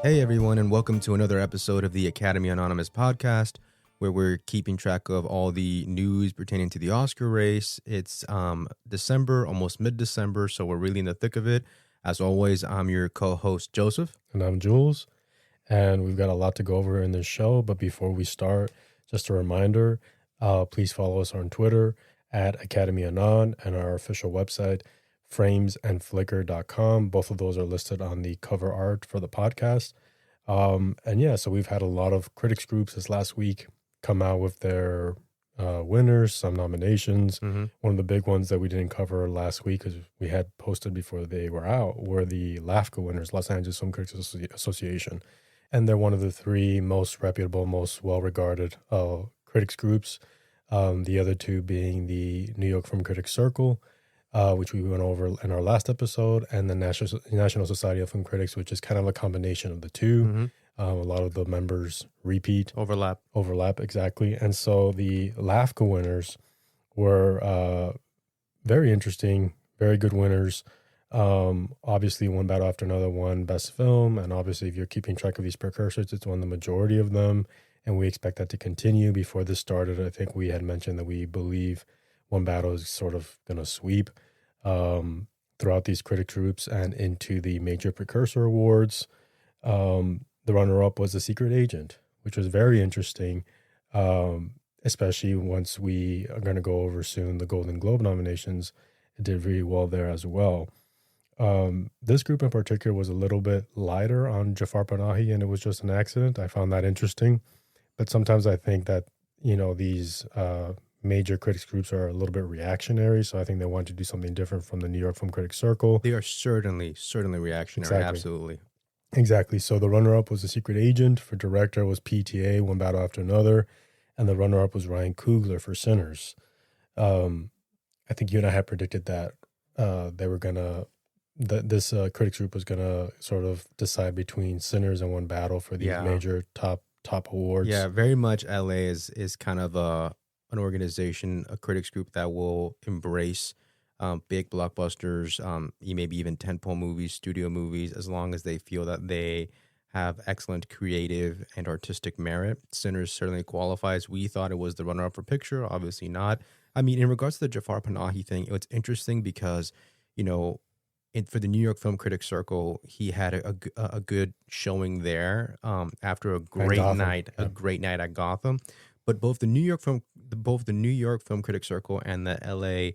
Hey everyone, and welcome to another episode of the Academy Anonymous podcast, where we're keeping track of all the news pertaining to the Oscar race. It's December, almost mid-December, so we're really in the thick of it. As always, I'm your co-host, Joseph. And I'm Jules, and we've got a lot to go over in this show. But before we start, just a reminder, please follow us on Twitter at Academy Anon and our official website, framesandflickr.com. Both of those are listed on the cover art for the podcast. So we've had a lot of critics groups this last week come out with their winners, some nominations. Mm-hmm. One of the big ones that we didn't cover last week, because we had posted before they were out, were the LAFCA winners, Los Angeles Film Critics Association. And they're one of the three most reputable, most well-regarded critics groups. The other two being the New York Film Critics Circle, which we went over in our last episode, and the National Society of Film Critics, which is kind of a combination of the two. Mm-hmm. A lot of the members repeat. Overlap, exactly. And so the LAFCA winners were very interesting, very good winners. Obviously, One Battle After Another won Best Film, and obviously if you're keeping track of these precursors, it's won the majority of them, and we expect that to continue. Before this started, I think we had mentioned that we believe One Battle is sort of going to sweep throughout these critic groups and into the major precursor awards. The runner-up was The Secret Agent, which was very interesting, especially once we are going to go over soon the Golden Globe nominations. It did really well there as well. This group in particular was a little bit lighter on Jafar Panahi, and it was just an accident. I found that interesting. But sometimes I think that, these major critics groups are a little bit reactionary, so I think they want to do something different from the New York Film Critics Circle. they are certainly reactionary, Exactly. Absolutely. Exactly. So the runner-up was The Secret Agent. For director was PTA, One Battle After Another. And the runner-up was Ryan Coogler for Sinners. I think you and I had predicted that they were going to, this critics group was going to sort of decide between Sinners and One Battle for these major top awards. Yeah, very much LA is kind of an organization, a critics group that will embrace big blockbusters, maybe even tentpole movies, studio movies, as long as they feel that they have excellent creative and artistic merit. Sinners certainly qualifies. We thought it was the runner-up for picture, obviously not. I mean, in regards to the Jafar Panahi thing, it's interesting because, for the New York Film Critics Circle, he had a good showing there after a great night at Gotham. But both the New York Film Critics Circle and the LA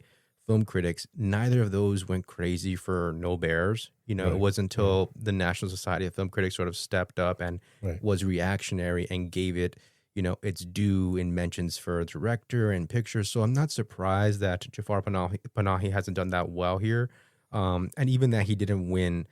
Film Critics, neither of those went crazy for No Bears. It wasn't until the National Society of Film Critics sort of stepped up and was reactionary and gave it, its due in mentions for director and picture. So I'm not surprised that Jafar Panahi hasn't done that well here. And even that he didn't win,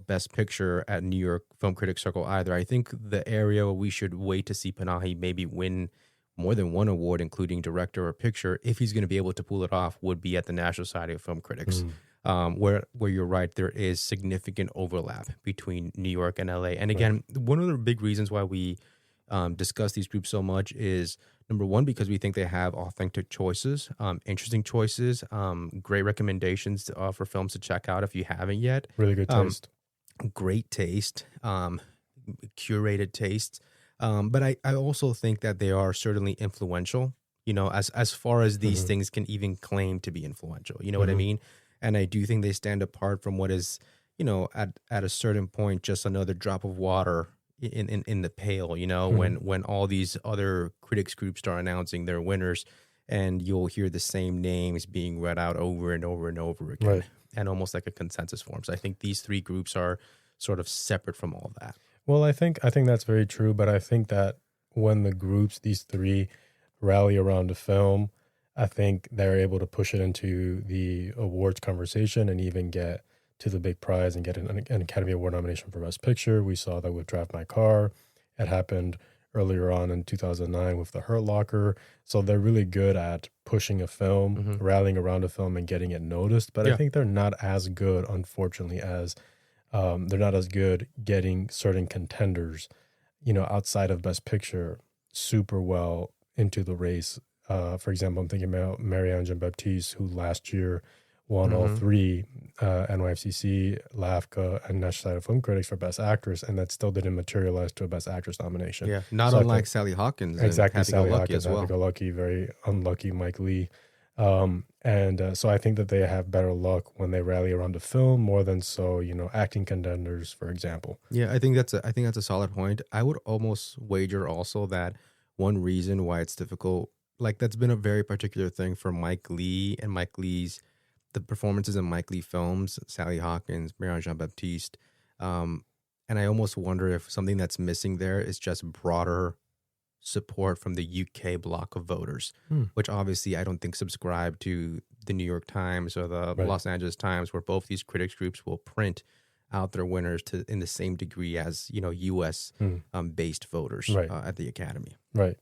Best Picture at New York Film Critics Circle either. I think the area where we should wait to see Panahi maybe win more than one award, including director or picture, if he's going to be able to pull it off, would be at the National Society of Film Critics, where you're right, there is significant overlap between New York and LA. And again, one of the big reasons why we discuss these groups so much is, number one, because we think they have authentic choices, interesting choices, great recommendations for films to check out if you haven't yet. Really good taste. Great taste, curated taste. But I also think that they are certainly influential, as far as these things can even claim to be influential. You know what I mean? And I do think they stand apart from what is, at a certain point, just another drop of water in the pail, when all these other critics groups start announcing their winners, and you'll hear the same names being read out over and over and over again, and almost like a consensus forms. I think these three groups are sort of separate from all that. Well, I think that's very true, but I think that when the groups, these three, rally around a film, I think they're able to push it into the awards conversation and even get to the big prize and get an Academy Award nomination for Best Picture. We saw that with Drive My Car. It happened earlier on in 2009 with The Hurt Locker. So they're really good at pushing a film, rallying around a film and getting it noticed. But I think they're not as good, unfortunately, as they're not as good getting certain contenders, outside of Best Picture super well into the race. For example, I'm thinking about Marianne Jean-Baptiste, who last year won all Mm-hmm. three NYFCC, LAFCA, and National Society of Film Critics for Best Actress, and that still didn't materialize to a Best Actress nomination. Yeah, not So I unlike think Sally Hawkins and exactly Happy Go Sally Lucky Hawkins, as Happy well. Go Lucky, very unlucky Mike Lee. So I think that they have better luck when they rally around a film more than so, acting contenders, for example. Yeah, I think that's a solid point. I would almost wager also that one reason why it's difficult, like that's been a very particular thing for Mike Lee and Mike Lee's the performances in Mike Lee films, Sally Hawkins, Marianne Jean Baptiste. And I almost wonder if something that's missing there is just broader support from the UK block of voters, Hmm. which obviously I don't think subscribe to the New York Times or the Right. Los Angeles Times, where both these critics groups will print out their winners to in the same degree as US based voters Right. at the Academy. Right.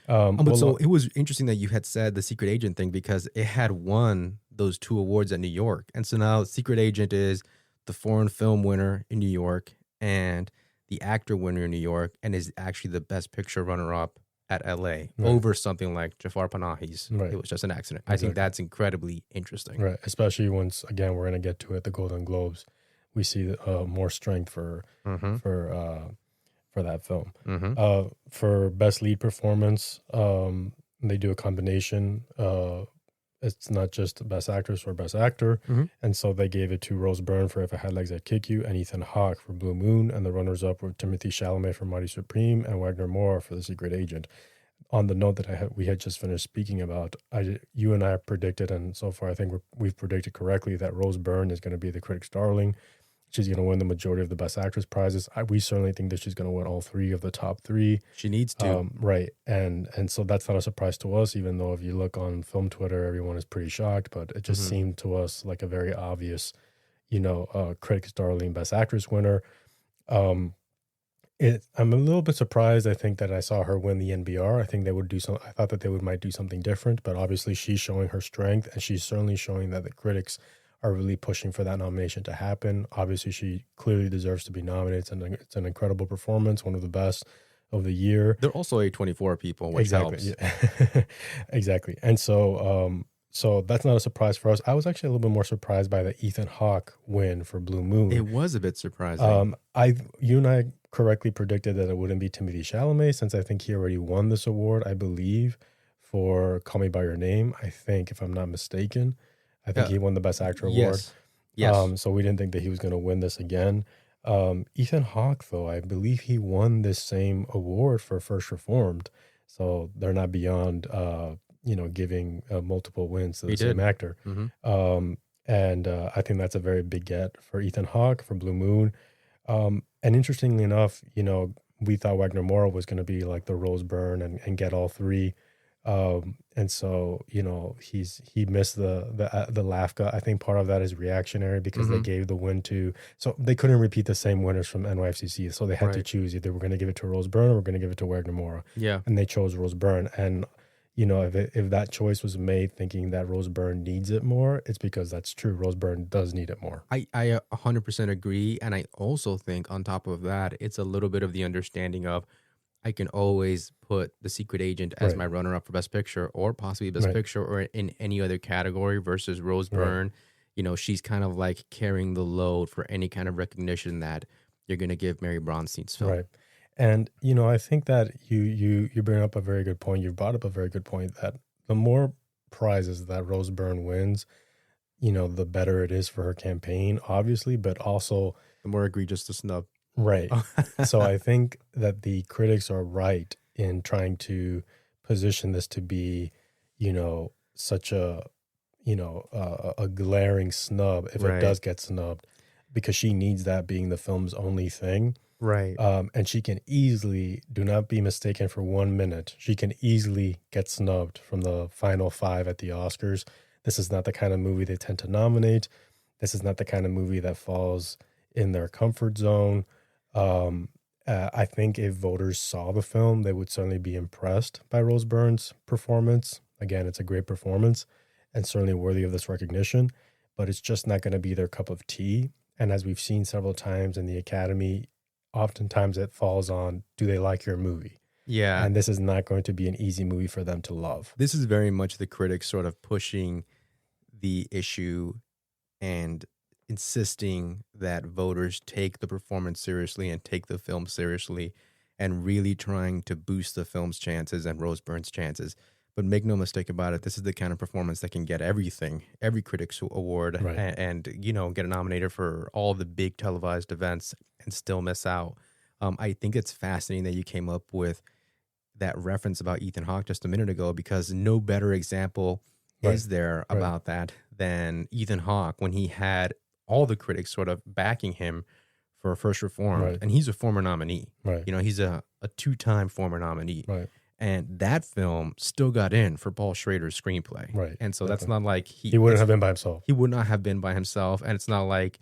But so it was interesting that you had said the Secret Agent thing because it had won those two awards at New York, and so now Secret Agent is the foreign film winner in New York and the actor winner in New York, and is actually the Best Picture runner-up at LA over something like Jafar Panahi's. Right. It was just an accident. I think that's incredibly interesting. Right. Especially once again we're going to get to it, the Golden Globes, we see more strength for that film. For best lead performance, they do a combination. It's not just best actress or best actor, and so they gave it to Rose Byrne for If I Had Legs I'd Kick You, and Ethan Hawke for Blue Moon, and the runners up were Timothy Chalamet for Mighty Supreme and Wagner Moore for The Secret Agent. On the note that we had just finished speaking about, you and I predicted, and so far I think we've predicted correctly, that Rose Byrne is going to be the critics' darling. She's going to win the majority of the Best Actress prizes. We certainly think that she's going to win all three of the top three. She needs to. Right. And so that's not a surprise to us, even though if you look on film Twitter, everyone is pretty shocked. But it just seemed to us like a very obvious, critics' darling Best Actress winner. I'm a little bit surprised. I think that I saw her win the NBR. I think they would do I thought that they might do something different, but obviously she's showing her strength, and she's certainly showing that the critics are really pushing for that nomination to happen. Obviously, she clearly deserves to be nominated. It's an incredible performance, one of the best of the year. They're also A24 people, which helps. Yeah. Exactly. And so that's not a surprise for us. I was actually a little bit more surprised by the Ethan Hawke win for Blue Moon. It was a bit surprising. You and I correctly predicted that it wouldn't be Timothée Chalamet, since I think he already won this award, I believe, for Call Me By Your Name, I think, if I'm not mistaken. I think he won the Best Actor award. Yes. So we didn't think that he was going to win this again. Ethan Hawke, though, I believe he won this same award for First Reformed. So they're not beyond, giving multiple wins to the same actor. And I think that's a very big get for Ethan Hawke, for Blue Moon. And interestingly enough, we thought Wagner Moore was going to be like the Rose Byrne and get all three. And so, he missed the LAFCA. I think part of that is reactionary because they gave the win so they couldn't repeat the same winners from NYFCC. So they had to choose either we're going to give it to Rose Byrne or we're going to give it to Wagner Moore. Yeah. And they chose Rose Byrne. And, if that choice was made thinking that Rose Byrne needs it more, it's because that's true. Rose Byrne does need it more. I 100% agree. And I also think on top of that, it's a little bit of the understanding of I can always put The Secret Agent as my runner-up for Best Picture or possibly Best Picture or in any other category versus Rose Byrne. She's kind of like carrying the load for any kind of recognition that you're going to give Mary Bronstein's film. Right. And, I think that you bring up a very good point. You brought up a very good point that the more prizes that Rose Byrne wins, the better it is for her campaign, obviously, but also the more egregious the snub. Right. So I think that the critics are right in trying to position this to be, such a glaring snub if it does get snubbed, because she needs that being the film's only thing. Right. And she can easily, do not be mistaken for 1 minute, she can easily get snubbed from the final 5 at the Oscars. This is not the kind of movie they tend to nominate. This is not the kind of movie that falls in their comfort zone. I think if voters saw the film, they would certainly be impressed by Rose Byrne's performance. Again, it's a great performance and certainly worthy of this recognition, but it's just not going to be their cup of tea. And as we've seen several times in the Academy, oftentimes it falls on, do they like your movie? Yeah. And this is not going to be an easy movie for them to love. This is very much the critics sort of pushing the issue and insisting that voters take the performance seriously and take the film seriously, and really trying to boost the film's chances and Rose Byrne's chances. But make no mistake about it, this is the kind of performance that can get everything, every critics award, Right. and get nominated for all the big televised events and still miss out. I think it's fascinating that you came up with that reference about Ethan Hawke just a minute ago, because no better example is there about that than Ethan Hawke when he had all the critics sort of backing him for First Reformed, and he's a former nominee. Right. He's a two-time former nominee. Right. And that film still got in for Paul Schrader's screenplay. Right. And so that's not like he wouldn't have been by himself. He would not have been by himself. And it's not like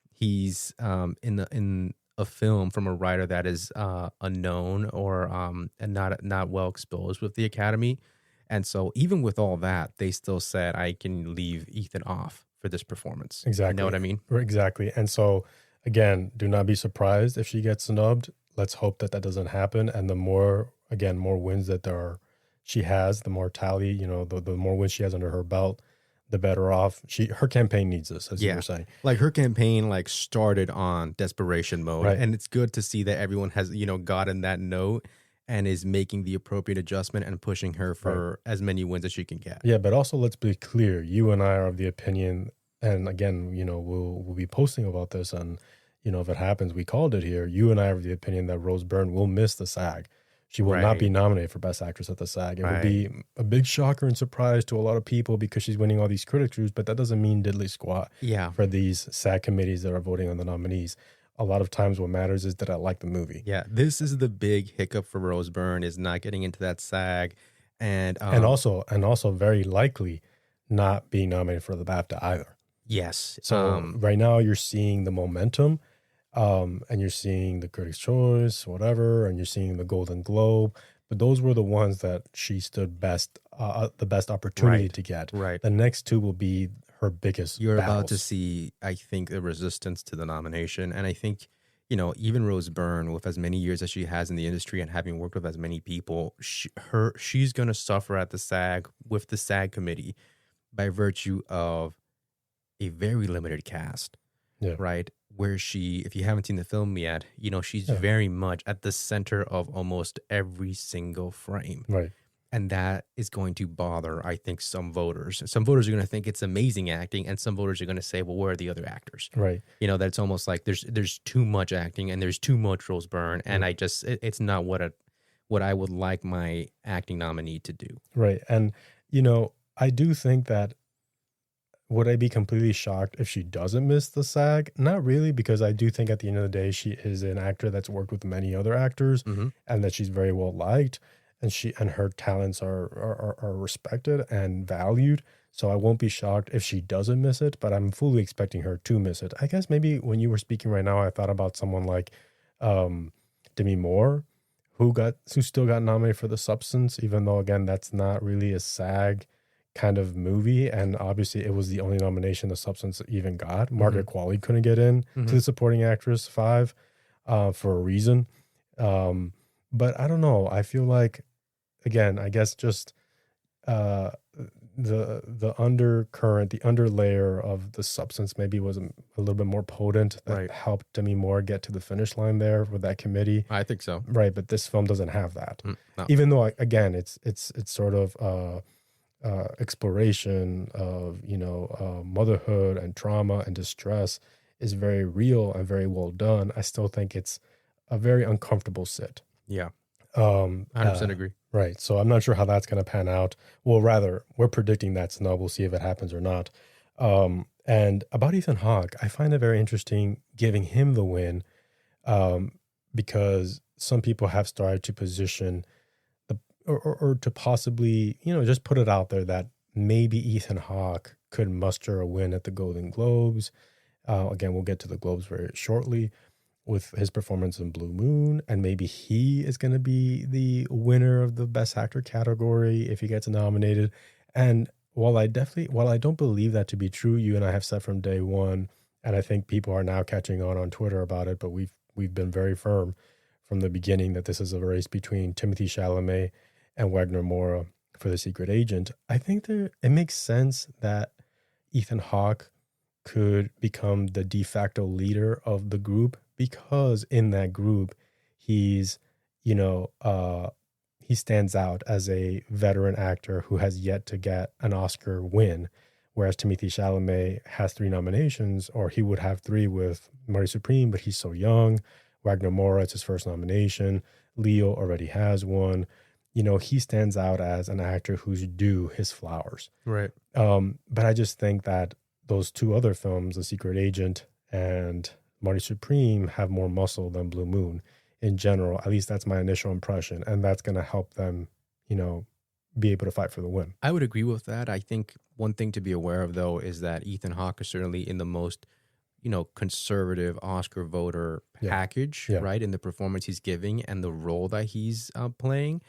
he's in a film from a writer that is unknown or and not well exposed with the Academy. And so even with all that, they still said, I can leave Ethan off for this performance. Exactly. You know what I mean? Exactly. And so, again, do not be surprised if she gets snubbed. Let's hope that doesn't happen. And the more wins that she has, the more tally, the more wins she has under her belt, the better off. Her campaign needs this, as you were saying. Like her campaign started on desperation mode. Right. And it's good to see that everyone has, gotten that note and is making the appropriate adjustment and pushing her for as many wins as she can get. Yeah, but also let's be clear. You and I are of the opinion, and again, we'll be posting about this, and if it happens, we called it here. You and I are of the opinion that Rose Byrne will miss the SAG. She will not be nominated for Best Actress at the SAG. It would be a big shocker and surprise to a lot of people because she's winning all these critics' groups, but that doesn't mean diddly squat for these SAG committees that are voting on the nominees. A lot of times what matters is that I like the movie. Yeah, this is the big hiccup for Rose Byrne, is not getting into that SAG. And also very likely not being nominated for the BAFTA either. Yes. So right now you're seeing the momentum. And you're seeing the Critics' Choice, whatever, and you're seeing the Golden Globe. But those were the ones that she stood the best opportunity to get. Right. The next two will be her biggest You're battles. about to see, I think, the resistance to the nomination. And I think, even Rose Byrne, with as many years as she has in the industry and having worked with as many people, she's going to suffer at the SAG with the SAG committee by virtue of a very limited cast. Yeah. Right. Where if you haven't seen the film yet, she's very much at the center of almost every single frame. Right. And that is going to bother, I think, some voters. Some voters are going to think it's amazing acting, and some voters are going to say, well, where are the other actors? Right. That it's almost like there's too much acting and there's too much Rose Byrne, and it's not what I would like my acting nominee to do. Right. And, I do think that, would I be completely shocked if she doesn't miss the SAG? Not really, because I do think at the end of the day, she is an actor that's worked with many other actors, and that she's very well liked, and her talents are respected and valued. So I won't be shocked if she doesn't miss it, but I'm fully expecting her to miss it. I guess maybe when you were speaking right now, I thought about someone like Demi Moore, who still got nominated for The Substance, even though, again, that's not really a SAG kind of movie, and obviously it was the only nomination The Substance even got. Margaret Qualley couldn't get in to the supporting actress 5 for a reason. But I don't know. I feel like, again, I guess just the undercurrent, the underlayer of The Substance maybe was a little bit more potent that helped Demi Moore get to the finish line there with that committee. I think so. Right, but this film doesn't have that. No. Even though, again, it's sort of exploration of motherhood and trauma and distress is very real and very well done. I still think it's a very uncomfortable sit. Yeah. 100% agree. Right. So I'm not sure how that's going to pan out. Well, rather, we're predicting that snub. We'll see if it happens or not. And about Ethan Hawke, I find it very interesting giving him the win, because some people have started to position or to possibly, just put it out there that maybe Ethan Hawke could muster a win at the Golden Globes. Again, we'll get to the Globes very shortly with his performance in Blue Moon, and maybe he is going to be the winner of the Best Actor category if he gets nominated. And while I don't believe that to be true, you and I have said from day one, and I think people are now catching on Twitter about it, but we've been very firm from the beginning that this is a race between Timothée Chalamet and Wagner Moura for The Secret Agent. I think it makes sense that Ethan Hawke could become the de facto leader of the group, because in that group, he's, he stands out as a veteran actor who has yet to get an Oscar win, whereas Timothée Chalamet has 3 nominations, or he would have 3 with Marty Supreme, but he's so young. Wagner Moura, it's his first nomination. Leo already has one. He stands out as an actor who's due his flowers. Right. But I just think that those 2 other films, The Secret Agent and Marty Supreme, have more muscle than Blue Moon in general. At least that's my initial impression. And that's going to help them, be able to fight for the win. I would agree with that. I think one thing to be aware of, though, is that Ethan Hawke is certainly in the most, conservative Oscar voter package, right? In the performance he's giving and the role that he's playing.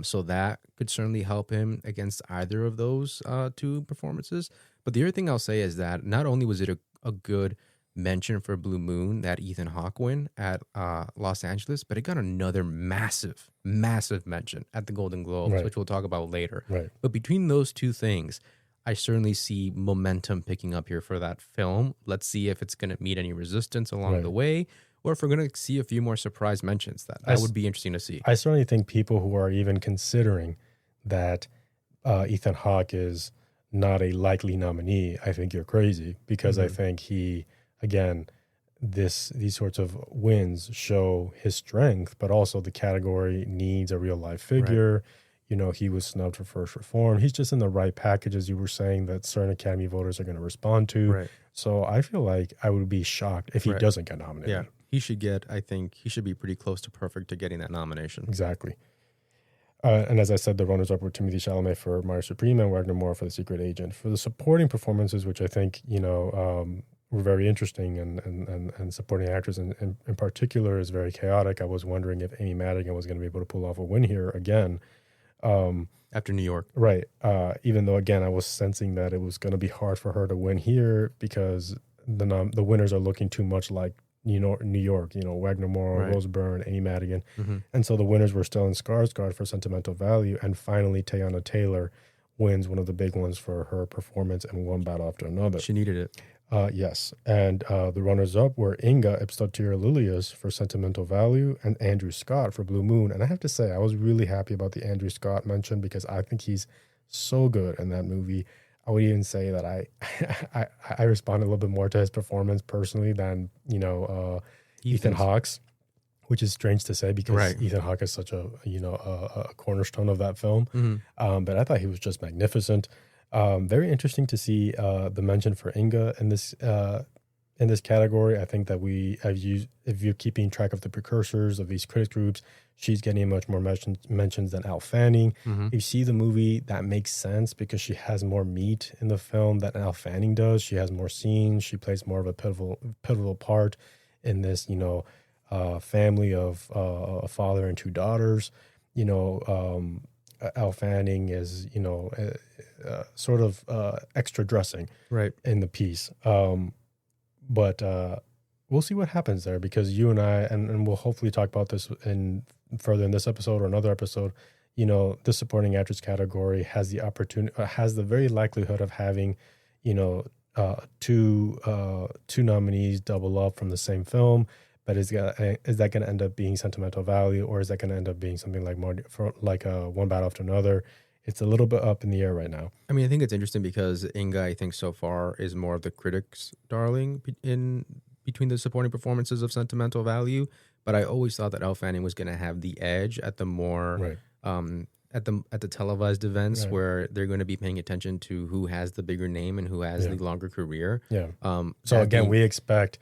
So that could certainly help him against either of those 2 performances. But the other thing I'll say is that not only was it a good mention for Blue Moon, that Ethan Hawke win at Los Angeles, but it got another massive mention at the Golden Globes, which we'll talk about later. Right. But between those 2 things, I certainly see momentum picking up here for that film. Let's see if it's going to meet any resistance along the way, or if we're going to see a few more surprise mentions. That would be interesting to see. I certainly think people who are even considering that Ethan Hawke is not a likely nominee, I think you're crazy, because I think he, again, these sorts of wins show his strength, but also the category needs a real life figure. Right. He was snubbed for First Reform. He's just in the right package, as you were saying, that certain Academy voters are going to respond to. Right. So I feel like I would be shocked if he doesn't get nominated. Yeah, I think he should be pretty close to perfect to getting that nomination. Exactly. And as I said, the runners-up were Timothée Chalamet for Marty Supreme and Wagner Moura for The Secret Agent. For the supporting performances, which I think, were very interesting, and supporting actors in particular is very chaotic. I was wondering if Amy Madigan was going to be able to pull off a win here again. After New York. Right. Even though, again, I was sensing that it was going to be hard for her to win here because the winners are looking too much like New York, Wagner Moura, Rose Byrne, Amy Madigan. And so the winners were still in Skarsgård for Sentimental Value. And finally, Teyana Taylor wins one of the big ones for her performance in One Battle After Another. She needed it. Yes. And the runners-up were Inga Ipstadottir Lilius for Sentimental Value and Andrew Scott for Blue Moon. And I have to say, I was really happy about the Andrew Scott mention because I think he's so good in that movie. I would even say that I responded a little bit more to his performance personally than, Ethan Hawke's, which is strange to say because Ethan Hawke is such a cornerstone of that film. But I thought he was just magnificent. Very interesting to see the mention for Inga in this category. I think that if you're keeping track of the precursors of these critics groups, she's getting much more mentions than Elle Fanning. You see the movie, that makes sense because she has more meat in the film than Elle Fanning does. She has more scenes. She plays more of a pivotal part in this, family of a father and 2 daughters. Elle Fanning is, sort of extra dressing in the piece. But we'll see what happens there because you and I, and we'll hopefully talk about this further in this episode or another episode, the supporting actress category has the opportunity, has the very likelihood of having, two nominees double up from the same film. But is that going to end up being Sentimental Value, or is that going to end up being something like One Battle After Another? It's a little bit up in the air right now. I mean, I think it's interesting because Inga, I think so far is more of the critics' darling in between the supporting performances of Sentimental Value. But I always thought that Elle Fanning was going to have the edge at the more at the televised events where they're going to be paying attention to who has the bigger name and who has the longer career. Yeah. So again, we expect,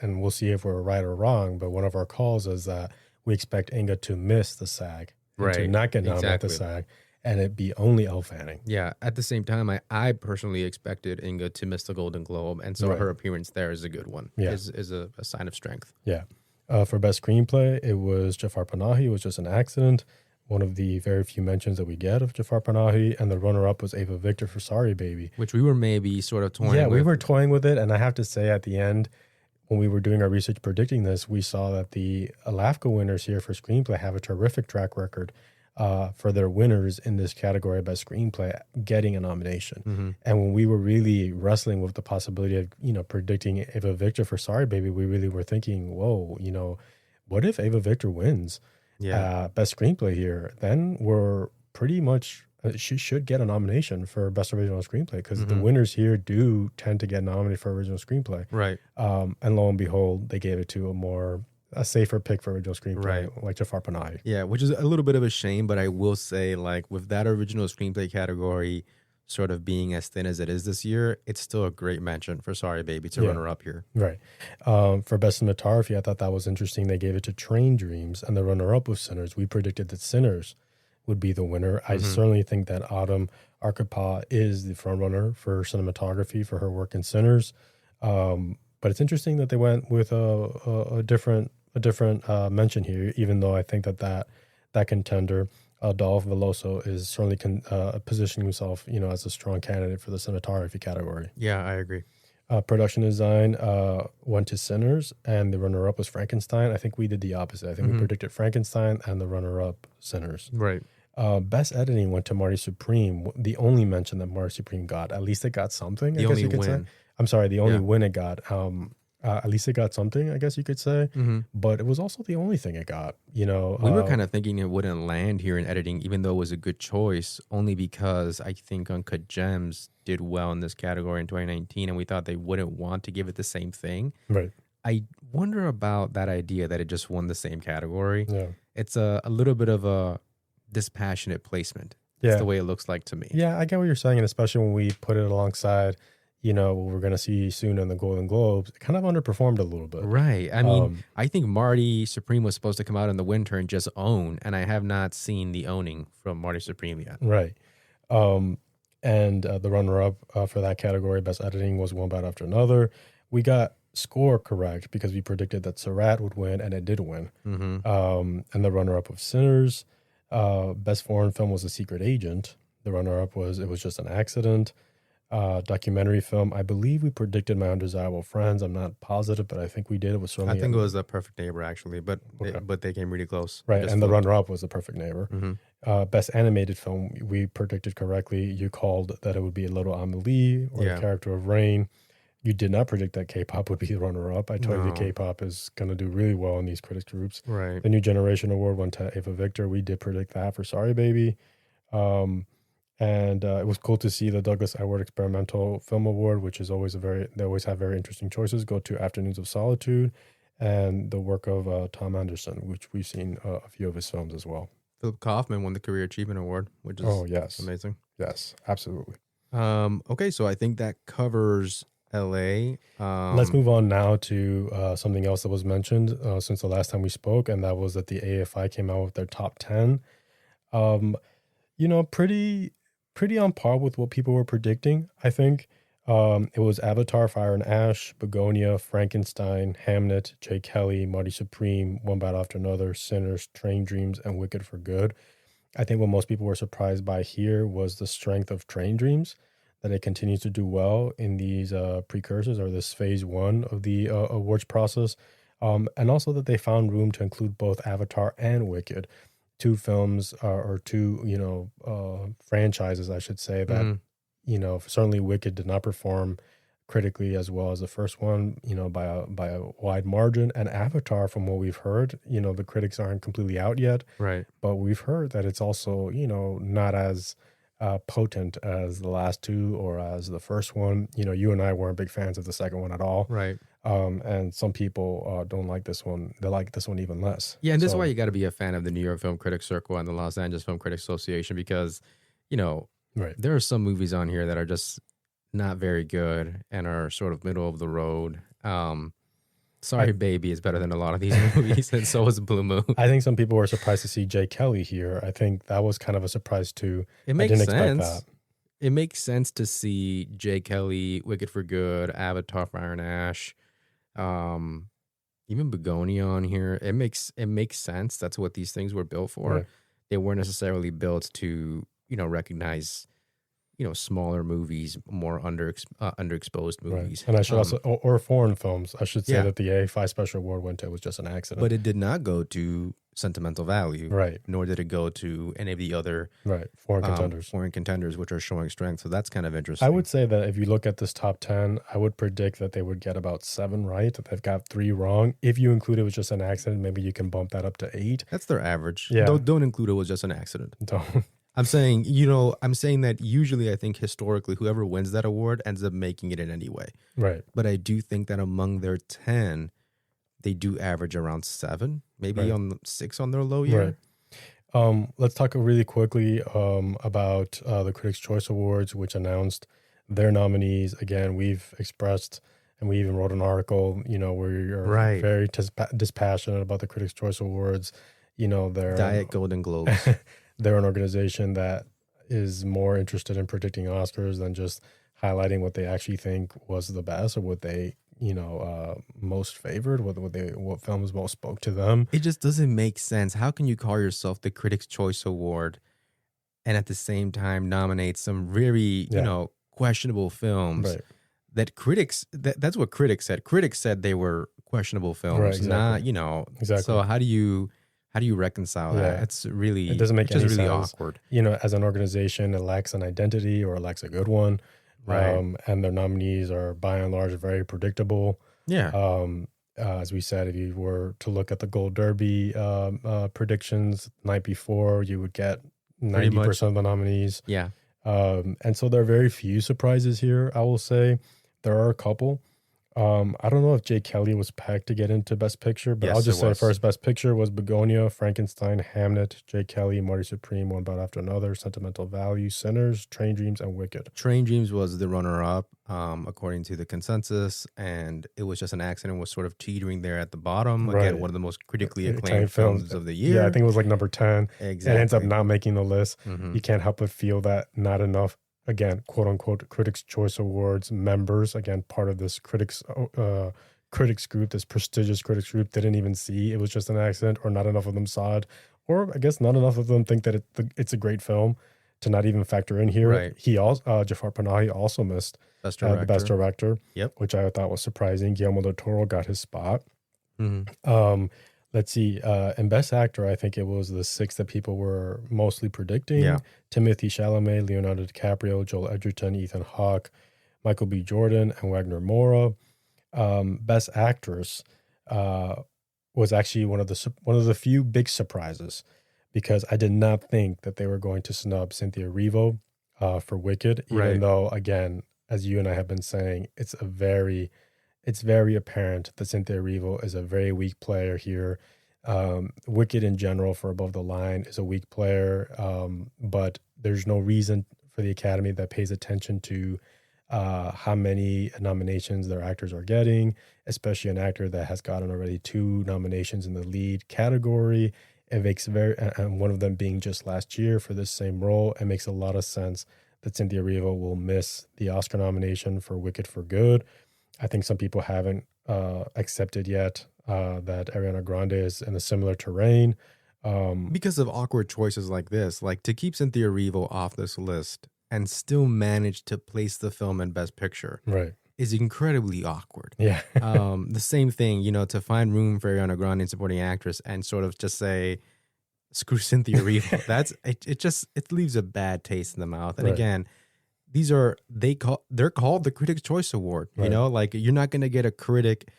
and we'll see if we're right or wrong, but one of our calls is that we expect Inga to miss the SAG, to not get nominated at the SAG, and it be only Elle Fanning. Yeah. At the same time, I personally expected Inga to miss the Golden Globe, and so her appearance there is a good one. Is a sign of strength. Yeah. For Best Screenplay, it was Jafar Panahi. It was just an accident. One of the very few mentions that we get of Jafar Panahi, and the runner-up was Ava Victor for Sorry Baby. Which we were maybe sort of toying with. Yeah, we were toying with it, and I have to say at the end, when we were doing our research predicting this, we saw that the LAFCA winners here for Screenplay have a terrific track record. for their winners in this category by screenplay getting a nomination. Mm-hmm. And when we were really wrestling with the possibility of, predicting Ava Victor for Sorry Baby, we really were thinking, whoa, what if Ava Victor wins best screenplay here? Then we're pretty much, she should get a nomination for best original screenplay, because the winners here do tend to get nominated for original screenplay. Right. And lo and behold, they gave it to a safer pick for original screenplay, like Jafar Panahi. Yeah, which is a little bit of a shame, but I will say, like, with that original screenplay category sort of being as thin as it is this year, it's still a great mention for Sorry Baby to runner up here. Right. For best cinematography, I thought that was interesting. They gave it to Train Dreams, and the runner up was Sinners. We predicted that Sinners would be the winner. I certainly think that Autumn Arkapaw is the front runner for cinematography for her work in Sinners. But it's interesting that they went with a different mention here, even though I think that contender, Adolphe Veloso, is certainly positioning himself, as a strong candidate for the cinematography category. Yeah, I agree. Production design went to Sinners, and the runner-up was Frankenstein. I think we did the opposite. I think we predicted Frankenstein, and the runner-up Sinners. Right. Best editing went to Marty Supreme. The only mention that Marty Supreme got, at least it got something. I guess you could say. I'm sorry, the only win it got. At least it got something, I guess you could say. But it was also the only thing it got. We were kind of thinking it wouldn't land here in editing, even though it was a good choice, only because I think Uncut Gems did well in this category in 2019, and we thought they wouldn't want to give it the same thing. Right. I wonder about that idea that it just won the same category. Yeah. It's a little bit of a dispassionate placement. That's the way it looks like to me. Yeah, I get what you're saying, and especially when we put it alongside what we're going to see soon in the Golden Globes, it kind of underperformed a little bit. Right. I mean, I think Marty Supreme was supposed to come out in the winter and just own, and I have not seen the owning from Marty Supreme yet. Right. And the runner-up for that category, Best Editing, was One Bite After Another. We got score correct because we predicted that Sarat would win, and it did win. And the runner-up of Sinners. Best Foreign Film was The Secret Agent. The runner-up was It Was Just an Accident. Documentary film, I believe we predicted My Undesirable Friends. I'm not positive, but I think we did. It was certainly. I think it was The Perfect Neighbor, actually, but they came really close. Right, and the runner-up was The Perfect Neighbor. Best animated film, we predicted correctly. You called that it would be Little Amelie or The Character of Rain. You did not predict that K-pop would be the runner-up. I told you K-pop is going to do really well in these critics groups. Right. The New Generation Award went to Ava Victor. We did predict that for Sorry Baby. And it was cool to see the Douglas Edward Experimental Film Award, which is always they always have very interesting choices, go to Afternoons of Solitude and the work of Tom Anderson, which we've seen a few of his films as well. Philip Kaufman won the Career Achievement Award, which is amazing. Yes, absolutely. Okay, so I think that covers LA. Let's move on now to something else that was mentioned since the last time we spoke, and that was that the AFI came out with their top 10. Pretty on par with what people were predicting, I think. It was Avatar, Fire and Ash, Begonia, Frankenstein, Hamnet, Jay Kelly, Marty Supreme, One Bite After Another, Sinners, Train Dreams, and Wicked for Good. I think what most people were surprised by here was the strength of Train Dreams, that it continues to do well in these precursors or this phase one of the awards process, and also that they found room to include both Avatar and Wicked. Two films or two, franchises, I should say, that, certainly Wicked did not perform critically as well as the first one, by a wide margin. And Avatar, from what we've heard, the critics aren't completely out yet. Right. But we've heard that it's also, not as potent as the last two or as the first one. You and I weren't big fans of the second one at all. Right. And some people don't like this one. They like this one even less. Yeah, and this is why you got to be a fan of the New York Film Critics Circle and the Los Angeles Film Critics Association, because, there are some movies on here that are just not very good and are sort of middle of the road. Sorry Baby is better than a lot of these movies, and so is Blue Moon. I think some people were surprised to see Jay Kelly here. I think that was kind of a surprise too. It makes sense. It makes sense to see Jay Kelly, Wicked for Good, Avatar, Fire and Ash, even Begonia on here. It makes sense. That's what these things were built for. Right. They weren't necessarily built to, recognize, smaller movies, more underexposed Right. movies. And I should also, or foreign films, I should say Yeah. that the AFI Special Award went to was just an accident. But it did not go to sentimental value, Right. nor did it go to any of the other Right. Foreign contenders. which are showing strength. So that's kind of interesting. I would say that if you look at this top 10, I would predict that they would get about 7 right. They've got 3 wrong. If you include it was just an accident, maybe you can bump that up to 8. That's their average. Yeah. Don't include it was just an accident. Don't. I'm saying, that usually I think historically whoever wins that award ends up making it in any way. Right. But I do think that among their 10, they do average around 7, maybe Right. on 6 on their low year. Right. Let's talk really quickly about the Critics' Choice Awards, which announced their nominees. Again, we've expressed, and we even wrote an article, where you're Right. very dispassionate about the Critics' Choice Awards. They're Diet Golden Globes. they're an organization that is more interested in predicting Oscars than just highlighting what they actually think was the best or what they most favored, what films most spoke to them. It just doesn't make sense. How can you call yourself the Critics' Choice Award and at the same time nominate some very, questionable films Right. that that's what critics said. Critics said they were questionable films, Right, exactly. not, Exactly. So how do you reconcile that? Yeah. It doesn't make any really sense. awkward. As an organization, it lacks an identity or it lacks a good one. Right. And their nominees are by and large very predictable. Yeah. As we said, if you were to look at the Gold Derby predictions the night before, you would get 90% of the nominees. Yeah. And so there are very few surprises here, I will say. There are a couple. I don't know if Jay Kelly was pegged to get into Best Picture, but Yes, I'll just it say was. first Best Picture was Begonia, Frankenstein, Hamnet, Jay Kelly, Marty Supreme, One Bite After Another, Sentimental Value, Sinners, Train Dreams, and Wicked. Train Dreams was the runner-up, according to the consensus, and it was just an accident. Was sort of teetering there at the bottom. Right. Again, one of the most critically acclaimed films of the year. Yeah, I think it was like number 10. Exactly. It ends up not making the list. Mhm. You can't help but feel that not enough, again, quote unquote, Critics' Choice Awards members, again, part of this critics group, this prestigious critics group, didn't even see it was just an accident, or not enough of them saw it, or I guess not enough of them think that it's a great film to not even factor in here. Right. He also, Jafar Panahi also missed Best director. the Best Director, Yep. which I thought was surprising. Guillermo del Toro got his spot. Mhm. Let's see. And Best Actor, I think it was the 6 that people were mostly predicting. Yeah. Timothy Chalamet, Leonardo DiCaprio, Joel Edgerton, Ethan Hawke, Michael B. Jordan, and Wagner Moura. Best Actress was actually one of the few big surprises, because I did not think that they were going to snub Cynthia Erivo for Wicked, even Right. though, again, as you and I have been saying, it's very apparent that Cynthia Erivo is a very weak player here. Wicked in general for Above the Line is a weak player, but there's no reason for the Academy that pays attention to how many nominations their actors are getting, especially an actor that has gotten already 2 nominations in the lead category. It makes and one of them being just last year for this same role. It makes a lot of sense that Cynthia Erivo will miss the Oscar nomination for Wicked for Good. I think some people haven't accepted yet that Ariana Grande is in a similar terrain. Because of awkward choices like this, like to keep Cynthia Erivo off this list and still manage to place the film in Best Picture Right. is incredibly awkward. Yeah. The same thing, to find room for Ariana Grande in supporting actress and sort of just say, screw Cynthia Erivo. It leaves a bad taste in the mouth. And Right. again, they're called the Critics' Choice Award. Right. Like you're not going to get a critic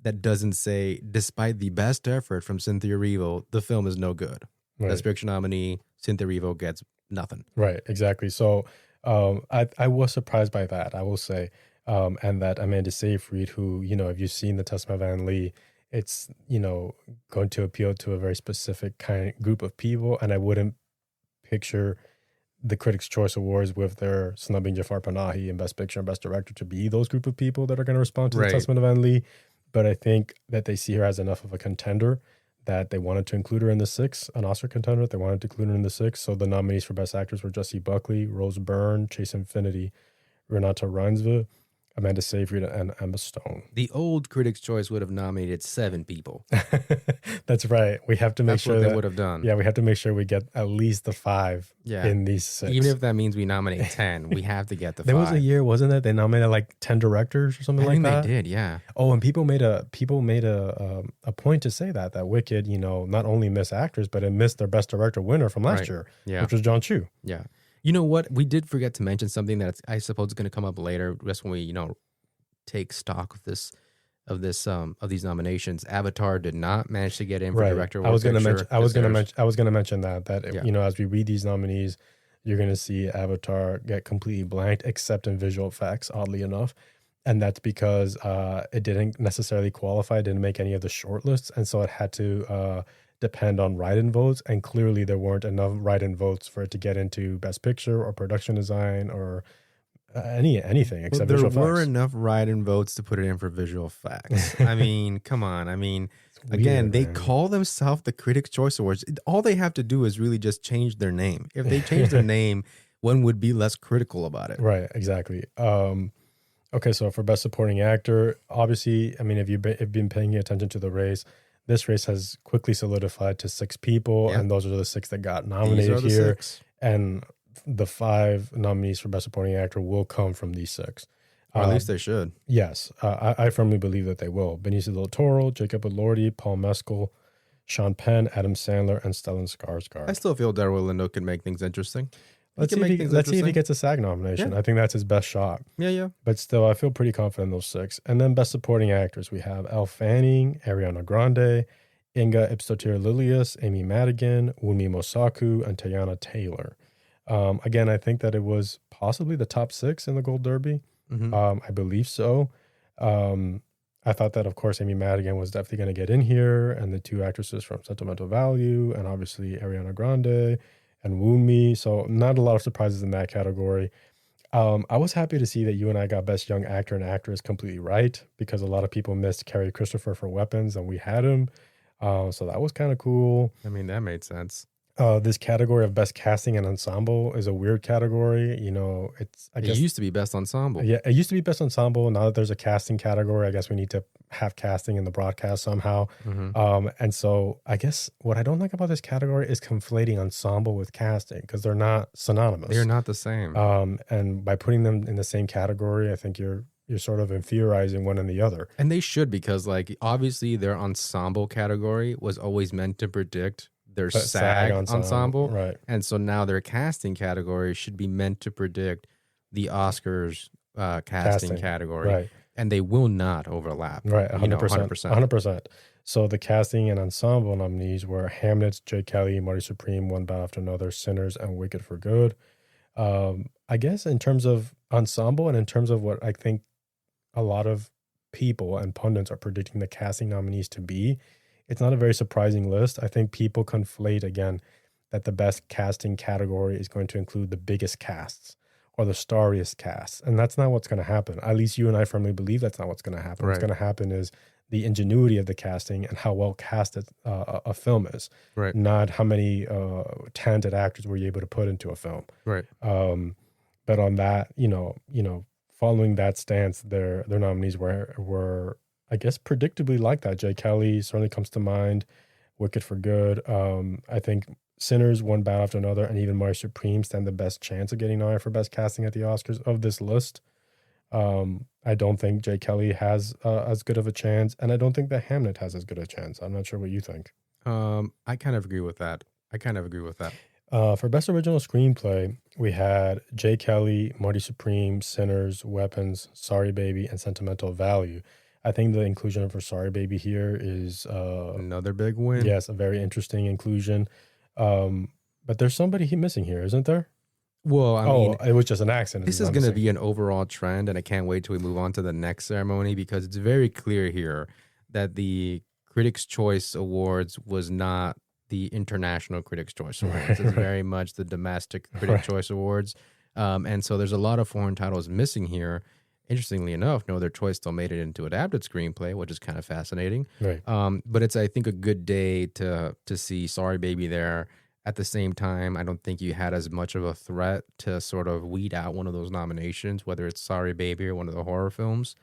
that doesn't say, despite the best effort from Cynthia Erivo, the film is no good. Right. Best Picture nominee, Cynthia Erivo gets nothing. Right, exactly. So I was surprised by that, I will say. And that Amanda Seyfried, who, if you've seen The Testament of Van Lee, it's, going to appeal to a very specific group of people. And I wouldn't picture the Critics' Choice Awards with their snubbing Jafar Panahi in Best Picture and Best Director to be those group of people that are going to respond to Right. The Testament of Van Lee. But I think that they see her as enough of a contender that they wanted to include her in the 6, an Oscar contender. They wanted to include her in the 6. So the nominees for Best Actors were Jessie Buckley, Rose Byrne, Chase Infinity, Renata Reinsve, Amanda Seyfried, and Emma Stone. The old Critics' Choice would have nominated 7 people. That's right. We have to make That's sure what they that would have done. yeah, we have to make sure we get at least the 5 Yeah. in these 6. Even if that means we nominate 10, we have to get the 5. There was a year, wasn't it? They nominated like 10 directors or something like that. I think they did, yeah. Oh, and people made a point to say that Wicked, not only missed actors, but it missed their best director winner from last year, which was John Chu. Yeah. You know what? We did forget to mention something that I suppose is going to come up later, just when we, take stock of these nominations. Avatar did not manage to get in for director. I was going to mention that as we read these nominees, you're going to see Avatar get completely blanked, except in visual effects, oddly enough. And that's because it didn't necessarily qualify, didn't make any of the shortlists. And so it had to depend on write-in votes. And clearly there weren't enough write-in votes for it to get into Best Picture or Production Design or anything except visual effects. There were enough write-in votes to put it in for visual effects. I mean, come on. I mean, weird, they call themselves the Critics' Choice Awards. All they have to do is really just change their name. If they change their name, one would be less critical about it. Right, exactly. Okay, so for Best Supporting Actor, obviously, I mean, if you've been paying attention to the race, this race has quickly solidified to 6 people, and those are the 6 that got nominated here. 6. And the 5 nominees for Best Supporting Actor will come from these 6. Or at least they should. Yes, I firmly believe that they will. Benicio del Toro, Jacob Elordi, Paul Mescal, Sean Penn, Adam Sandler, and Stellan Skarsgård. I still feel Darryl Lindo can make things interesting. Let's see if he gets a SAG nomination. I think that's his best shot. Yeah. But still, I feel pretty confident in those 6. And then Best Supporting Actors, we have Elle Fanning, Ariana Grande, Inga Ipstotir-Lilius, Amy Madigan, Wunmi Mosaku, and Teyana Taylor. Again, I think that it was possibly the top 6 in the Gold Derby. Mm-hmm. I believe so. I thought that, of course, Amy Madigan was definitely going to get in here, and the 2 actresses from Sentimental Value, and obviously Ariana Grande and Wunmi. So not a lot of surprises in that category. I was happy to see that you and I got Best Young Actor and Actress completely right, because a lot of people missed Kerry Christopher for Weapons, and we had him. So that was kind of cool. I mean, that made sense. This category of Best Casting and Ensemble is a weird category. I guess it used to be Best Ensemble. Yeah, it used to be Best Ensemble. Now that there's a casting category, I guess we need to have casting in the broadcast somehow. Mm-hmm. And so I guess what I don't like about this category is conflating ensemble with casting, because they're not synonymous. They're not the same. And by putting them in the same category, I think you're sort of inferiorizing one and the other. And they should, because obviously their ensemble category was always meant to predict their SAG ensemble. Right. And so now their casting category should be meant to predict the Oscars casting category. Right. And they will not overlap. Right, 100%. 100%. So the casting and ensemble nominees were Hamnet, Jay Kelly, Marty Supreme, One Bow After Another, Sinners, and Wicked for Good. I guess in terms of ensemble and in terms of what I think a lot of people and pundits are predicting the casting nominees to be, it's not a very surprising list. I think people conflate, again, that the best casting category is going to include the biggest casts or the starriest casts. And that's not what's going to happen. At least you and I firmly believe that's not what's going to happen. Right. What's going to happen is the ingenuity of the casting and how well casted a film is. Right. Not how many talented actors were you able to put into a film. Right. But on that, following that stance, their nominees were I guess predictably like that. Jay Kelly certainly comes to mind. Wicked for Good. I think Sinners, One Bow After Another, and even Marty Supreme stand the best chance of getting nominated for Best Casting at the Oscars of this list. I don't think Jay Kelly has as good of a chance, and I don't think that Hamnet has as good a chance. I'm not sure what you think. I kind of agree with that. For Best Original Screenplay, we had Jay Kelly, Marty Supreme, Sinners, Weapons, Sorry Baby, and Sentimental Value. I think the inclusion for Sorry Baby here is another big win. Yes, a very interesting inclusion. But there's somebody missing here, isn't there? Well, I mean, it was just an accident. This is going to be an overall trend, and I can't wait till we move on to the next ceremony, because it's very clear here that the Critics' Choice Awards was not the International Critics' Choice Awards. It's very much the domestic Critics' Choice Awards. And so there's a lot of foreign titles missing here. Interestingly enough, No Other Choice still made it into adapted screenplay, which is kind of fascinating. Right. But it's, I think, a good day to see Sorry Baby there. At the same time, I don't think you had as much of a threat to sort of weed out one of those nominations, whether it's Sorry Baby or one of the horror films,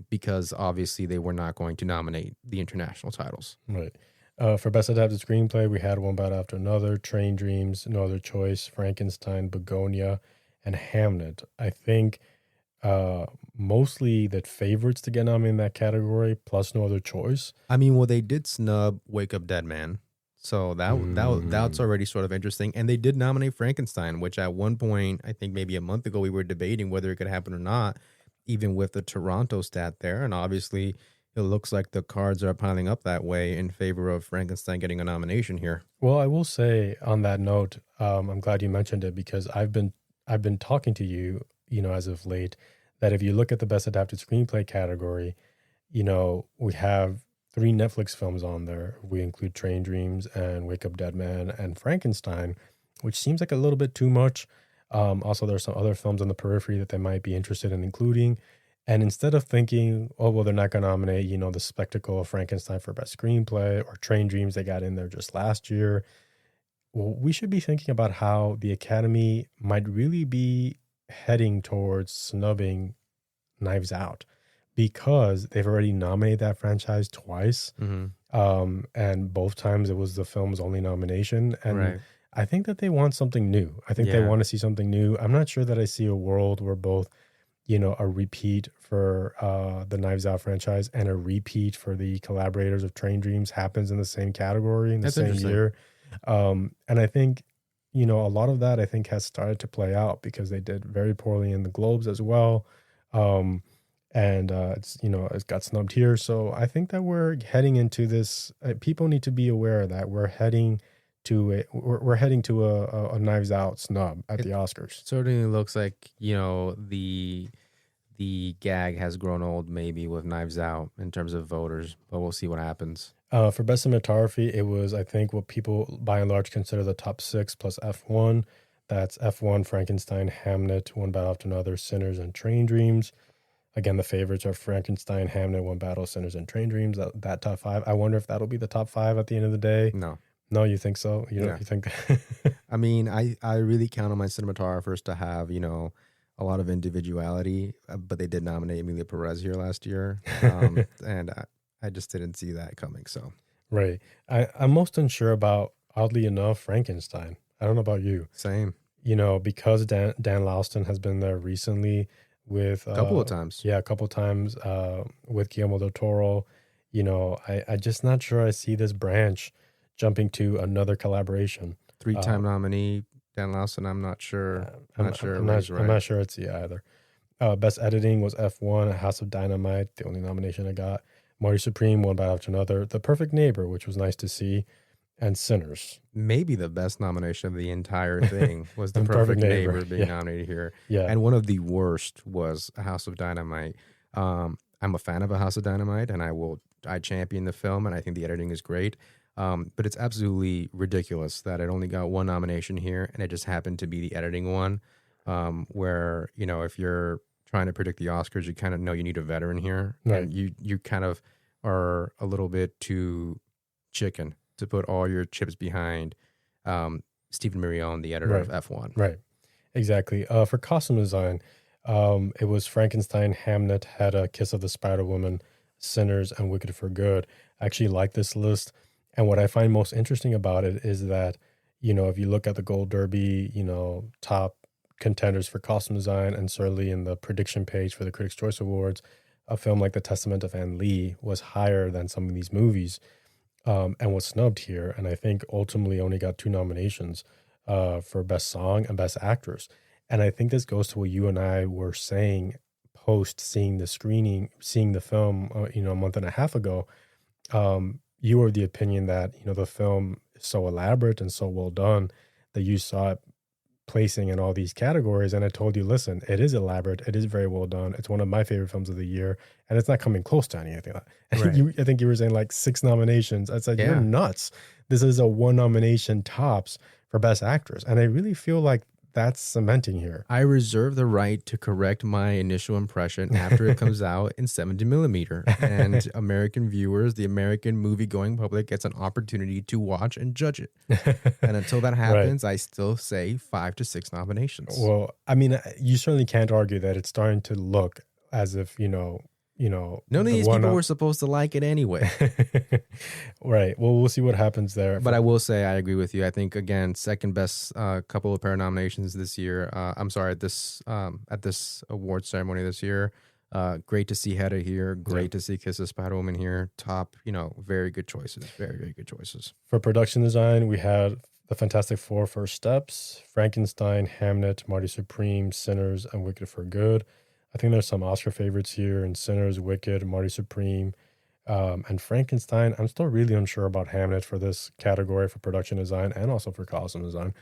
because obviously they were not going to nominate the international titles. Right. For Best Adapted Screenplay, we had One Bite After Another, Train Dreams, No Other Choice, Frankenstein, Begonia, and Hamnet. I think mostly that favorites to get nominated in that category, plus No Other Choice. I mean, well, they did snub Wake Up Dead Man. So that's already sort of interesting. And they did nominate Frankenstein, which at one point, I think maybe a month ago, we were debating whether it could happen or not, even with the Toronto stat there. And obviously, it looks like the cards are piling up that way in favor of Frankenstein getting a nomination here. Well, I will say on that note, I'm glad you mentioned it because I've been talking to you, as of late, that if you look at the Best Adapted Screenplay category, we have 3 Netflix films on there. We include Train Dreams and Wake Up Dead Man and Frankenstein, which seems like a little bit too much. Also, there's some other films on the periphery that they might be interested in including. And instead of thinking, oh, well, they're not going to nominate, the spectacle of Frankenstein for Best Screenplay or Train Dreams they got in there just last year, well, we should be thinking about how the Academy might really be heading towards snubbing Knives Out, because they've already nominated that franchise twice. Mm-hmm. And both times it was the film's only nomination. And Right. I think that they want something new. I think they want to see something new. I'm not sure that I see a world where both, a repeat for the Knives Out franchise and a repeat for the collaborators of Train Dreams happens in the same category in the same year. And I think, a lot of that I think has started to play out because they did very poorly in the Globes as well. And it's got snubbed here. So I think that we're heading into this. People need to be aware that we're heading to a Knives Out snub at the Oscars. Certainly looks like the gag has grown old maybe with Knives Out in terms of voters, but we'll see what happens. For Best Cinematography, it was I think what people by and large consider the top 6 plus F1. That's F1, Frankenstein, Hamnet, One Battle After Another, Sinners, and Train Dreams. Again, the favorites are Frankenstein, Hamnet, One Battle, Sinners, and Train Dreams. That top 5. I wonder if that'll be the top 5 at the end of the day. No, you think so? You think? I mean, I really count on my cinematographers to have a lot of individuality, but they did nominate Emilia Perez here last year, and I just didn't see that coming. So right, I'm most unsure about, oddly enough, Frankenstein. I don't know about you. Same. Because Dan Lauston has been there recently. With a couple of times. Yeah, a couple of times with Guillermo del Toro. I just not sure I see this branch jumping to another collaboration. 3-time nominee, Dan Lauston, I'm not sure. I'm not sure it's either. Best Editing was F1, House of Dynamite, the only nomination I got. Marty Supreme, One Bite After Another. The Perfect Neighbor, which was nice to see. And Sinners. Maybe the best nomination of the entire thing was The Perfect Neighbor being nominated here. Yeah. And one of the worst was A House of Dynamite. I'm a fan of A House of Dynamite, and I champion the film, and I think the editing is great. But it's absolutely ridiculous that it only got one nomination here, and it just happened to be the editing one, where, if you're trying to predict the Oscars, you kind of know you need a veteran here. Right. And you kind of are a little bit too chicken to put all your chips behind Stephen Mirion, the editor of F1. Right, exactly. For costume design, it was Frankenstein, Hamnet, Hedda, Kiss of the Spider Woman, Sinners, and Wicked for Good. I actually like this list. And what I find most interesting about it is that, if you look at the Gold Derby, top contenders for costume design, and certainly in the prediction page for the Critics' Choice Awards, a film like The Testament of Anne Lee was higher than some of these movies. And was snubbed here, and I think ultimately only got 2 nominations for Best Song and Best Actress. And I think this goes to what you and I were saying post seeing the film, a month and a half ago. You were of the opinion that, the film is so elaborate and so well done that you saw it placing in all these categories. And I told you, listen, it is elaborate. It is very well done. It's one of my favorite films of the year. And it's not coming close to anything like that. Right. I think you were saying like 6 nominations. I said, You're nuts. This is a 1 nomination tops for Best Actress. And I really feel like that's cementing here. I reserve the right to correct my initial impression after it comes out in 70 millimeter. And American viewers, the American movie-going public, gets an opportunity to watch and judge it. And until that happens, I still say 5 to 6 nominations. Well, I mean, you certainly can't argue that it's starting to look as if, none of these people were supposed to like it anyway. Right. Well, we'll see what happens there. But I will say I agree with you. I think, again, second best couple of pair nominations this year. At this award ceremony this year. Great to see Hedda here. Great to see Kiss the Spider-Woman here. Top, very good choices. Very, very good choices. For production design, we had the Fantastic Four: First Steps, Frankenstein, Hamnet, Marty Supreme, Sinners, and Wicked for Good. I think there's some Oscar favorites here in Sinners, Wicked, Marty Supreme, and Frankenstein. I'm still really unsure about Hamnet for this category for production design and also for costume design.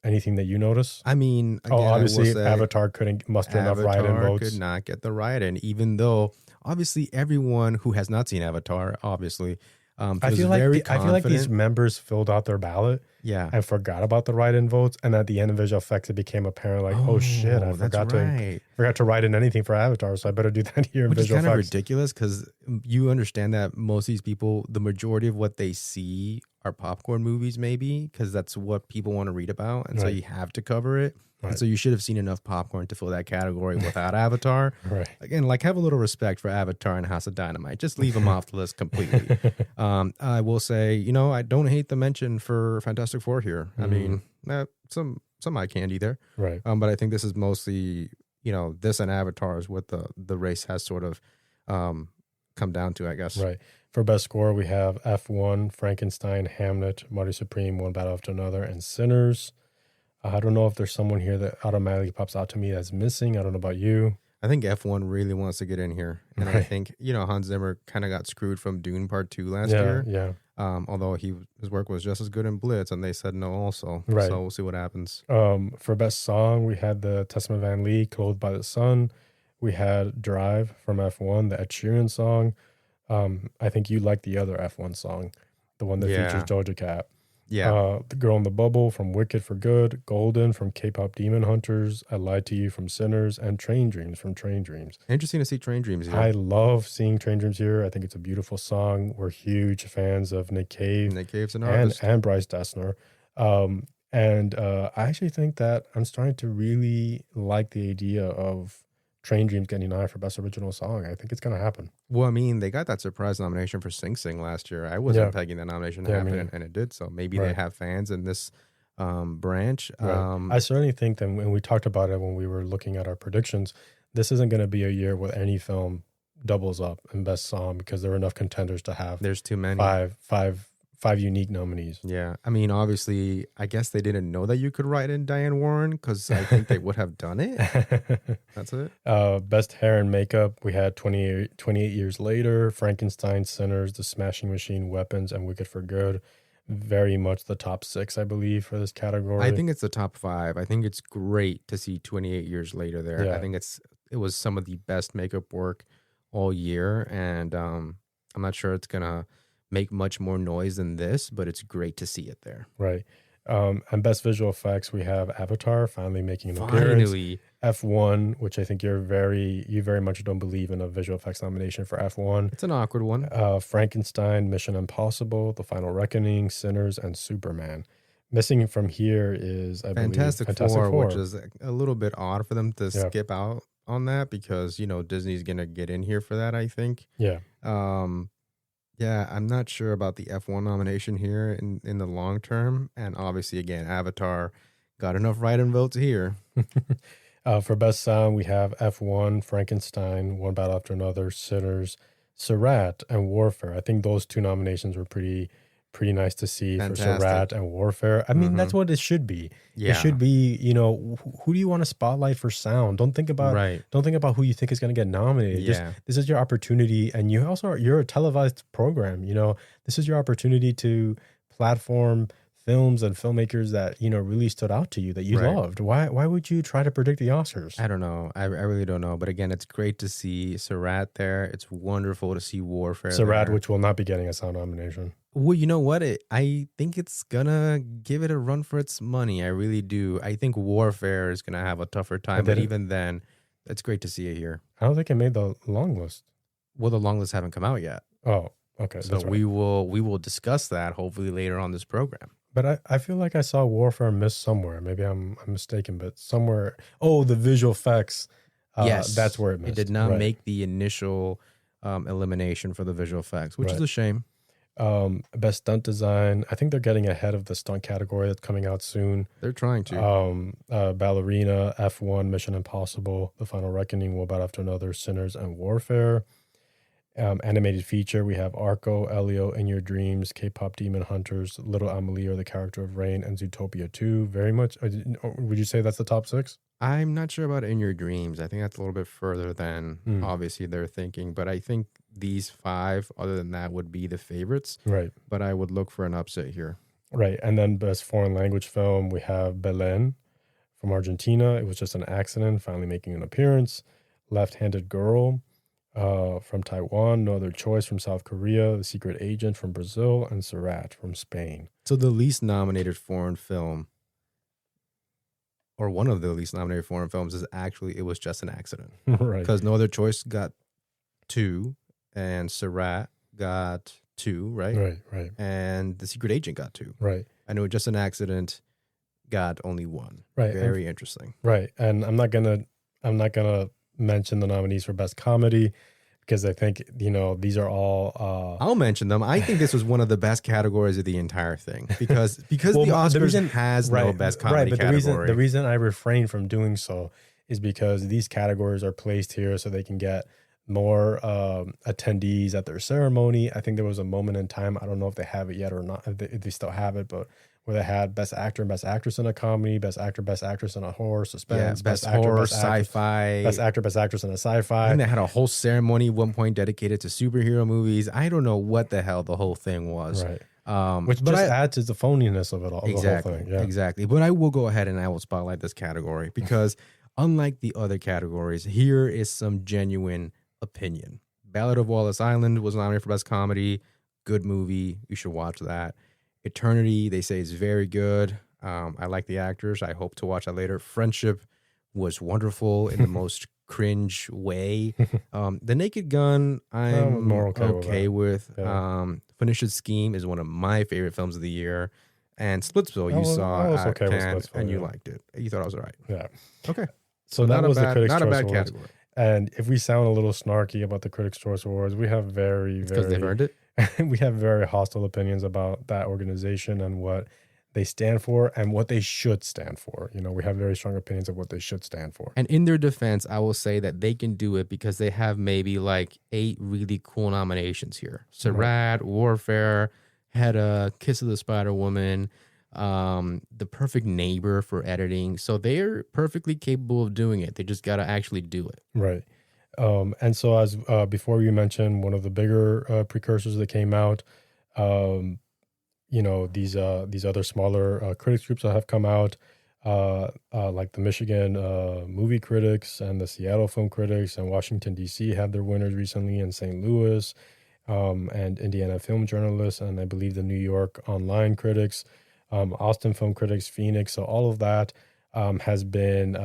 Anything that you notice? I mean, again, obviously Avatar couldn't muster enough write-in votes. Could not get the write-in, even though obviously everyone who has not seen Avatar, obviously, I feel like these members filled out their ballot, and forgot about the write-in votes, and at the end of visual effects, it became apparent like, oh shit, I forgot to write in anything for Avatar, so I better do that here in visual effects. Which is kind of ridiculous because you understand that most of these people, the majority of what they see are popcorn movies, maybe because that's what people want to read about, and so you have to cover it. And so you should have seen enough popcorn to fill that category without Avatar. Again, have a little respect for Avatar and House of Dynamite. Just leave them off the list completely. I will say, I don't hate the mention for Fantastic Four here. I mean, some eye candy there. But I think this is mostly, this and Avatar is what the race has sort of come down to, I guess. For best score, we have F1, Frankenstein, Hamnet, Marty Supreme, One Battle After Another, and Sinners. I don't know if there's someone here that automatically pops out to me as missing. I don't know about you. I think F1 really wants to get in here. And I think, Hans Zimmer kind of got screwed from Dune Part 2 last year. Although his work was just as good in Blitz, and they said no also. So we'll see what happens. For best song, we had the Testament Van Lee, Clothed by the Sun. We had Drive from F1, the Ed Sheeran song. I think you like the other F1 song, the one that features Doja Cat. The Girl in the Bubble from Wicked for Good, Golden from K-Pop Demon Hunters, I Lied to You from Sinners, and Train Dreams from Train Dreams. Interesting to see Train Dreams here. I love seeing Train Dreams here. I think it's a beautiful song. We're huge fans of Nick Cave. Nick Cave's an artist. And Bryce Dessner. I actually think that I'm starting to really like the idea of Train Dreams getting nominated for Best Original Song. I think it's going to happen. Well, I mean, they got that surprise nomination for Sing Sing last year. I wasn't pegging that nomination to happen, and it did. So maybe they have fans in this branch. I certainly think that when we talked about it when we were looking at our predictions, this isn't going to be a year where any film doubles up in Best Song because there are enough contenders to have. There's too many. Five unique nominees. Yeah. I mean, obviously, I guess they didn't know that you could write in Diane Warren because I think they would have done it. That's it. Best hair and makeup, we had 28 Years Later, Frankenstein, Sinners, The Smashing Machine, Weapons, and Wicked for Good. Very much the top 6, I believe, for this category. I think it's the top 5. I think it's great to see 28 Years Later there. I think it was some of the best makeup work all year, and I'm not sure it's going to make much more noise than this, but it's great to see it there. And best visual effects, we have Avatar finally making an appearance. F1, which I think you very much don't believe in a visual effects nomination for F1. It's an awkward one. Frankenstein, Mission Impossible, The Final Reckoning, Sinners, and Superman. Missing from here is, I believe, Fantastic Four, which is a little bit odd for them to skip out on that because, Disney's going to get in here for that, I think. Yeah, I'm not sure about the F1 nomination here in the long term. And obviously, again, Avatar got enough write-in votes here. For Best Sound, we have F1, Frankenstein, One Battle After Another, Sinners, Surratt, and Warfare. I think those 2 nominations were pretty nice to see. Fantastic. For Surratt and Warfare. I mean, that's what it should be. It should be, who do you want to spotlight for sound? Don't think about who you think is going to get nominated. This is your opportunity, and you're a televised program. This is your opportunity to platform films and filmmakers that, really stood out to you that you Right. loved? Why would you try to predict the Oscars? I don't know. I really don't know. But again, it's great to see Surratt there. It's wonderful to see Warfare Sarad, there. which will not be getting a sound nomination. Well, you know what? I think it's gonna give it a run for its money. I really do. I think Warfare is gonna have a tougher time. But didn't- even then, it's great to see it here. I don't think it made the long list. Well, the long lists haven't come out yet. Oh, okay. So That's right. we will discuss that hopefully later on this program. But I feel like I saw Warfare miss somewhere. Maybe I'm mistaken, but somewhere. Oh, the visual effects. Yes, that's where it missed. It did not Right. make the initial elimination for the visual effects, which is Right. a shame. Best stunt design. I think they're getting ahead of the stunt category that's coming out soon. They're trying to. Ballerina, F1, Mission Impossible, The Final Reckoning, One About After Another, Sinners, and Warfare. Animated feature, we have Arco, Elio, In Your Dreams, K-Pop Demon Hunters, Little Amelie, or The Character of Rain, and Zootopia 2. Very much. Would you say that's the top 6? I'm not sure about In Your Dreams. I think that's a little bit further than obviously they're thinking. But I think these 5, other than that, would be the favorites. Right. But I would look for an upset here. Right. And then best foreign language film, we have Belen from Argentina. It was just an accident, finally making an appearance. Left-Handed Girl from Taiwan. No Other Choice from South Korea. The Secret Agent from Brazil. And Surratt from Spain. So the least nominated foreign film, or one of the least nominated foreign films, is actually It Was Just an Accident. Right. Because No Other Choice got 2, and Surratt got 2, right? Right. And The Secret Agent got 2. Right. I know Just an Accident got only 1. Right. Very interesting. Right. And I'm not gonna mention the nominees for best comedy because I think, these are all I'll mention them. I think this was one of the best categories of the entire thing because Well, the Oscars reason- has no best comedy but category. the reason I refrain from doing so is because these categories are placed here so they can get more attendees at their ceremony. I think there was a moment in time, I don't know if they have it yet or not, if they still have it, but where they had best actor and best actress in a comedy, best actor, best actress in a horror, suspense, best actor, horror, best actress, sci-fi. best actor, best actress in a I sci-fi. think they had a whole ceremony at one point dedicated to superhero movies. I don't know what the hell the whole thing was. Right. Which just adds to the phoniness of it all. Exactly. The whole thing. Yeah. Exactly. But I will go ahead and I will spotlight this category because unlike the other categories, here is some genuine opinion. Ballad of Wallace Island was nominated for best comedy. Good movie. You should watch that. Eternity, they say, is very good. I like the actors. I hope to watch that later. Friendship was wonderful in the most cringe way. The Naked Gun, I'm more okay with. Yeah. Phoenician Scheme is one of my favorite films of the year. And Splitsville, you saw I was at okay with Cannes, Splitsville, and you yeah. liked it. You thought I was all right. Yeah. Okay. So that was the Critics' not a Choice bad Awards. category. And if we sound a little snarky about the Critics' Choice Awards, we have Because they've earned it. we have very hostile opinions about that organization and what they stand for and what they should stand for. We have very strong opinions of what they should stand for. And in their defense, I will say that they can do it because they have maybe like 8 really cool nominations here. Surratt, Warfare, Hedda, Kiss of the Spider Woman, The Perfect Neighbor for editing. So they're perfectly capable of doing it. They just got to actually do it. Right. And so as before you mentioned, one of the bigger precursors that came out, these other smaller critics groups that have come out, like the Michigan movie critics and the Seattle film critics and Washington, D.C. had their winners recently, and St. Louis and Indiana film journalists, and I believe the New York online critics, Austin film critics, Phoenix. So all of that has been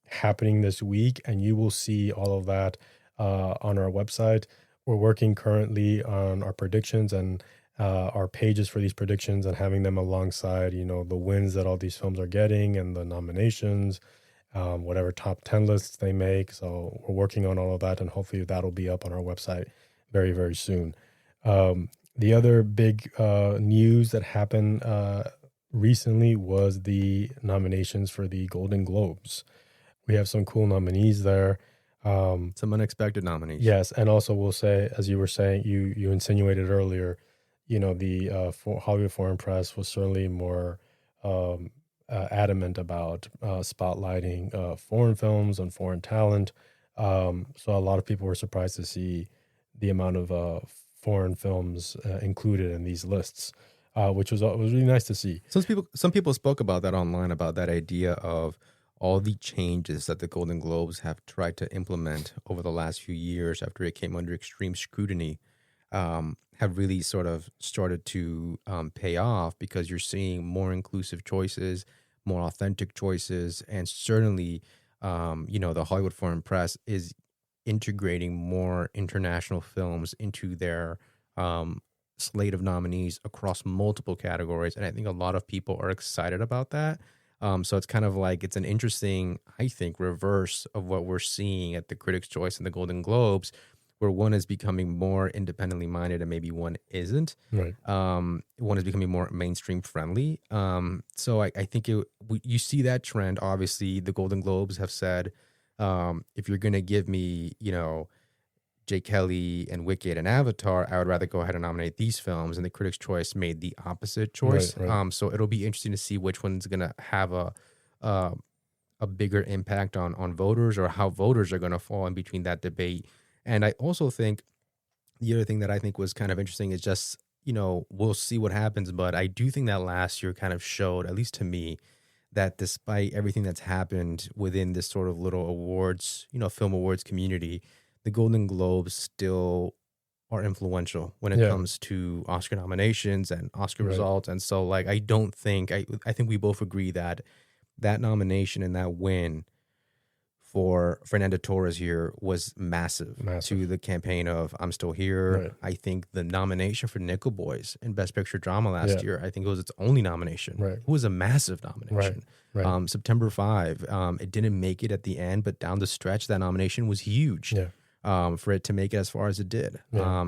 happening this week, and you will see all of that on our website. We're working currently on our predictions and our pages for these predictions and having them alongside, the wins that all these films are getting and the nominations, whatever top 10 lists they make. So we're working on all of that, and hopefully that'll be up on our website very, very soon. The other big news that happened recently was the nominations for the Golden Globes. We have some cool nominees there. Some unexpected nominees. Yes, and also we'll say, as you were saying, you insinuated earlier, the Hollywood Foreign Press was certainly more adamant about spotlighting foreign films and foreign talent. So a lot of people were surprised to see the amount of foreign films included in these lists. which was really nice to see. Some people spoke about that online, about that idea of all the changes that the Golden Globes have tried to implement over the last few years after it came under extreme scrutiny, have really sort of started to pay off, because you're seeing more inclusive choices, more authentic choices, and certainly, the Hollywood Foreign Press is integrating more international films into their slate of nominees across multiple categories. And I think a lot of people are excited about that. So it's kind of like, it's an interesting, I think, reverse of what we're seeing at the Critics' Choice and the Golden Globes, where one is becoming more independently minded and maybe one isn't. Right. One is becoming more mainstream friendly. So I think you see that trend. Obviously, the Golden Globes have said, if you're going to give me, Jay Kelly and Wicked and Avatar, I would rather go ahead and nominate these films. And the Critics' Choice made the opposite choice. Right. So it'll be interesting to see which one's going to have a bigger impact on voters, or how voters are going to fall in between that debate. And I also think the other thing that I think was kind of interesting is just, we'll see what happens. But I do think that last year kind of showed, at least to me, that despite everything that's happened within this sort of little awards, film awards community, the Golden Globes still are influential when it comes to Oscar nominations and Oscar results. And so, like, I think we both agree that nomination and that win for Fernando Torres here was massive to the campaign of I'm Still Here. Right. I think the nomination for Nickel Boys in Best Picture Drama last year, I think it was its only nomination. Right. It was a massive nomination. Right. September 5, it didn't make it at the end, but down the stretch, that nomination was huge. For it to make it as far as it did.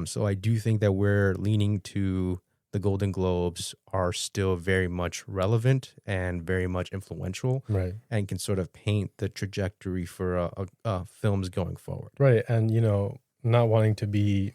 So I do think that we're leaning to the Golden Globes are still very much relevant and very much influential, and can sort of paint the trajectory for films going forward. Right. And, not wanting to be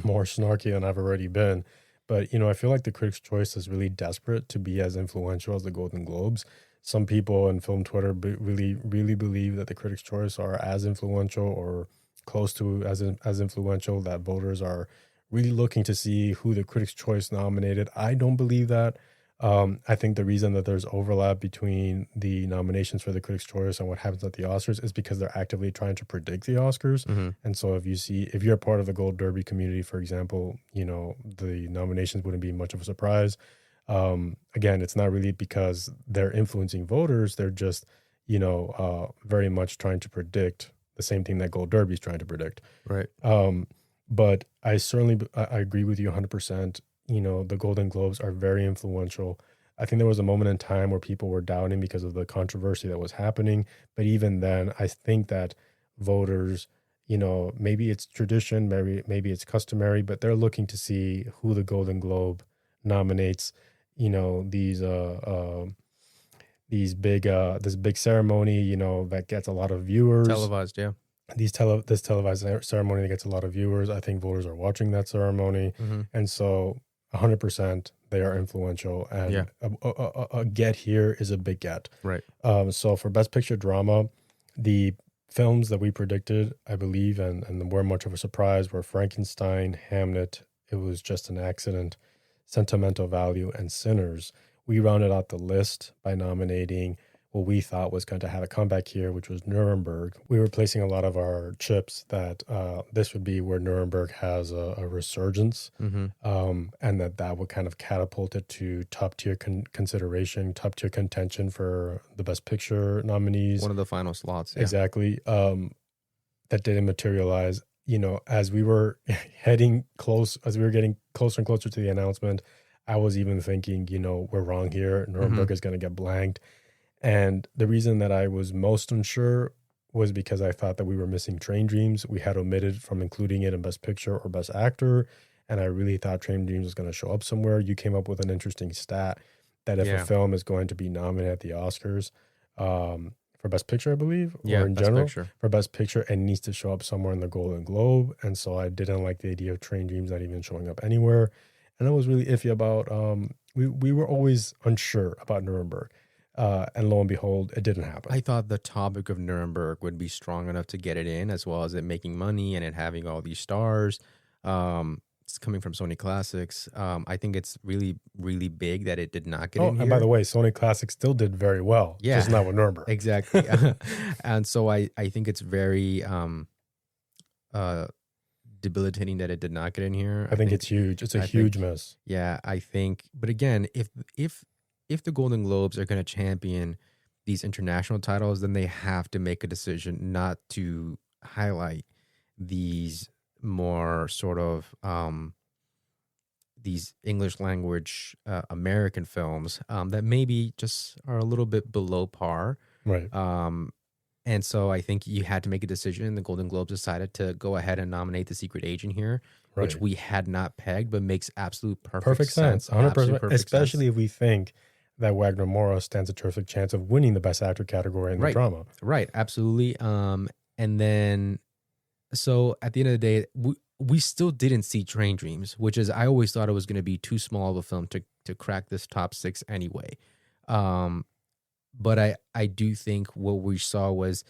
more snarky than I've already been, but, I feel like the Critics' Choice is really desperate to be as influential as the Golden Globes. Some people in film Twitter really, really believe that the Critics' Choice are as influential or close to as influential, that voters are really looking to see who the Critics' Choice nominated. I don't believe that. I think the reason that there's overlap between the nominations for the Critics' Choice and what happens at the Oscars is because they're actively trying to predict the Oscars. And so if you're a part of the Gold Derby community, for example, the nominations wouldn't be much of a surprise. Again, it's not really because they're influencing voters. They're just, very much trying to predict the same thing that Gold Derby is trying to predict. Right. But I agree with you 100%. The Golden Globes are very influential. I think there was a moment in time where people were doubting because of the controversy that was happening. But even then, I think that voters, maybe it's tradition, maybe it's customary, but they're looking to see who the Golden Globe nominates. This big ceremony, that gets a lot of viewers. Televised, yeah. This televised ceremony that gets a lot of viewers. I think voters are watching that ceremony. And so 100% they are influential. And a get here is a big get. Right. So for Best Picture Drama, the films that we predicted, I believe, and were much of a surprise were Frankenstein, Hamnet, It Was Just an Accident, Sentimental Value, and Sinners. We rounded out the list by nominating what we thought was going to have a comeback here, which was Nuremberg. We were placing a lot of our chips that this would be where Nuremberg has a resurgence, and that would kind of catapult it to top-tier consideration, top-tier contention for the Best Picture nominees. One of the final slots. Yeah. Exactly. That didn't materialize. As we were getting closer and closer to the announcement, I was even thinking, we're wrong here. Nuremberg is going to get blanked. And the reason that I was most unsure was because I thought that we were missing Train Dreams. We had omitted from including it in Best Picture or Best Actor. And I really thought Train Dreams was going to show up somewhere. You came up with an interesting stat that if a film is going to be nominated at the Oscars for Best Picture, I believe, or in general, for Best Picture, it needs to show up somewhere in the Golden Globe. And so I didn't like the idea of Train Dreams not even showing up anywhere. And I was really iffy about, we were always unsure about Nuremberg. And lo and behold, it didn't happen. I thought the topic of Nuremberg would be strong enough to get it in, as well as it making money and it having all these stars. it's coming from Sony Classics. I think it's really, really big that it did not get Oh, in here. and by the way, Sony Classics still did very well. Yeah. Just not with Nuremberg. Exactly. And so I think it's very debilitating that it did not get in here. I think it's huge. It's a huge miss. Yeah, I think. But again, if the Golden Globes are going to champion these international titles, then they have to make a decision not to highlight these more sort of these English language American films that maybe just are a little bit below par. Right. And so I think you had to make a decision. The Golden Globes decided to go ahead and nominate The Secret Agent here, which we had not pegged, but makes absolute perfect sense. 100%. Especially if we think that Wagner Moura stands a terrific chance of winning the Best Actor category in the drama. Right, absolutely. And then, so at the end of the day, we still didn't see Train Dreams, which is, I always thought it was going to be too small of a film to crack this top 6 anyway. But I do think what we saw was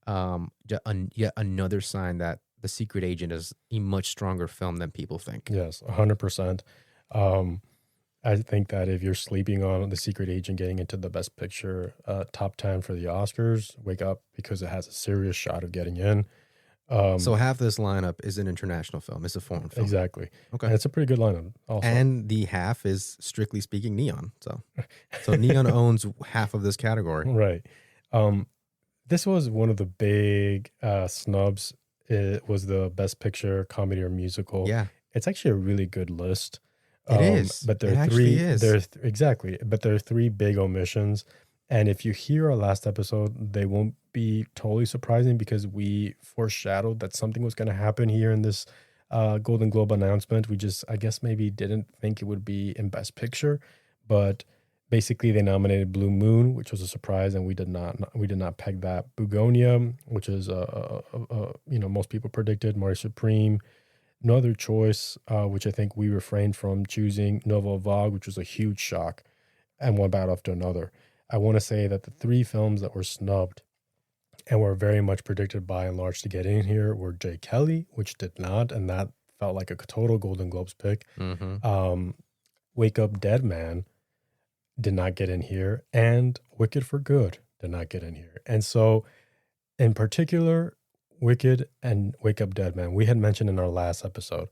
yet another sign that The Secret Agent is a much stronger film than people think. Yes, 100%. I think that if you're sleeping on The Secret Agent getting into the Best Picture top 10 for the Oscars, wake up, because it has a serious shot of getting in. So half this lineup is an international film. It's a foreign film. Exactly. Okay. And it's a pretty good lineup also. And the half is, strictly speaking, Neon. So Neon owns half of this category. Right. This was one of the big snubs. It was the Best Picture comedy or musical. Yeah. It's actually a really good list. It is. But there are exactly. But there are 3 big omissions. And if you hear our last episode, they won't be totally surprising, because we foreshadowed that something was going to happen here in this Golden Globe announcement. We just, I guess, maybe didn't think it would be in Best Picture, but basically they nominated Blue Moon, which was a surprise, and we did not peg that. Bugonia, which is most people predicted. Mari Supreme. No Other Choice, which I think we refrained from choosing. Nouvelle Vague, which was a huge shock, and one bad after another. I want to say that the 3 films that were snubbed and were very much predicted by and large to get in here were Jay Kelly, which did not, and that felt like a total Golden Globes pick. Mm-hmm. Wake Up Dead Man did not get in here, and Wicked for Good did not get in here. And so, in particular, Wicked and Wake Up Dead Man, we had mentioned in our last episode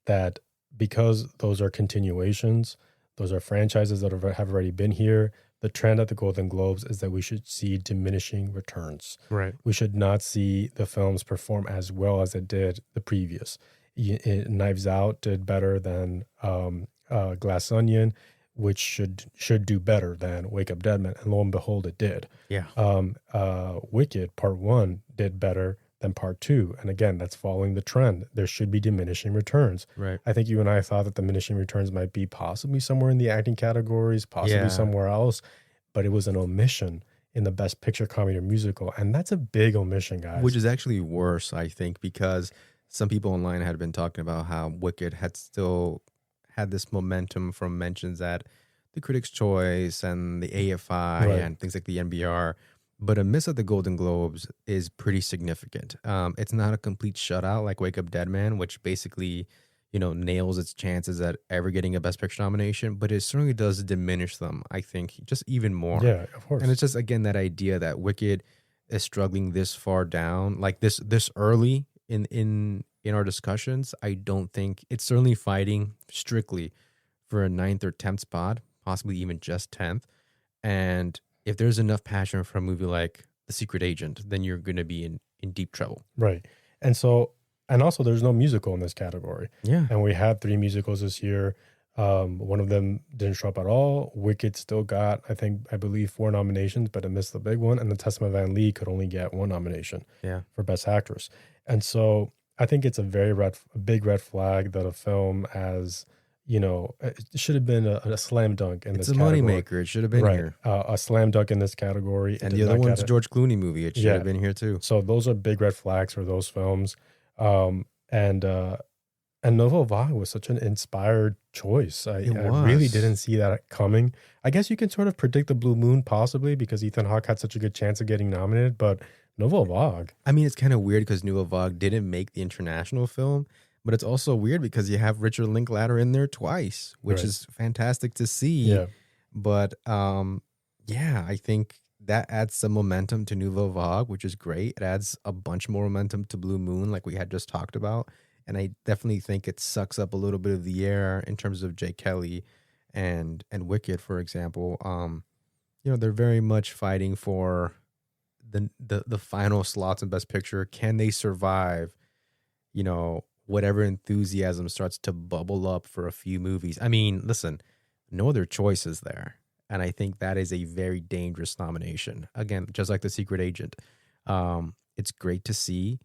that because those are continuations, those are franchises that have already been here, the trend at the Golden Globes is that we should see diminishing returns. Right. We should not see the films perform as well as it did the previous. Knives Out did better than Glass Onion, which should do better than Wake Up Dead Man. And lo and behold, it did. Yeah. Wicked Part 1 did better than Part 2. And again, that's following the trend. There should be diminishing returns. Right. I think you and I thought that diminishing returns might be possibly somewhere in the acting categories, possibly somewhere else, but it was an omission in the Best Picture comedy or musical. And that's a big omission, guys. Which is actually worse, I think, because some people online had been talking about how Wicked had still had this momentum from mentions at the Critics' Choice and the AFI and things like the NBR. But a miss at the Golden Globes is pretty significant. It's not a complete shutout like Wake Up Dead Man, which basically, nails its chances at ever getting a Best Picture nomination, but it certainly does diminish them, I think, just even more. Yeah, of course. And it's just, again, that idea that Wicked is struggling this far down, like this early in our discussions. I don't think it's certainly fighting strictly for a 9th or 10th spot, possibly even just 10th. And if there's enough passion for a movie like The Secret Agent, then you're going to be in deep trouble. Right. And also there's no musical in this category. Yeah. And we had 3 musicals this year. One of them didn't show up at all. Wicked still got, I believe 4 nominations, but it missed the big one. And The Testament of Van Lee could only get 1 nomination for Best Actress. And so I think it's a big red flag that a film as, it should have been a slam dunk in this category. It's a moneymaker. It should have been here. A slam dunk in this category. And the other one's a George Clooney movie. It should have been here too. So those are big red flags for those films. And Nouvelle Vague was such an inspired choice. I really didn't see that coming. I guess you can sort of predict the Blue Moon possibly because Ethan Hawke had such a good chance of getting nominated, but Nouvelle Vague. I mean, it's kind of weird because Nouvelle Vague didn't make the international film, but it's also weird because you have Richard Linklater in there twice, which is fantastic to see. Yeah. But yeah, I think that adds some momentum to Nouveau Vague, which is great. It adds a bunch more momentum to Blue Moon, like we had just talked about. And I definitely think it sucks up a little bit of the air in terms of Jay Kelly and Wicked, for example. You know, they're very much fighting for the final slots in Best Picture. Can they survive, you know, whatever enthusiasm starts to bubble up for a few movies? I mean, listen, no other choices there. And I think that is a very dangerous nomination. Again, just like The Secret Agent. It's great to see.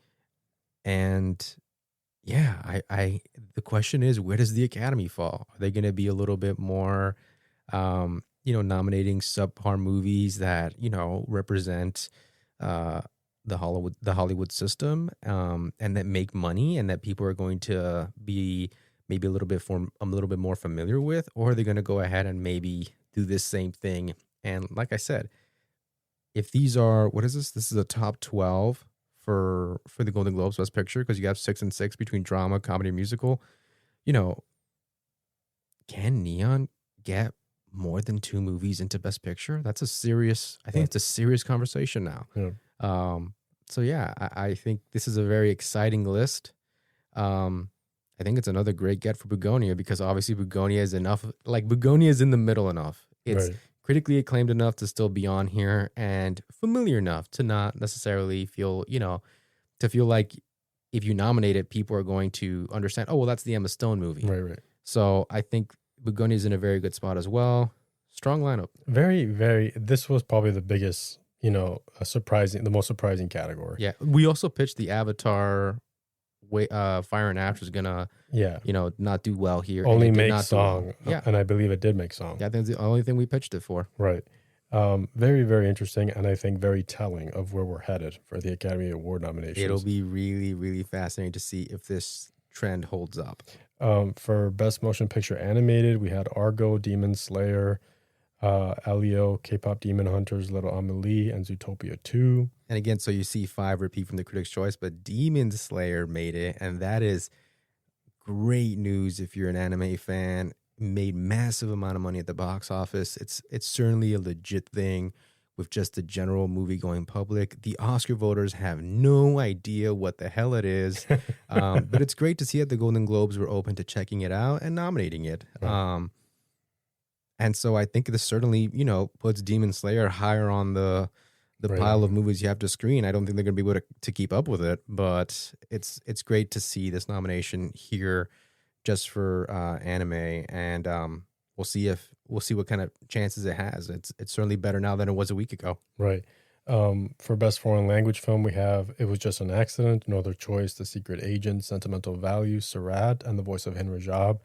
And yeah, I the question is, where does the Academy fall? Are they going to be a little bit more, you know, nominating subpar movies that, you know, represent the Hollywood system, and that make money and that people are going to be maybe a little bit more familiar with, or are they going to go ahead and maybe do this same thing? And like I said, if these are, what is this? This is a top 12 for the Golden Globes Best Picture, because you have 6 and 6 between drama, comedy, musical. You know, can Neon get more than 2 movies into Best Picture? That's a serious, I think it's a serious conversation now. Yeah. So yeah, I think this is a very exciting list. I think it's another great get for Begonia, because obviously Begonia is enough, like Begonia is in the middle enough. It's critically acclaimed enough to still be on here, and familiar enough to not necessarily feel, you know, to feel like if you nominate it, people are going to understand, oh, well, that's the Emma Stone movie. Right. So I think Begonia is in a very good spot as well. Strong lineup. Very, very. This was probably the biggest, you know, the most surprising category. Yeah. We also pitched the Avatar Fire and Ash was gonna, you know, not do well here. Only make song. Well. Yeah. And I believe it did make song. Yeah, I think it's the only thing we pitched it for. Right. Very, very interesting, and I think very telling of where we're headed for the Academy Award nominations. It'll be really, really fascinating to see if this trend holds up. For Best Motion Picture Animated, we had Argo, Demon Slayer, Elio, K-Pop Demon Hunters, Little Amelie, and Zootopia 2. And again, so you see 5 repeat from the Critics' Choice, but Demon Slayer made it, and that is great news if you're an anime fan. Made massive amount of money at the box office. It's certainly a legit thing with just the general movie going public. The Oscar voters have no idea what the hell it is, but it's great to see that the Golden Globes were open to checking it out and nominating it. Right. And so I think this certainly, you know, puts Demon Slayer higher on the pile of movies you have to screen. I don't think they're going to be able to keep up with it, but it's great to see this nomination here just for anime, and we'll see what kind of chances it has. It's certainly better now than it was a week ago. Right. For Best Foreign Language Film, we have It Was Just an Accident, No Other Choice, The Secret Agent, Sentimental Value, Surratt, and The Voice of Henry Job.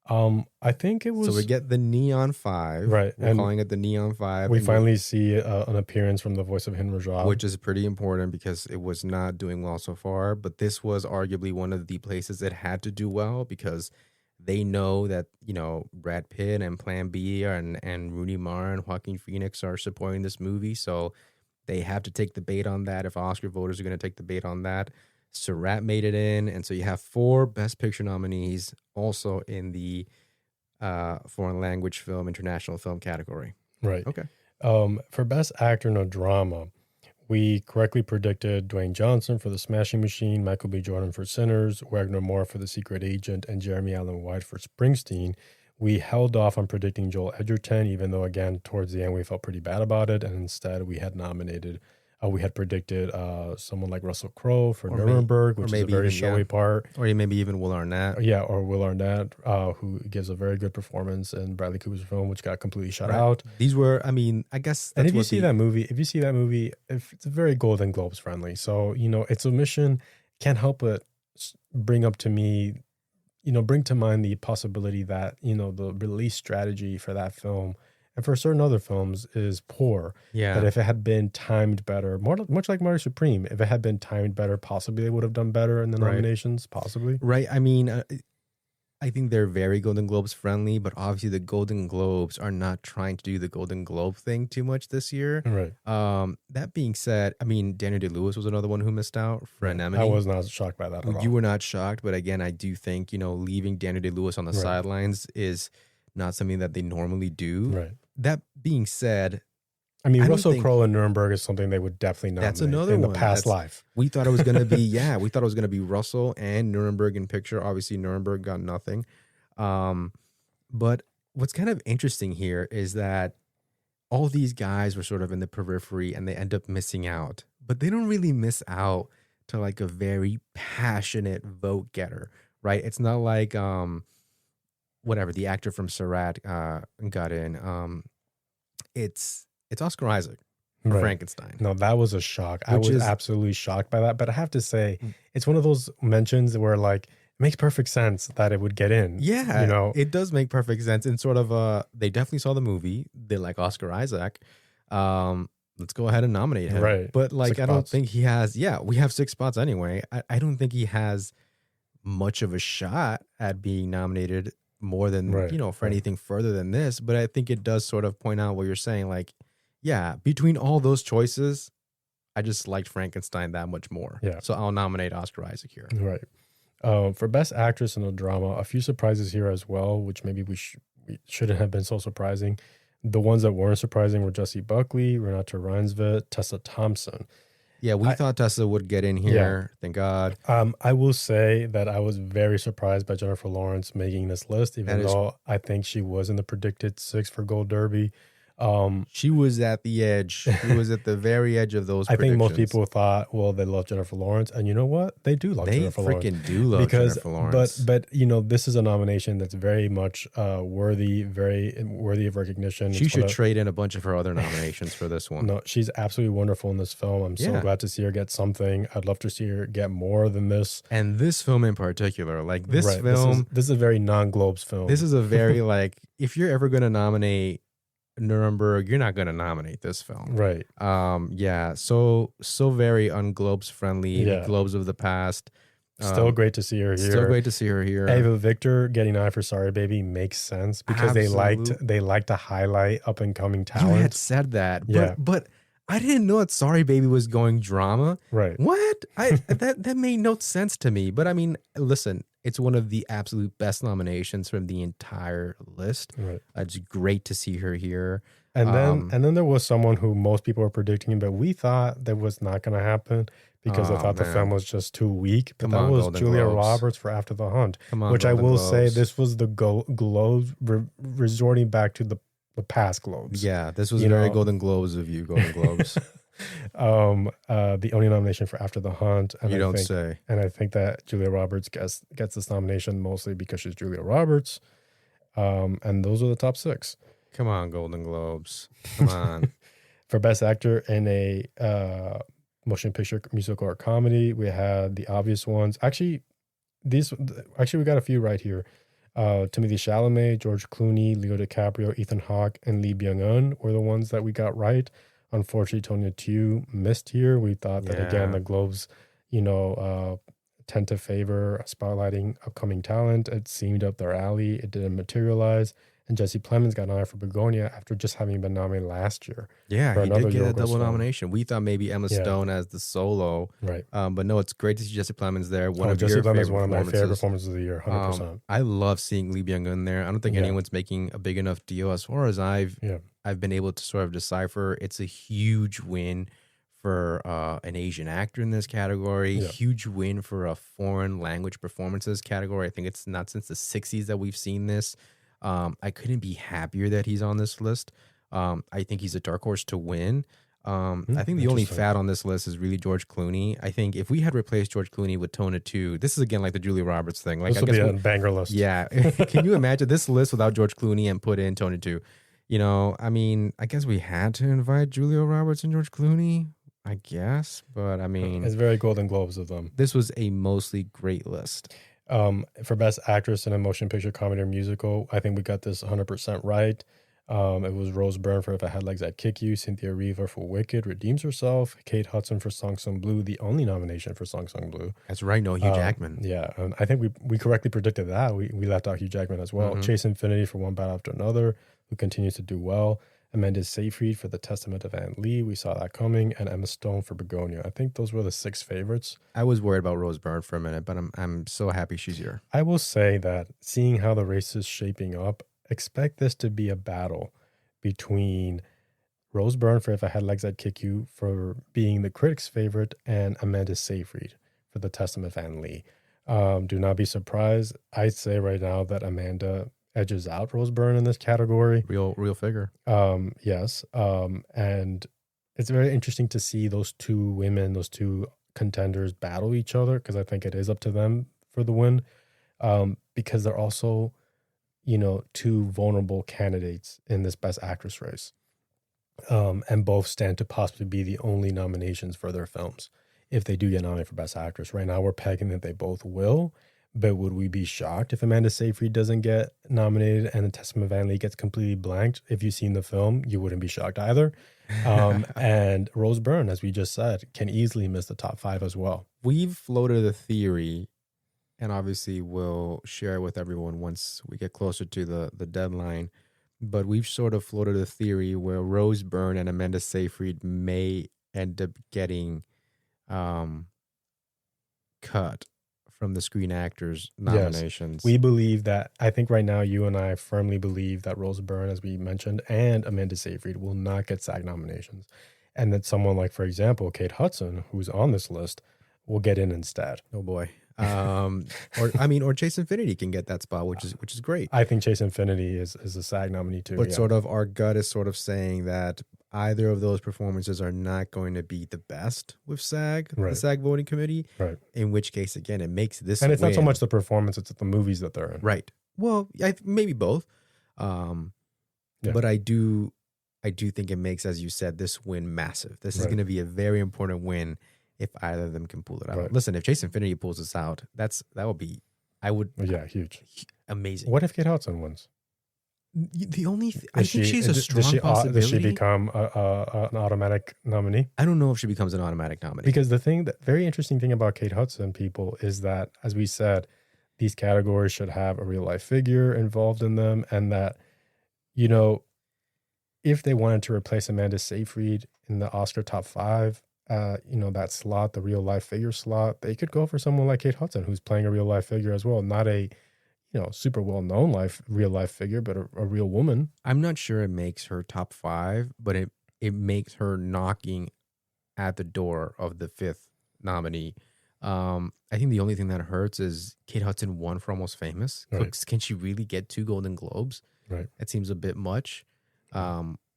I think it was... So we get the Neon 5. Right. We're calling it the Neon 5. We finally see an appearance from The Voice of Henry Job. Which is pretty important because it was not doing well so far. But this was arguably one of the places it had to do well, because they know that, you know, Brad Pitt and Plan B and Rooney Mara and Joaquin Phoenix are supporting this movie. So they have to take the bait on that if Oscar voters are going to take the bait on that. Surratt made it in, and so you have 4 Best Picture nominees also in the foreign language film, international film category. Right. Okay. For Best Actor in a Drama, we correctly predicted Dwayne Johnson for The Smashing Machine, Michael B. Jordan for Sinners, Wagner Moore for The Secret Agent, and Jeremy Allen White for Springsteen. We held off on predicting Joel Edgerton, even though, again, towards the end, we felt pretty bad about it, and instead we had predicted someone like Russell Crowe for Nuremberg, which is a very showy part. Or maybe even Will Arnett. Yeah, or Will Arnett, who gives a very good performance in Bradley Cooper's film, which got completely shut out. These were, I mean, I guess... And if you see that movie, it's very Golden Globes friendly. So, you know, its omission can't help but bring to mind the possibility that, you know, the release strategy for that film and for certain other films is poor. Yeah. But if it had been timed better, much like Murder Supreme, if it had been timed better, possibly they would have done better in the nominations, possibly. Right. I mean, I think they're very Golden Globes friendly, but obviously the Golden Globes are not trying to do the Golden Globe thing too much this year. Right. That being said, I mean, Daniel Day-Lewis was another one who missed out for Anemone. I was not shocked by that at all. You were not shocked, but again, I do think, leaving Daniel Day-Lewis on the sidelines is not something that they normally do. Right. That being said, I mean, Russell Crowe in Nuremberg is something they would definitely nominate. That's another in one. The past life. We thought it was going to be, we thought it was going to be Russell and Nuremberg in picture. Obviously, Nuremberg got nothing. But what's kind of interesting here is that all these guys were sort of in the periphery and they end up missing out. But they don't really miss out to like a very passionate vote getter, right? It's not like whatever the actor from Surratt got in. It's Oscar Isaac for Frankenstein. No, that was a shock. I was absolutely shocked by that. But I have to say, it's one of those mentions where like it makes perfect sense that it would get in. Yeah, it does make perfect sense. And sort of, they definitely saw the movie. They like Oscar Isaac. Let's go ahead and nominate him. Right. But like, I don't think he has. Yeah, we have 6 spots anyway. I don't think he has much of a shot at being nominated more than for anything further than this. But I think it does sort of point out what you're saying. Like, yeah, between all those choices, I just liked Frankenstein that much more. Yeah. So I'll nominate Oscar Isaac here. Right. For Best Actress in a Drama, a few surprises here as well, which maybe we shouldn't have been so surprising. The ones that weren't surprising were Jessie Buckley, Renata Reinsve, Tessa Thompson. Yeah, we thought Tessa would get in here. Yeah. Thank God. I will say that I was very surprised by Jennifer Lawrence making this list, even though I think she was in the predicted 6 for Gold Derby. She was at the edge. She was at the very edge of those predictions. I think most people thought, well, they love Jennifer Lawrence. And you know what? They do love Jennifer Lawrence. They freaking do love Jennifer Lawrence. But this is a nomination that's very much worthy of recognition. She should trade in a bunch of her other nominations for this one. No, she's absolutely wonderful in this film. I'm so glad to see her get something. I'd love to see her get more than this. And this film in particular, like this film. This is a very non-Globes film. This is a very like, if you're ever going to nominate Nuremberg, you're not going to nominate this film, right? So very un-Globes friendly. Globes of the past. Still great to see her here. Ava Victor getting an eye for Sorry Baby makes sense because they like to highlight up and coming talent. You had said that, but I didn't know that Sorry Baby was going drama. Right? What? That made no sense to me. But I mean, listen. It's one of the absolute best nominations from the entire list. Right. It's great to see her here. And then there was someone who most people were predicting, but we thought that was not going to happen because I thought the film was just too weak. But that was Julia Roberts for After the Hunt, which I will say this was the Globes resorting back to the past Globes. Yeah, this was very Golden Globes of you, Golden Globes. The only nomination for After the Hunt, and I think that Julia Roberts gets this nomination mostly because she's Julia Roberts. And those are the top 6. Come on, Golden Globes. Come on. For Best Actor in a motion picture, musical, or comedy, we had the obvious ones. Actually, we got a few right here. Timothée Chalamet, George Clooney, Leo DiCaprio, Ethan Hawke, and Lee Byung-hun were the ones that we got right. Unfortunately, Tonya Tew missed here. We thought that, again, the Globes, tend to favor spotlighting upcoming talent. It seemed up their alley. It didn't materialize. And Jesse Plemons got an eye for Begonia after just having been nominated last year. Yeah, he did get a double nomination. We thought maybe Emma Stone as the solo. Right. But no, it's great to see Jesse Plemons there. Jesse Plemons is one of my favorite performances of the year, 100%. I love seeing Lee Byung-hun there. I don't think anyone's making a big enough deal as far as I've been able to sort of decipher. It's a huge win for an Asian actor in this category. Huge win for a foreign language performances category. I think it's not since the 60s that we've seen this. I couldn't be happier that he's on this list. I think he's a dark horse to win. I think the only fat on this list is really George Clooney. I think if we had replaced George Clooney with Tonya Tew, this is again like the Julia Roberts thing. Like, this would be a banger list. Yeah. Can you imagine this list without George Clooney and put in Tonya Tew? I mean, I guess we had to invite Julia Roberts and George Clooney, I guess. But I mean, it's very Golden Globes of them. This was a mostly great list. For Best Actress in a Motion Picture, Comedy, or Musical, I think we got this 100% right. It was Rose Byrne for If I Had Legs I'd Kick You, Cynthia Erivo for Wicked, Redeems Herself, Kate Hudson for Song Sung Blue, the only nomination for Song Sung Blue. That's right. No, Hugh Jackman. Yeah, and I think we correctly predicted that. We left out Hugh Jackman as well. Chase Infinity for One Battle After Another, who continues to do well. Amanda Seyfried for The Testament of Anne Lee. We saw that coming. And Emma Stone for Begonia. I think those were the 6 favorites. I was worried about Rose Byrne for a minute, but I'm so happy she's here. I will say that seeing how the race is shaping up, expect this to be a battle between Rose Byrne for If I Had Legs I'd Kick You for being the critics' favorite and Amanda Seyfried for The Testament of Anne Lee. Do not be surprised. I'd say right now that Amanda edges out Rose Byrne in this category. Real figure. Yes. And it's very interesting to see those two women, those two contenders battle each other, because I think it is up to them for the win. Because they're also, two vulnerable candidates in this Best Actress race. And both stand to possibly be the only nominations for their films if they do get nominated for Best Actress. Right now, we're pegging that they both will. But would we be shocked if Amanda Seyfried doesn't get nominated and The Testament of Anne Lee gets completely blanked? If you've seen the film, you wouldn't be shocked either. And Rose Byrne, as we just said, can easily miss the top 5 as well. We've floated a theory, and obviously we'll share it with everyone once we get closer to the deadline. But we've sort of floated a theory where Rose Byrne and Amanda Seyfried may end up getting cut from the Screen Actors nominations. Yes. We believe that. I think right now you and I firmly believe that Rose Byrne, as we mentioned, and Amanda Seyfried will not get SAG nominations. And that someone like, for example, Kate Hudson, who's on this list, will get in instead. Oh boy. Or Chase Infinity can get that spot, which is great. I think Chase Infinity is a SAG nominee too. But sort of our gut is sort of saying that either of those performances are not going to be the best with SAG, the SAG voting committee. Right. In which case, again, it makes this and it's not so much the performance; it's the movies that they're in. Right. Well, maybe both. But I do think it makes, as you said, this win massive. This is going to be a very important win if either of them can pull it out. Right. Listen, if Chase Infinity pulls this out, that would be, huge, amazing. What if Kate Hudson wins? The only I think she's a strong possibility. Does she become an automatic nominee? I don't know if she becomes an automatic nominee. Because the very interesting thing about Kate Hudson, people, is that, as we said, these categories should have a real life figure involved in them, and that, if they wanted to replace Amanda Seyfried in the Oscar top 5, that slot, the real life figure slot, they could go for someone like Kate Hudson, who's playing a real life figure as well, not a super well-known real life figure, but a real woman. I'm not sure it makes her top 5, but it makes her knocking at the door of the 5th nominee. I think the only thing that hurts is Kate Hudson won for Almost Famous. Right. Can she really get 2 Golden Globes? Right. That seems a bit much.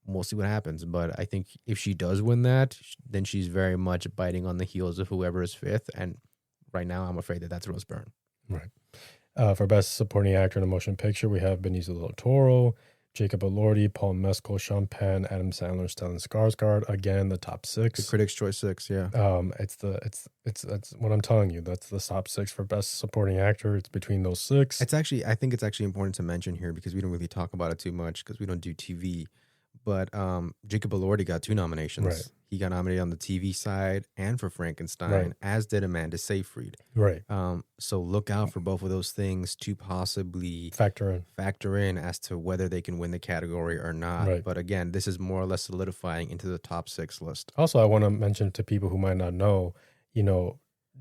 We'll see what happens. But I think if she does win that, then she's very much biting on the heels of whoever is 5th. And right now, I'm afraid that's Rose Byrne. Right. For Best Supporting Actor in a Motion Picture, we have Benicio del Toro, Jacob Elordi, Paul Mescal, Sean Penn, Adam Sandler, Stellan Skarsgård. Again, the top 6. The Critics' Choice 6, yeah. It's what I'm telling you. That's the top 6 for Best Supporting Actor. It's between those 6. I think it's actually important to mention here because we don't really talk about it too much because we don't do TV. But Jacob Elordi got 2 nominations. Right. He got nominated on the TV side and for Frankenstein, as did Amanda Seyfried. Right. So look out for both of those things to possibly factor in as to whether they can win the category or not. Right. But again, this is more or less solidifying into the top 6 list. Also, I want to mention to people who might not know,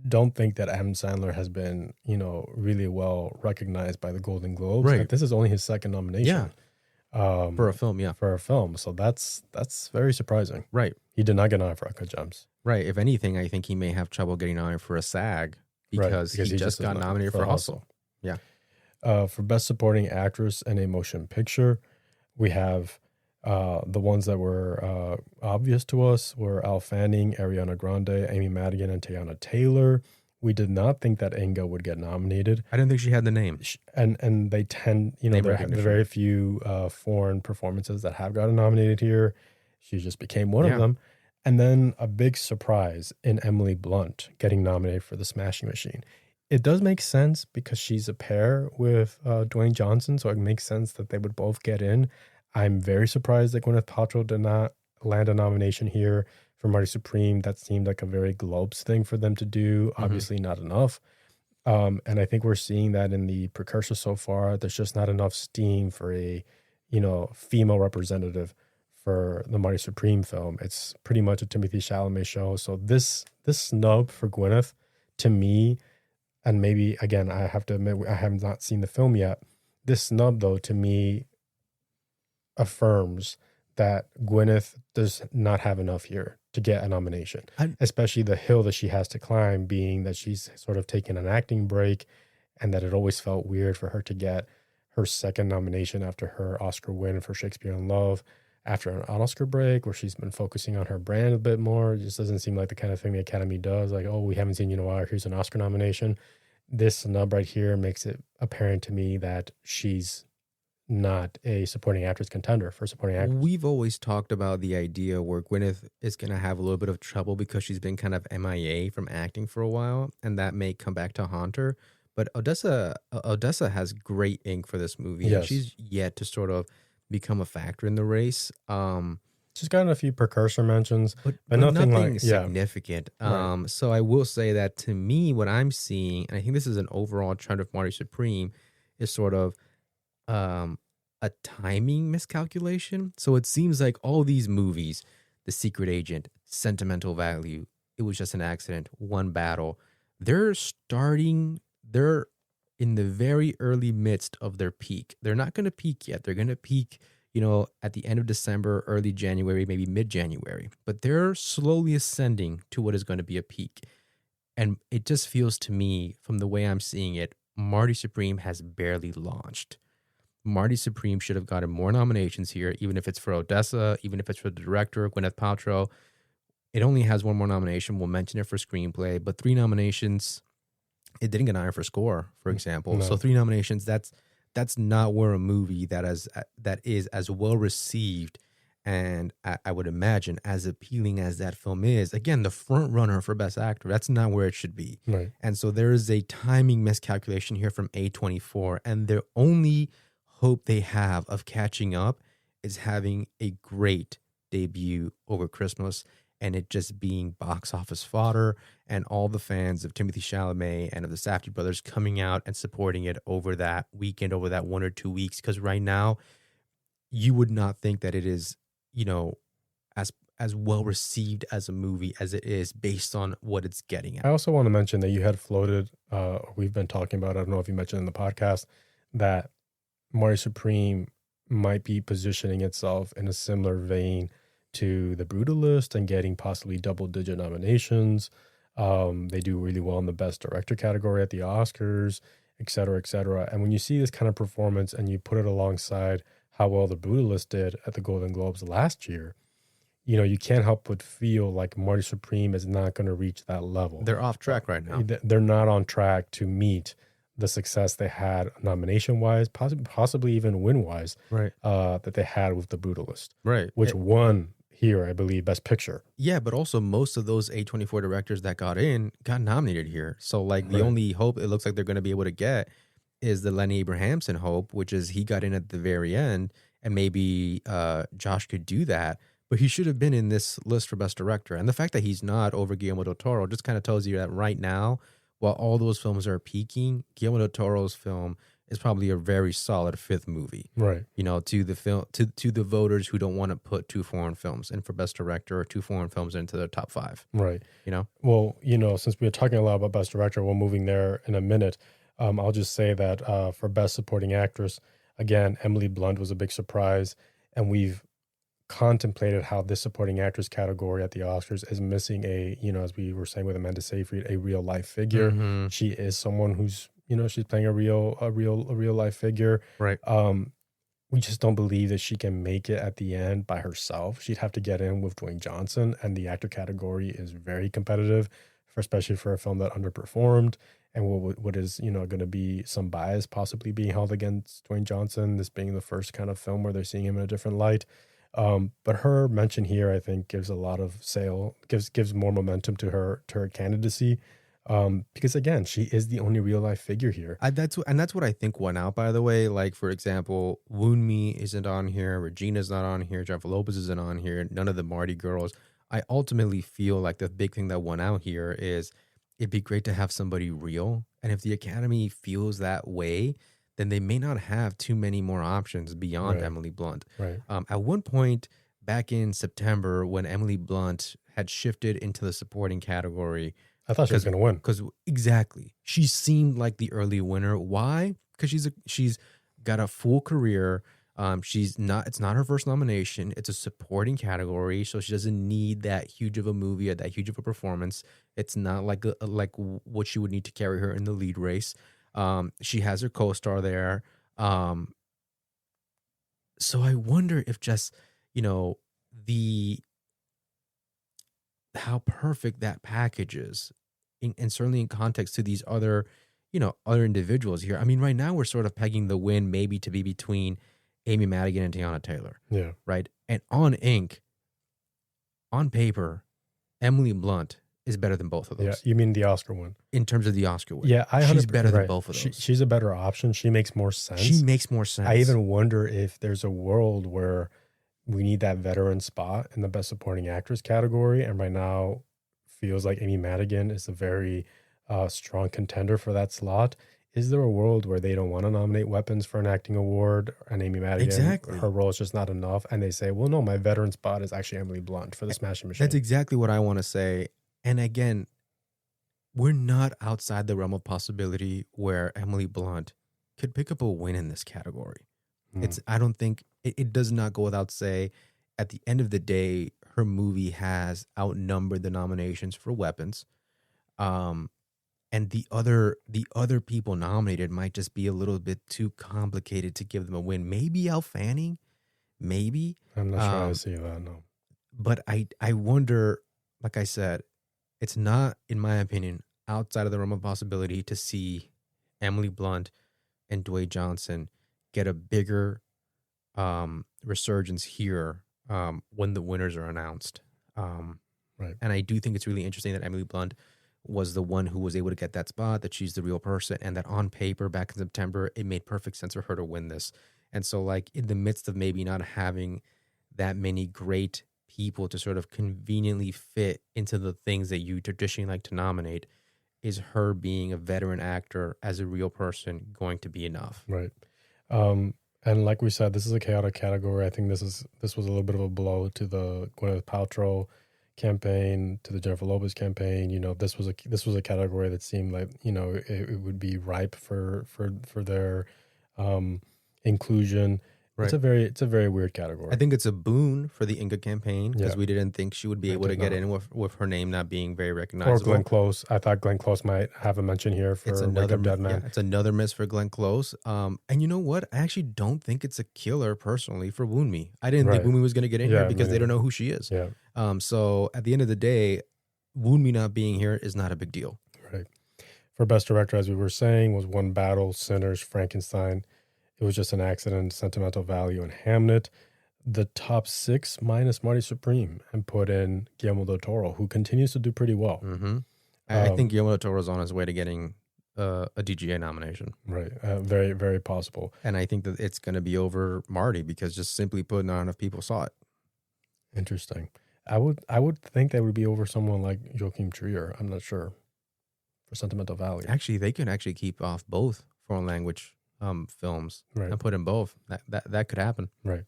don't think that Adam Sandler has been, really well recognized by the Golden Globes. Right. Like, this is only his 2nd nomination. Yeah. For a film, yeah. For a film. So that's very surprising. Right. He did not get nominated for Uncut Gems. Right. If anything, I think he may have trouble getting nominated for a SAG because he just got nominated for Hustle. Yeah. For Best Supporting Actress in a Motion Picture, we have the ones that were obvious to us were Elle Fanning, Ariana Grande, Amy Madigan, and Teyana Taylor. We did not think that Inga would get nominated. I didn't think she had the name. And they tend, there are very few foreign performances that have gotten nominated here. She just became one of them. And then a big surprise in Emily Blunt getting nominated for The Smashing Machine. It does make sense because she's a pair with Dwayne Johnson, so it makes sense that they would both get in. I'm very surprised that Gwyneth Paltrow did not land a nomination here for Marty Supreme. That seemed like a very Globes thing for them to do. Obviously not enough. And I think we're seeing that in the precursor so far. There's just not enough steam for a, female representative for the Marty Supreme film. It's pretty much a Timothy Chalamet show. So this snub for Gwyneth, to me, and maybe again, I have to admit I have not seen the film yet. This snub, though, to me, affirms that Gwyneth does not have enough here to get a nomination, especially the hill that she has to climb, being that she's sort of taken an acting break, and that it always felt weird for her to get her second nomination after her Oscar win for Shakespeare in Love, after an Oscar break where she's been focusing on her brand a bit more. It just doesn't seem like the kind of thing the Academy does. Like, oh, we haven't seen you in a while, here's an Oscar nomination. This snub right here makes it apparent to me that she's not a supporting actress contender for supporting actress. We've always talked about the idea where Gwyneth is going to have a little bit of trouble because she's been kind of MIA from acting for a while, and that may come back to haunt her. But Odessa has great ink for this movie. Yes. And she's yet to sort of become a factor in the race. She's gotten a few precursor mentions, but nothing like significant. Right. So I will say that to me, what I'm seeing, and I think this is an overall trend of Marty Supreme, is sort of a timing miscalculation. So it seems like all these movies, The Secret Agent, Sentimental Value, It Was Just an Accident, One Battle, they're in the very early midst of their peak. They're not going to peak yet. They're going to peak, at the end of December, early January, maybe mid-January. But they're slowly ascending to what is going to be a peak. And it just feels to me, from the way I'm seeing it, Marty Supreme has barely launched. Marty Supreme should have gotten more nominations here, even if it's for Odessa, even if it's for the director, Gwyneth Paltrow. It only has one more nomination. We'll mention it for screenplay, but 3 nominations. It didn't get an Iron for score, for example. No. So 3 nominations. That's not where a movie that is as well received, and I would imagine as appealing as that film is. Again, the front runner for Best Actor. That's not where it should be. Right. And so there is a timing miscalculation here from A24, and their only hope they have of catching up is having a great debut over Christmas, and it just being box office fodder, and all the fans of Timothy Chalamet and of the Safdie brothers coming out and supporting it over that weekend, over that 1 or 2 weeks. Because right now, you would not think that it is, as well received as a movie as it is based on what it's getting at. I also want to mention that you had floated, we've been talking about, I don't know if you mentioned in the podcast, that Marty Supreme might be positioning itself in a similar vein to The Brutalist and getting possibly double-digit nominations. They do really well in the Best Director category at the Oscars, et cetera, et cetera. And when you see this kind of performance and you put it alongside how well The Brutalist did at the Golden Globes last year, you can't help but feel like Marty Supreme is not going to reach that level. They're off track right now. They're not on track to meet the success they had nomination-wise, possibly even win-wise, right? That they had with The Brutalist, right? Which won here, I believe, Best Picture. Yeah, but also most of those A24 directors that got nominated here. So like the only hope it looks like they're going to be able to get is the Lenny Abrahamson hope, which is he got in at the very end, and maybe Josh could do that. But he should have been in this list for Best Director. And the fact that he's not over Guillermo del Toro just kind of tells you that right now, while all those films are peaking, Guillermo del Toro's film is probably a very solid 5th movie. Right. To the film, to the voters who don't want to put 2 foreign films in for Best Director or 2 foreign films into their top 5. Right. Well, since we were talking a lot about Best Director, we're moving there in a minute. I'll just say that for Best Supporting Actress, again, Emily Blunt was a big surprise, and we've contemplated how this supporting actress category at the Oscars is missing as we were saying with Amanda Seyfried, a real life figure. Mm-hmm. She is someone who's, she's playing a real life figure. Right. We just don't believe that she can make it at the end by herself. She'd have to get in with Dwayne Johnson, and the actor category is very competitive, especially for a film that underperformed, and what is, going to be some bias possibly being held against Dwayne Johnson, this being the first kind of film where they're seeing him in a different light. But her mention here, I think, gives a lot of gives more momentum to her candidacy. Because again, she is the only real life figure here. That's what I think won out. By the way, like for example, Woonmi isn't on here, Regina's not on here, Jennifer Lopez isn't on here, none of the Marty girls. I ultimately feel like the big thing that won out here is it'd be great to have somebody real, and if the Academy feels that way, then they may not have too many more options beyond Right. Emily Blunt. Right. At one point back in September, when Emily Blunt had shifted into the supporting category. I thought she was going to win. Because exactly, she seemed like the early winner. Why? Because she's got a full career. She's not. It's not her first nomination. It's a supporting category, so she doesn't need that huge of a movie or that huge of a performance. It's not like what she would need to carry her in the lead race. She has her co-star there. So I wonder if just how perfect that package is, and certainly in context to these other individuals here. I mean, right now we're sort of pegging the win maybe to be between Amy Madigan and Tiana Taylor. Yeah. Right. And on ink, on paper, Emily Blunt is better than both of those. Yeah. You mean the Oscar one? In terms of the Oscar win. Yeah. She's better than both of those. She's a better option. She makes more sense. She makes more sense. I even wonder if there's a world where we need that veteran spot in the Best Supporting Actress category. And right now feels like Amy Madigan is a very strong contender for that slot. Is there a world where they don't want to nominate Weapons for an acting award and Amy Madigan, exactly, her role is just not enough, and they say, well, no, my veteran spot is actually Emily Blunt for the Smashing Machine? That's exactly what I want to say. And again, we're not outside the realm of possibility where Emily Blunt could pick up a win in this category. I don't think it does not go without say. At the end of the day, her movie has outnumbered the nominations for Weapons, and the other people nominated might just be a little bit too complicated to give them a win. Maybe Elle Fanning, maybe. I'm not sure I see that. No, but I wonder. Like I said, it's not, in my opinion, outside of the realm of possibility to see Emily Blunt and Dwayne Johnson get a bigger resurgence here when the winners are announced. Right. And I do think it's really interesting that Emily Blunt was the one who was able to get that spot, that she's the real person, and that on paper back in September, it made perfect sense for her to win this. And so like in the midst of maybe not having that many great people to sort of conveniently fit into the things that you traditionally like to nominate, is her being a veteran actor as a real person going to be enough? Right. And like we said, this is a chaotic category. I think this was a little bit of a blow to the Gwyneth Paltrow campaign, to the Jennifer Lopez campaign. This was a category that seemed like it would be ripe for their inclusion. Right. It's a very weird category. I think it's a boon for the Inga campaign because we didn't think she would be able to get in with her name not being very recognizable. Or Glenn Close. I thought Glenn Close might have a mention here for Wake Up Dead Man. Yeah, it's another miss for Glenn Close. And you know what? I actually don't think it's a killer personally for Woonmi. I didn't think Woonmi was going to get in here because they don't know who she is. Yeah. So at the end of the day, Woonmi not being here is not a big deal. Right. For Best Director, as we were saying, was One Battle, Sinners, Frankenstein. It Was Just an Accident, Sentimental Value, and Hamnet. The top 6 minus Marty Supreme, and put in Guillermo del Toro, who continues to do pretty well. Mm-hmm. I think Guillermo del Toro is on his way to getting a DGA nomination. Right. Very, very possible. And I think that it's going to be over Marty because just simply put, not enough people saw it. Interesting. I would think that would be over someone like Joachim Trier. I'm not sure. For Sentimental Value. Actually, they can actually keep off both foreign language films and put in both. That could happen. Right.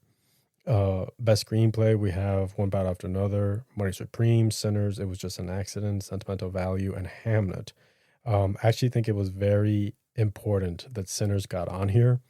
Best Screenplay, we have One Bite After Another, Marty Supreme, Sinners, It Was Just an Accident, Sentimental Value, and Hamnet. I actually think it was very important that Sinners got on here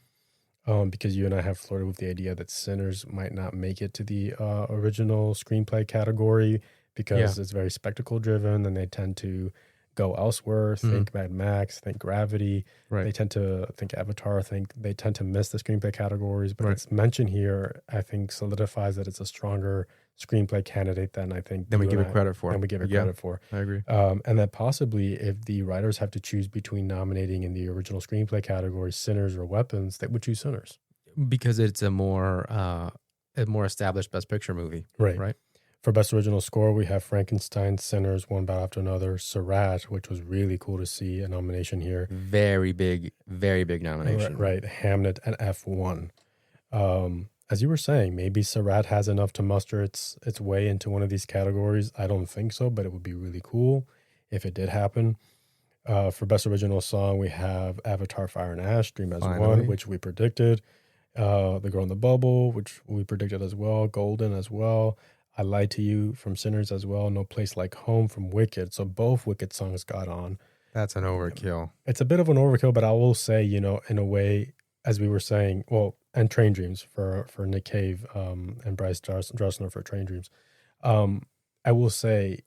because you and I have flirted with the idea that Sinners might not make it to the original screenplay category because it's very spectacle driven and they tend to go elsewhere, think Mad Max, think Gravity. Right. They tend to think Avatar, they tend to miss the screenplay categories, but it's mentioned here, I think solidifies that it's a stronger screenplay candidate than I think we give it credit for. I agree. And that possibly if the writers have to choose between nominating in the original screenplay category Sinners or Weapons, they would choose Sinners. Because it's a more established Best Picture movie. Right. For Best Original Score, we have Frankenstein, Sinners, One Battle After Another, Surratt, which was really cool to see a nomination here. Very big nomination. Right, Hamnet, and F1. As you were saying, maybe Surratt has enough to muster its way into one of these categories. I don't think so, but it would be really cool if it did happen. For Best Original Song, we have Avatar, Fire and Ash, Dream as One, which we predicted. The Girl in the Bubble, which we predicted as well. Golden as well. I Lied to You from Sinners as well. No Place Like Home from Wicked. So both Wicked songs got on. That's an overkill. It's a bit of an overkill, but I will say, in a way, as we were saying, and Train Dreams for Nick Cave and Bryce Dressner for Train Dreams. I will say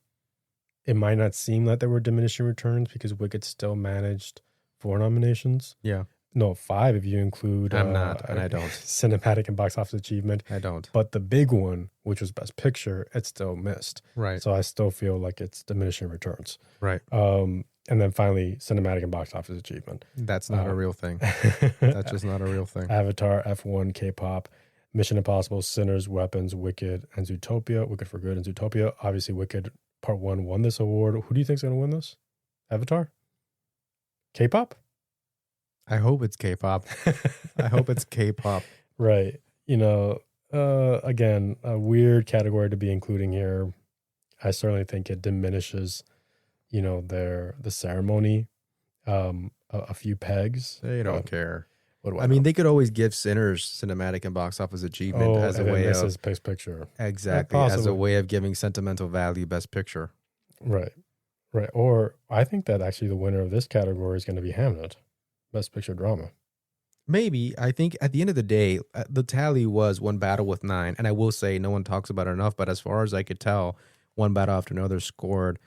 it might not seem like there were diminishing returns because Wicked still managed 4 nominations. Yeah. No, 5 if you include I'm not, and I don't. Cinematic and Box Office Achievement. I don't. But the big one, which was Best Picture, it still missed. Right. So I still feel like it's diminishing returns. Right. And then finally, Cinematic and Box Office Achievement. That's not a real thing. That's just not a real thing. Avatar, F1, K-pop, Mission Impossible, Sinners, Weapons, Wicked, and Zootopia. Wicked for Good and Zootopia. Obviously, Wicked Part 1 won this award. Who do you think is going to win this? Avatar? K-pop? I hope it's K-pop. I hope it's K-pop. Right. Again, a weird category to be including here. I certainly think it diminishes, the ceremony a few pegs. They don't care. What do I mean, they could always give Sinners Cinematic and Box Office Achievement as a way of Best Picture. Exactly, as a way of giving sentimental value Best Picture. Right. Or I think that actually the winner of this category is going to be Hamnet, Best Picture Drama. Maybe. I think at the end of the day, the tally was One Battle with 9, and I will say no one talks about it enough. But as far as I could tell, One Battle After Another scored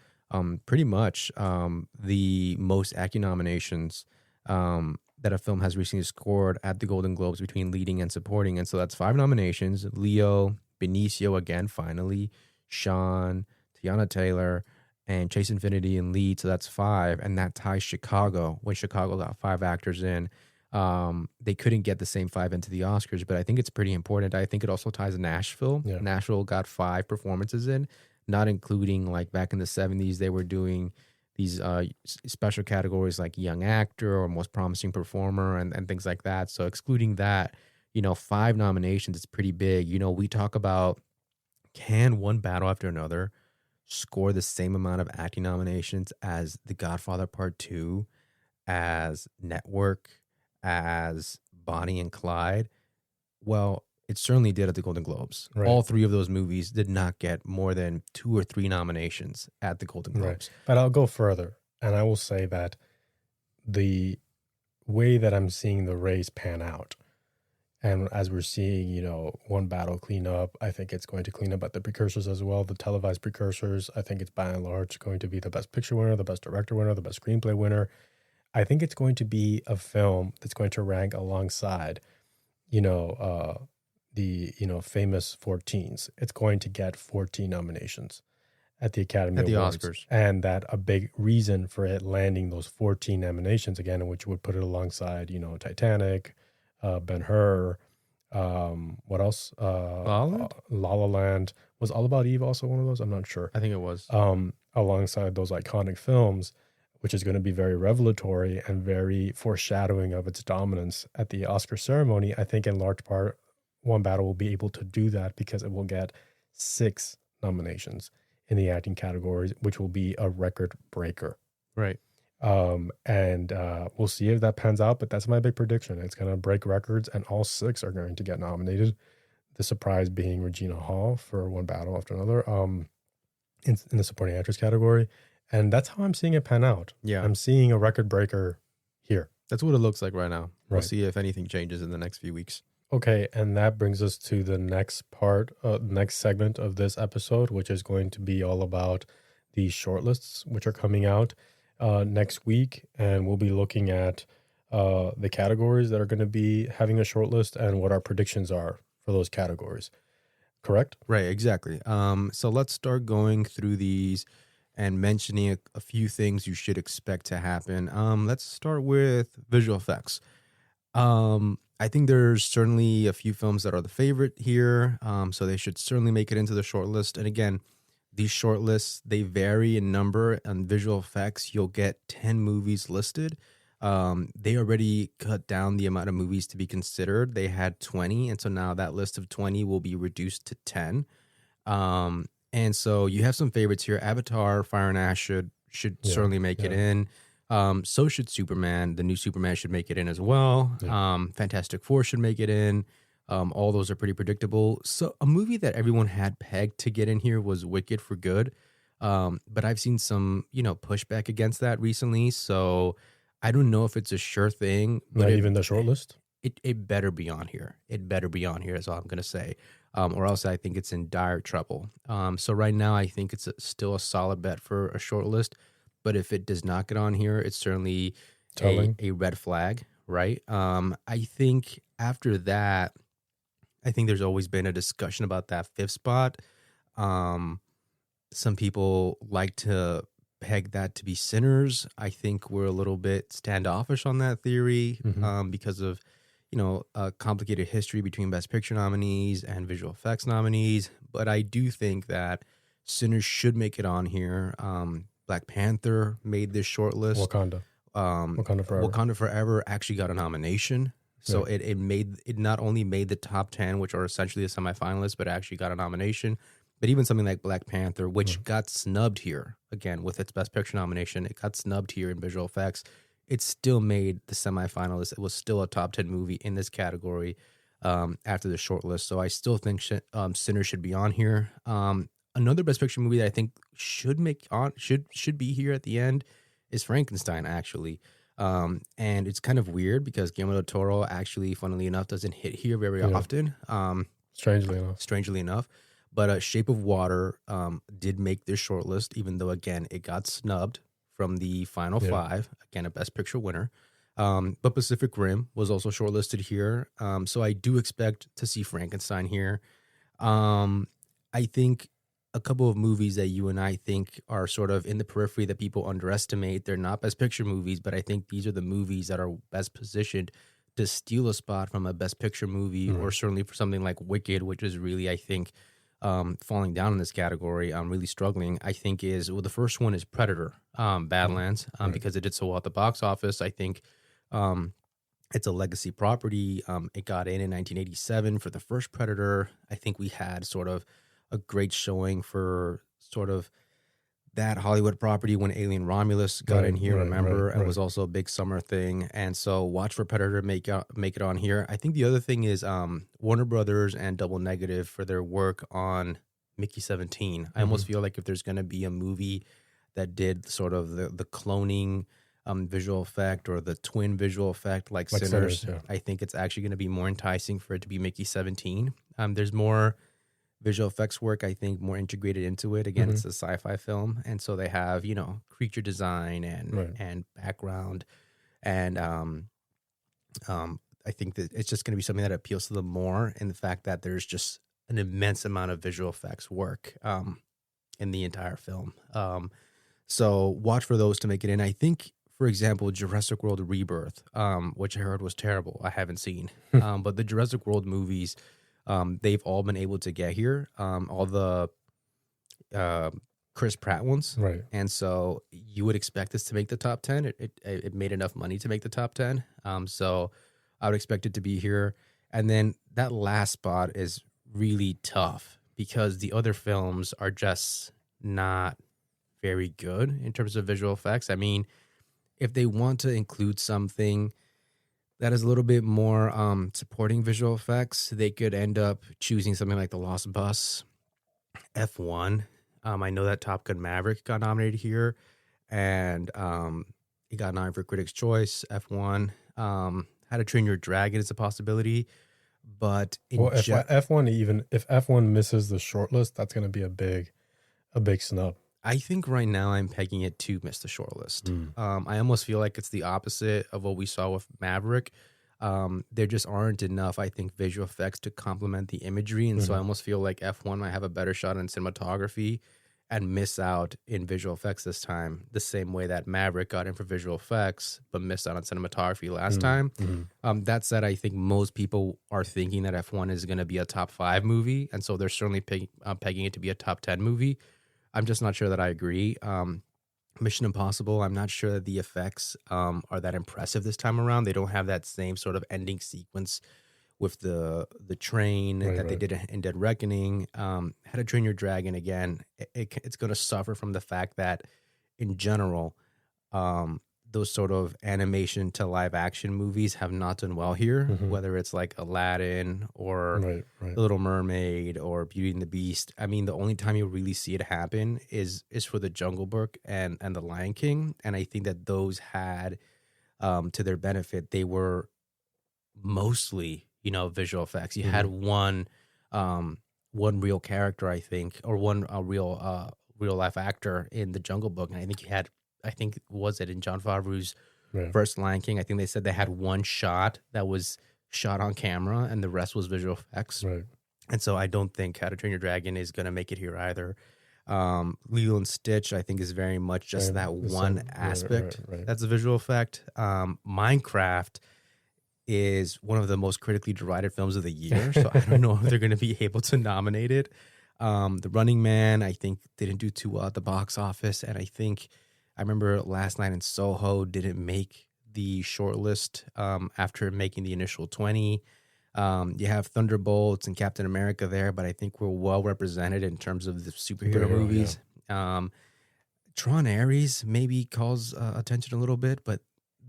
pretty much the most acting nominations that a film has recently scored at the Golden Globes between leading and supporting. And so that's 5 nominations. Leo, Benicio again, finally, Sean, Tiana Taylor, and Chase Infinity in lead. So that's 5. And that ties Chicago. When Chicago got 5 actors in, they couldn't get the same 5 into the Oscars. But I think it's pretty important. I think it also ties Nashville. Yeah. Nashville got 5 performances in, not including like back in the 70s, they were doing these special categories like young actor or most promising performer and things like that. So excluding that, 5 nominations is pretty big. We talk about, can One Battle After Another score the same amount of acting nominations as The Godfather Part 2, as Network, as Bonnie and Clyde? Well, it certainly did at the Golden Globes. Right. All 3 of those movies did not get more than 2 or 3 nominations at the Golden Globes. Right. But I'll go further, and I will say that the way that I'm seeing the race pan out, and as we're seeing, One Battle clean up, I think it's going to clean up at the precursors as well, the televised precursors. I think it's by and large going to be the Best Picture winner, the Best Director winner, the Best Screenplay winner. I think it's going to be a film that's going to rank alongside, the famous 14s. It's going to get 14 nominations at the Academy Awards. Oscars. And that a big reason for it landing those 14 nominations again, which would put it alongside, Titanic, Ben-Hur, what else? La La Land. Was All About Eve also one of those? I'm not sure. I think it was. Alongside those iconic films, which is going to be very revelatory and very foreshadowing of its dominance at the Oscar ceremony. I think in large part, One Battle will be able to do that because it will get 6 nominations in the acting categories, which will be a record breaker. Right. And we'll see if that pans out, but that's my big prediction. It's going to break records, and all 6 are going to get nominated. The surprise being Regina Hall for One Battle After Another in the supporting actress category. And that's how I'm seeing it pan out. Yeah. I'm seeing a record breaker here. That's what it looks like right now. We'll Right. see if anything changes in the next few weeks. Okay, and that brings us to the next part, next segment of this episode, which is going to be all about the shortlists, which are coming out next week. And we'll be looking at the categories that are going to be having a shortlist and what our predictions are for those categories. Correct? Right, exactly. So let's start going through these and mentioning a few things you should expect to happen. Let's start with visual effects. I think there's certainly a few films that are the favorite here, so they should certainly make it into the shortlist. And again, these shortlists, they vary in number and visual effects. You'll get 10 movies listed. They already cut down the amount of movies to be considered. They had 20, and so now that list of 20 will be reduced to 10. And so you have some favorites here. Avatar, Fire and Ash should certainly make it in. So should Superman. The new Superman should make it in as well. Yeah. Fantastic Four should make it in. All those are pretty predictable. So a movie that everyone had pegged to get in here was Wicked for Good. But I've seen some, pushback against that recently. So I don't know if it's a sure thing. But not even the shortlist? It better be on here. It better be on here is all I'm going to say. Or else I think it's in dire trouble. So right now I think it's still a solid bet for a shortlist. But if it does not get on here, it's certainly a red flag, right? I think after that, I think there's always been a discussion about that fifth spot. Some people like to peg that to be Sinners. I think we're a little bit standoffish on that theory because of, a complicated history between Best Picture nominees and visual effects nominees. But I do think that Sinners should make it on here. Black Panther made this short list. Wakanda Forever. Wakanda Forever actually got a nomination. So it not only made the top 10, which are essentially the semifinalists, but actually got a nomination. But even something like Black Panther, which got snubbed here, again, with its Best Picture nomination, it got snubbed here in visual effects. It still made the semifinalists. It was still a top 10 movie in this category after the short list. So I still think Sinners should be on here. Another Best Picture movie that I think should be here at the end is Frankenstein, actually. And it's kind of weird because Guillermo del Toro actually, funnily enough, doesn't hit here very often. Strangely enough. But Shape of Water did make this shortlist, even though, again, it got snubbed from the final five. Again, a Best Picture winner. But Pacific Rim was also shortlisted here. So I do expect to see Frankenstein here. I think a couple of movies that you and I think are sort of in the periphery that people underestimate. They're not Best Picture movies, but I think these are the movies that are best positioned to steal a spot from a Best Picture movie, or certainly for something like Wicked, which is really, I think, falling down in this category. I'm really struggling. I think the first one is Predator, Badlands, because it did so well at the box office. I think it's a legacy property. It got in 1987 for the first Predator. I think we had sort of a great showing for sort of that Hollywood property when Alien Romulus got in here, remember? And it was also a big summer thing. And so watch for Predator make it on here. I think the other thing is Warner Brothers and Double Negative for their work on Mickey 17. I almost feel like if there's going to be a movie that did sort of the cloning visual effect or the twin visual effect like Sinners, I think it's actually going to be more enticing for it to be Mickey 17. There's more visual effects work, I think, more integrated into it. Again, it's a sci-fi film, and so they have, creature design and background, and I think that it's just going to be something that appeals to them more in the fact that there's just an immense amount of visual effects work in the entire film. So watch for those to make it in. I think, for example, Jurassic World Rebirth, which I heard was terrible. I haven't seen, but the Jurassic World movies, they've all been able to get here, all the Chris Pratt ones. Right. And so you would expect this to make the top 10. It made enough money to make the top 10. So I would expect it to be here. And then that last spot is really tough because the other films are just not very good in terms of visual effects. I mean, if they want to include something that is a little bit more supporting visual effects, they could end up choosing something like The Lost Bus, F1. I know that Top Gun Maverick got nominated here, and it got nominated for Critics' Choice. F1, How to Train Your Dragon is a possibility, but if F1 misses the shortlist, that's going to be a big snub. I think right now I'm pegging it to miss the shortlist. I almost feel like it's the opposite of what we saw with Maverick. There just aren't enough, I think, visual effects to complement the imagery. And so I almost feel like F1 might have a better shot in cinematography and miss out in visual effects this time, the same way that Maverick got in for visual effects but missed out on cinematography last time. That said, I think most people are thinking that F1 is going to be a top 5 movie, and so they're certainly pegging it to be a top 10 movie. I'm just not sure that I agree. Mission Impossible, I'm not sure that the effects are that impressive this time around. They don't have that same sort of ending sequence with the train that they did in Dead Reckoning. How to Train Your Dragon, again, it's going to suffer from the fact that, in general, those sort of animation to live action movies have not done well here, whether it's like Aladdin or The Little Mermaid or Beauty and the Beast. I mean, the only time you really see it happen is for The Jungle Book and The Lion King. And I think that those had, to their benefit, they were mostly, visual effects. You had one real character, I think, or one real life actor in The Jungle Book. And I think was it in Jon Favreau's first Lion King? I think they said they had one shot that was shot on camera and the rest was visual effects. And so I don't think How to Train Your Dragon is going to make it here either. Lilo and Stitch, I think, is very much just that one aspect that's a visual effect. Minecraft is one of the most critically derided films of the year, so I don't know if they're going to be able to nominate it. The Running Man, I think, didn't do too well at the box office, and I remember Last Night in Soho didn't make the shortlist after making the initial 20. You have Thunderbolts and Captain America there, but I think we're well represented in terms of the superhero movies. Tron Ares maybe calls attention a little bit, but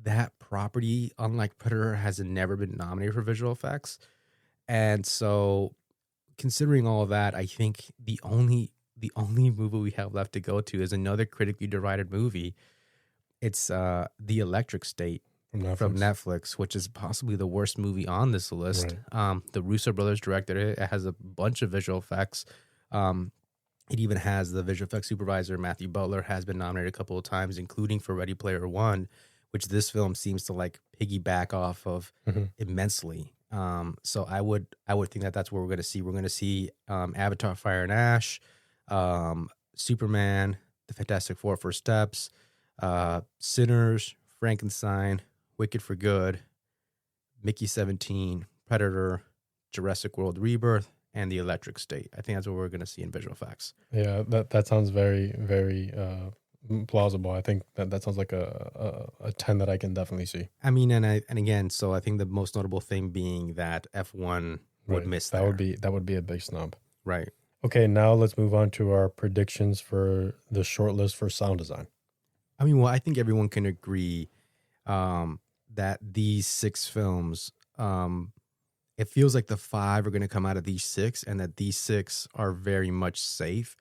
that property, unlike Predator, has never been nominated for visual effects. And so, considering all of that, I think the only movie we have left to go to is another critically derided movie. It's The Electric State from Netflix, which is possibly the worst movie on this list. The Russo brothers directed it. It has a bunch of visual effects. It even has the visual effects supervisor, Matthew Butler, has been nominated a couple of times, including for Ready Player One, which this film seems to like piggyback off of immensely. So I would think that that's what we're going to see. We're going to see Avatar: Fire and Ash, Superman, The Fantastic Four: First Steps, Sinners, Frankenstein, Wicked for Good, Mickey 17, Predator, Jurassic World Rebirth, and The Electric State. I think that's what we're going to see in visual effects. Yeah, that sounds very, very plausible. I think that sounds like a 10 that I can definitely see. I mean, and again, so I think the most notable thing being that F1 would miss that. That would be a big snub. Right. Okay, now let's move on to our predictions for the shortlist for sound design. I mean, well, I think everyone can agree that these 6 films, it feels like the 5 are going to come out of these 6 and that these 6 are very much safe.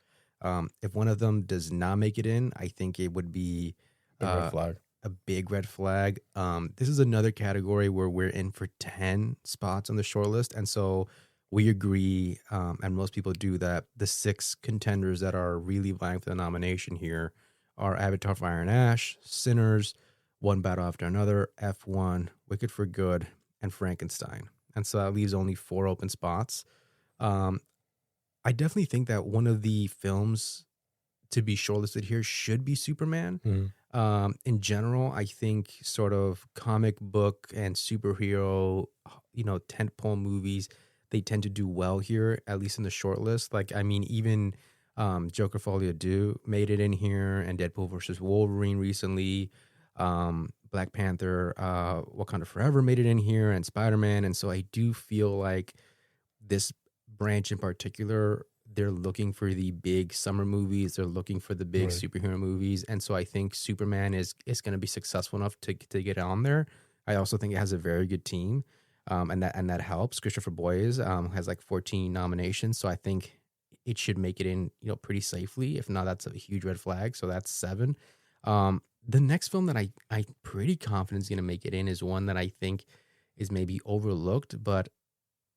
If one of them does not make it in, I think it would be a big red flag. This is another category where we're in for 10 spots on the shortlist. And so we agree, and most people do, that the 6 contenders that are really vying for the nomination here are Avatar: Fire and Ash, Sinners, One Battle After Another, F1, Wicked for Good, and Frankenstein. And so that leaves only 4 open spots. I definitely think that one of the films to be shortlisted here should be Superman. In general, I think sort of comic book and superhero, tentpole movies, they tend to do well here, at least in the shortlist. Like, I mean, even Joker Folie à Deux made it in here, and Deadpool versus Wolverine recently. Black Panther, Wakanda Forever made it in here, and Spider-Man. And so I do feel like this branch in particular, they're looking for the big summer movies. They're looking for the big superhero movies. And so I think Superman is going to be successful enough to get on there. I also think it has a very good team, and that helps. Christopher Boyes has like 14 nominations. So I think it should make it in, pretty safely. If not, that's a huge red flag. So that's 7. The next film that I'm pretty confident is going to make it in is one that I think is maybe overlooked, but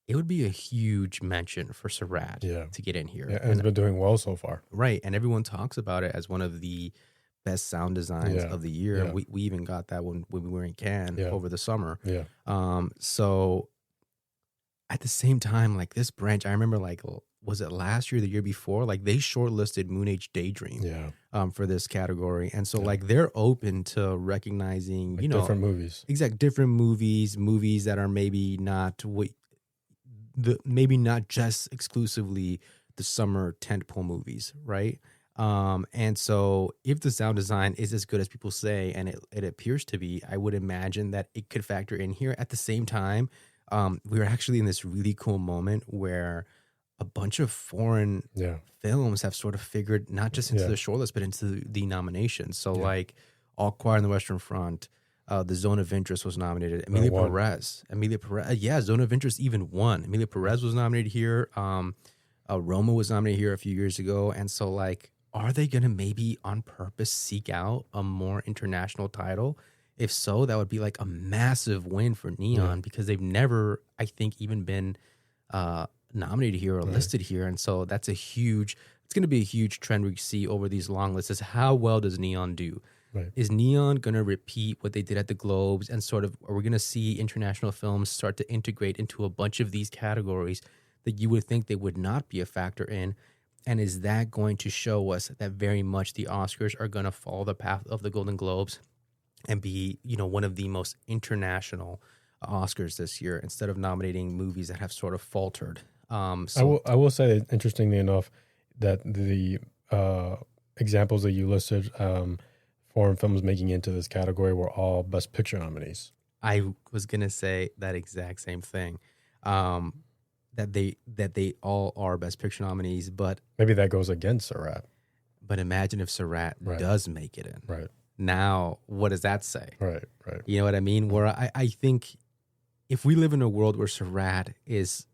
it would be a huge mention for Sarat to get in here. Yeah, and it's been doing well so far. Right, and everyone talks about it as one of the best sound designs of the year. Yeah. We even got that when we were in Cannes over the summer. Yeah. So at the same time, like this branch, I remember like was it last year, the year before? Like they shortlisted Moon Age Daydream for this category. And so like they're open to recognizing, like different movies. Different movies that are maybe not maybe not just exclusively the summer tentpole movies, right? And so if the sound design is as good as people say, and it appears to be, I would imagine that it could factor in here. At the same time, we were actually in this really cool moment where a bunch of foreign films have sort of figured not just into the shortlist, but into the nominations. So like All Quiet on the Western Front, The Zone of Interest was nominated. Emilia Perez. Zone of Interest even won. Emilia Perez was nominated here. Roma was nominated here a few years ago. And so like, are they going to maybe on purpose seek out a more international title? If so, that would be like a massive win for Neon because they've never, I think, even been nominated here or listed here. And so that's it's going to be a huge trend we see over these long lists is how well does Neon do? Right. Is Neon going to repeat what they did at the Globes and sort of, are we going to see international films start to integrate into a bunch of these categories that you would think they would not be a factor in? And is that going to show us that very much the Oscars are going to follow the path of the Golden Globes and be, one of the most international Oscars this year instead of nominating movies that have sort of faltered? I will say, interestingly enough, that the examples that you listed, foreign films making into this category, were all Best Picture nominees. I was going to say that exact same thing. That they all are Best Picture nominees, but maybe that goes against Surratt. But imagine if Surratt does make it in. Right. Now, what does that say? Right. You know what I mean? Where I think if we live in a world where Surratt is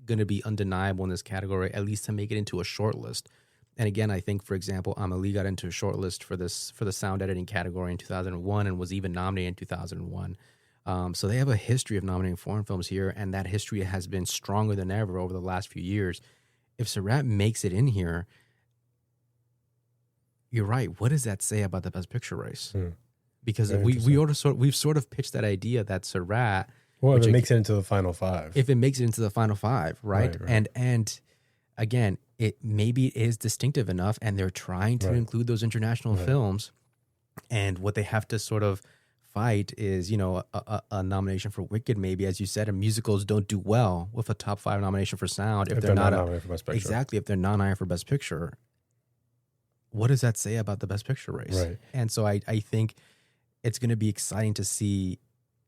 going to be undeniable in this category, at least to make it into a short list. And again, I think, for example, Amelie got into a short list for the sound editing category in 2001 and was even nominated in 2001. So they have a history of nominating foreign films here, and that history has been stronger than ever over the last few years. If Surratt makes it in here, you're right. What does that say about the Best Picture race? Because we've sort of pitched that idea that Surratt, well, if it makes it into the final five, right? And again, it is distinctive enough, and they're trying to include those international films, and what they have to sort of fight is, a nomination for Wicked, maybe, as you said, and musicals don't do well with a top 5 nomination for sound if they're not nominated for Best Picture. Exactly, if they're not nominated for Best Picture. What does that say about the Best Picture race? Right. And so I think it's going to be exciting to see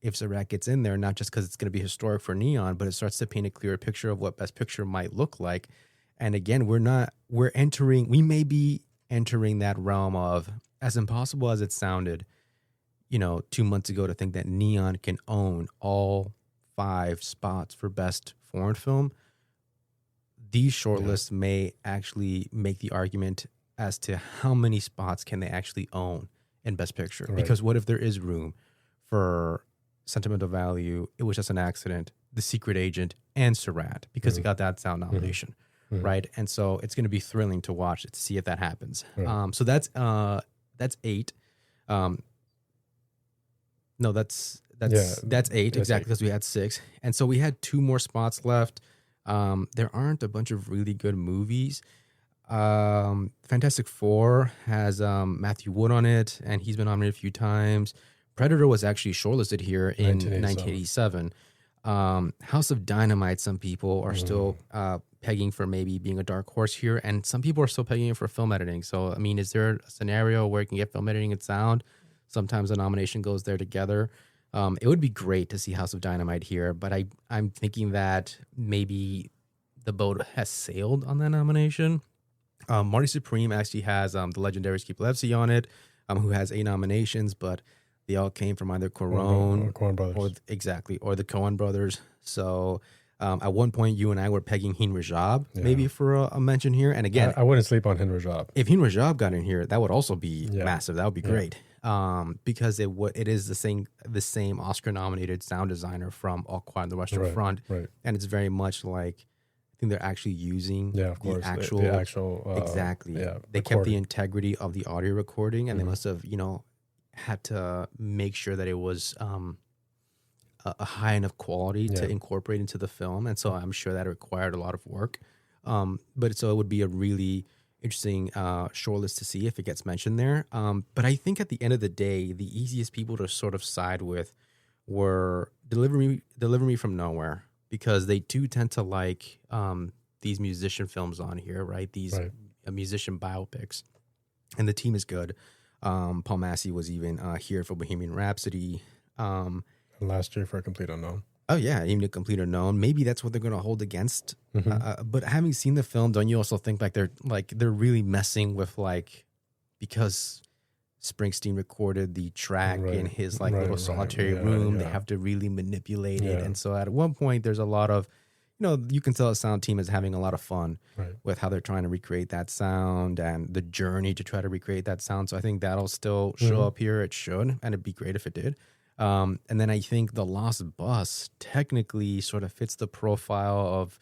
if Surratt gets in there, not just because it's going to be historic for Neon, but it starts to paint a clearer picture of what Best Picture might look like. And again, we may be entering that realm of, as impossible as it sounded, 2 months ago, to think that Neon can own all 5 spots for Best Foreign Film. These shortlists may actually make the argument as to how many spots can they actually own in Best Picture. Right. Because what if there is room for Sentimental Value, It Was Just an Accident, The Secret Agent, and Surratt, because it got that sound nomination, right? And so it's going to be thrilling to watch it, to see if that happens. Right. So that's 8. No, that's 8, exactly, because we had 6. And so we had 2 more spots left. There aren't a bunch of really good movies. Fantastic Four has Matthew Wood on it, and he's been nominated a few times. Predator was actually shortlisted here in 1987. House of Dynamite, some people are still pegging for maybe being a dark horse here, and some people are still pegging it for film editing. So, I mean, is there a scenario where you can get film editing and sound? Sometimes the nomination goes there together. It would be great to see House of Dynamite here, but I'm thinking that maybe the boat has sailed on that nomination. Marty Supreme actually has the legendary Skip Levsey on it, who has 8 nominations, but they all came from either Coen brothers. or the Coen brothers. So at one point, you and I were pegging Hin Rajab maybe for a mention here. And again, I wouldn't sleep on Hin Rajab. If Hin Rajab got in here, that would also be massive. That would be great. Because it is the same Oscar-nominated sound designer from All Quiet on the Western Front, and it's very much like, I think they're actually using the actual exactly. They kept the integrity of the audio recording, and they must have had to make sure that it was a high enough quality to incorporate into the film, and so I'm sure that required a lot of work. But so it would be a really interesting shortlist to see if it gets mentioned there. But I think at the end of the day, the easiest people to sort of side with were Deliver Me from Nowhere, because they do tend to like these musician films on here, right? These musician biopics, and the team is good. Paul Massey was even here for Bohemian Rhapsody. And last year for A Complete Unknown. Oh yeah, even A Complete Unknown. Maybe that's what they're going to hold against. Mm-hmm. But having seen the film, don't you also think like they're really messing with, like, because Springsteen recorded the track in his little solitary room. They have to really manipulate it. And so at one point there's a lot of, you can tell a sound team is having a lot of fun with how they're trying to recreate that sound and the journey to try to recreate that sound. So I think that'll still show up here. It should, and it'd be great if it did. And then I think The Lost Bus technically sort of fits the profile of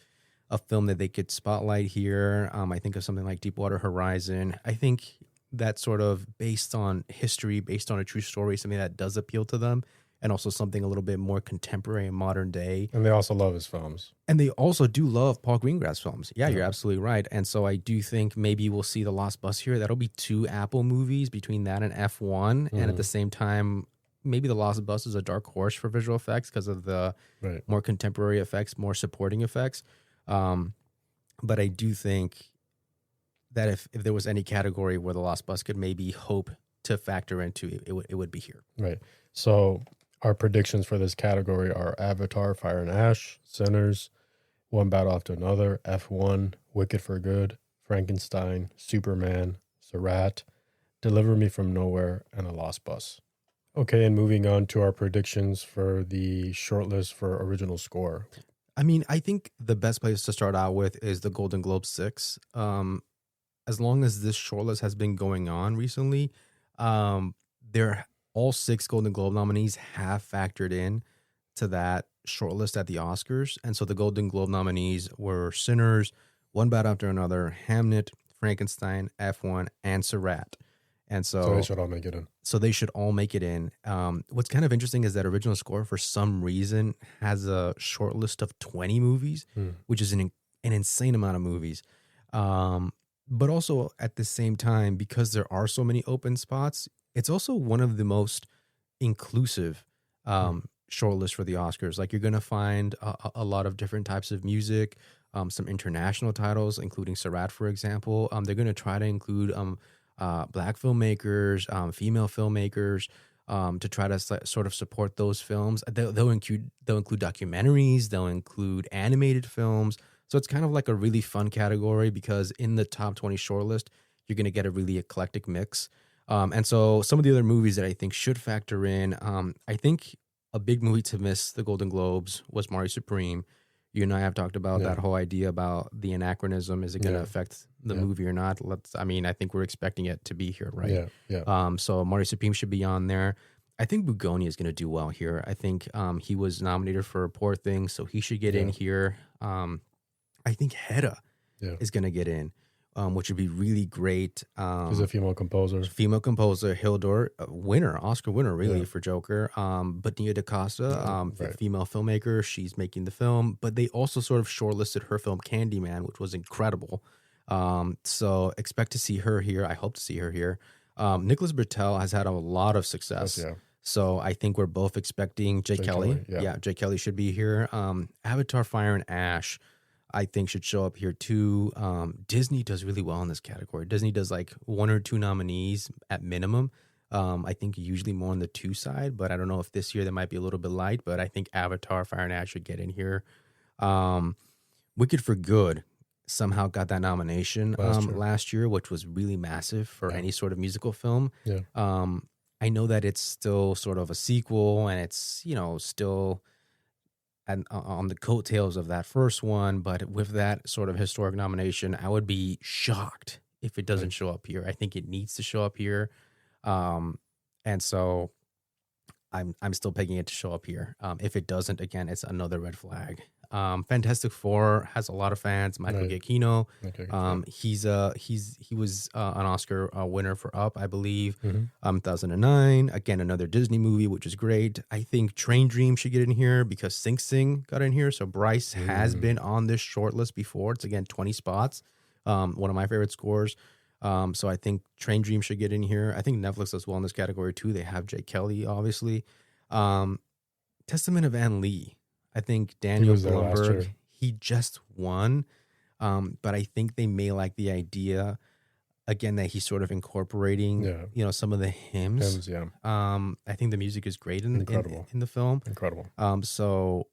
a film that they could spotlight here. I think of something like Deepwater Horizon. I think that's sort of based on history, based on a true story, something that does appeal to them, and also something a little bit more contemporary and modern day. And they also love his films. And they also do love Paul Greengrass films. Yeah, you're absolutely right. And so I do think maybe we'll see The Lost Bus here. That'll be 2 Apple movies between that and F1. And at the same time, maybe The Lost Bus is a dark horse for visual effects because of the more contemporary effects, more supporting effects. But I do think that if there was any category where The Lost Bus could maybe hope to factor into, it would be here. Right. So our predictions for this category are Avatar, Fire and Ash, Sinners, One Battle After Another, F1, Wicked for Good, Frankenstein, Superman, Surratt, Deliver Me from Nowhere, and The Lost Bus. Okay, and moving on to our predictions for the shortlist for original score. I mean, I think the best place to start out with is the Golden Globe 6. As long as this shortlist has been going on recently, all 6 Golden Globe nominees have factored in to that shortlist at the Oscars. And so the Golden Globe nominees were Sinners, One Battle After Another, Hamnet, Frankenstein, F1, and Surratt. And so they should all make it in. So they should all make it in. What's kind of interesting is that original score, for some reason, has a short list of 20 movies, which is an insane amount of movies. But also at the same time, because there are so many open spots, it's also one of the most inclusive shortlists for the Oscars. Like, you're going to find a lot of different types of music, some international titles, including Surratt, for example. They're going to try to include Black filmmakers, female filmmakers, to try to sort of support those films. They'll include documentaries, they'll include animated films. So it's kind of like a really fun category, because in the top 20 shortlist, you're going to get a really eclectic mix. And so some of the other movies that I think should factor in, I think a big movie to miss the Golden Globes was Mari Supreme. You and I have talked about that whole idea about the anachronism. Is it going to affect the movie or not? I think we're expecting it to be here, right? So Mari Supreme should be on there. I think Bugoni is going to do well here. I think he was nominated for Poor Things, so he should get in here. I think Hedda is going to get in, which would be really great. She's a female composer. Hildur, Oscar winner, really, for Joker. But Nia DaCosta, female filmmaker, she's making the film. But they also sort of shortlisted her film Candyman, which was incredible. So expect to see her here. I hope to see her here. Nicholas Bertel has had a lot of success. So I think we're both expecting Jay Kelly. Jay Kelly should be here. Avatar, Fire and Ash, I think, should show up here too. Disney does really well in this category. Disney does like 1 or 2 nominees at minimum. I think usually more on the 2 side, but I don't know if this year they might be a little bit light, but I think Avatar, Fire and Ash should get in here. Wicked for Good somehow got that nomination last year, which was really massive for any sort of musical film. I know that it's still sort of a sequel, and it's, still on the coattails of that first one, but with that sort of historic nomination, I would be shocked if it doesn't show up here. I think it needs to show up here, and so I'm still pegging it to show up here. If it doesn't, again, it's another red flag. Fantastic Four has a lot of fans. Michael Right. Giacchino, Okay. he was an Oscar winner for Up, I believe, Mm-hmm. 2009. Again, another Disney movie, which is great. I think Train Dream should get in here because Sing Sing got in here. So Bryce has been on this shortlist before. It's again 20 spots. One of my favorite scores. So I think Train Dream should get in here. I think Netflix does well in this category too. They have Jay Kelly, obviously. Testament of Ann Lee. I think Daniel was there last year. Blumberg, he just won. But I think they may like the idea again that he's sort of incorporating, some of the hymns. Yeah. I think the music is great in the film. Incredible. So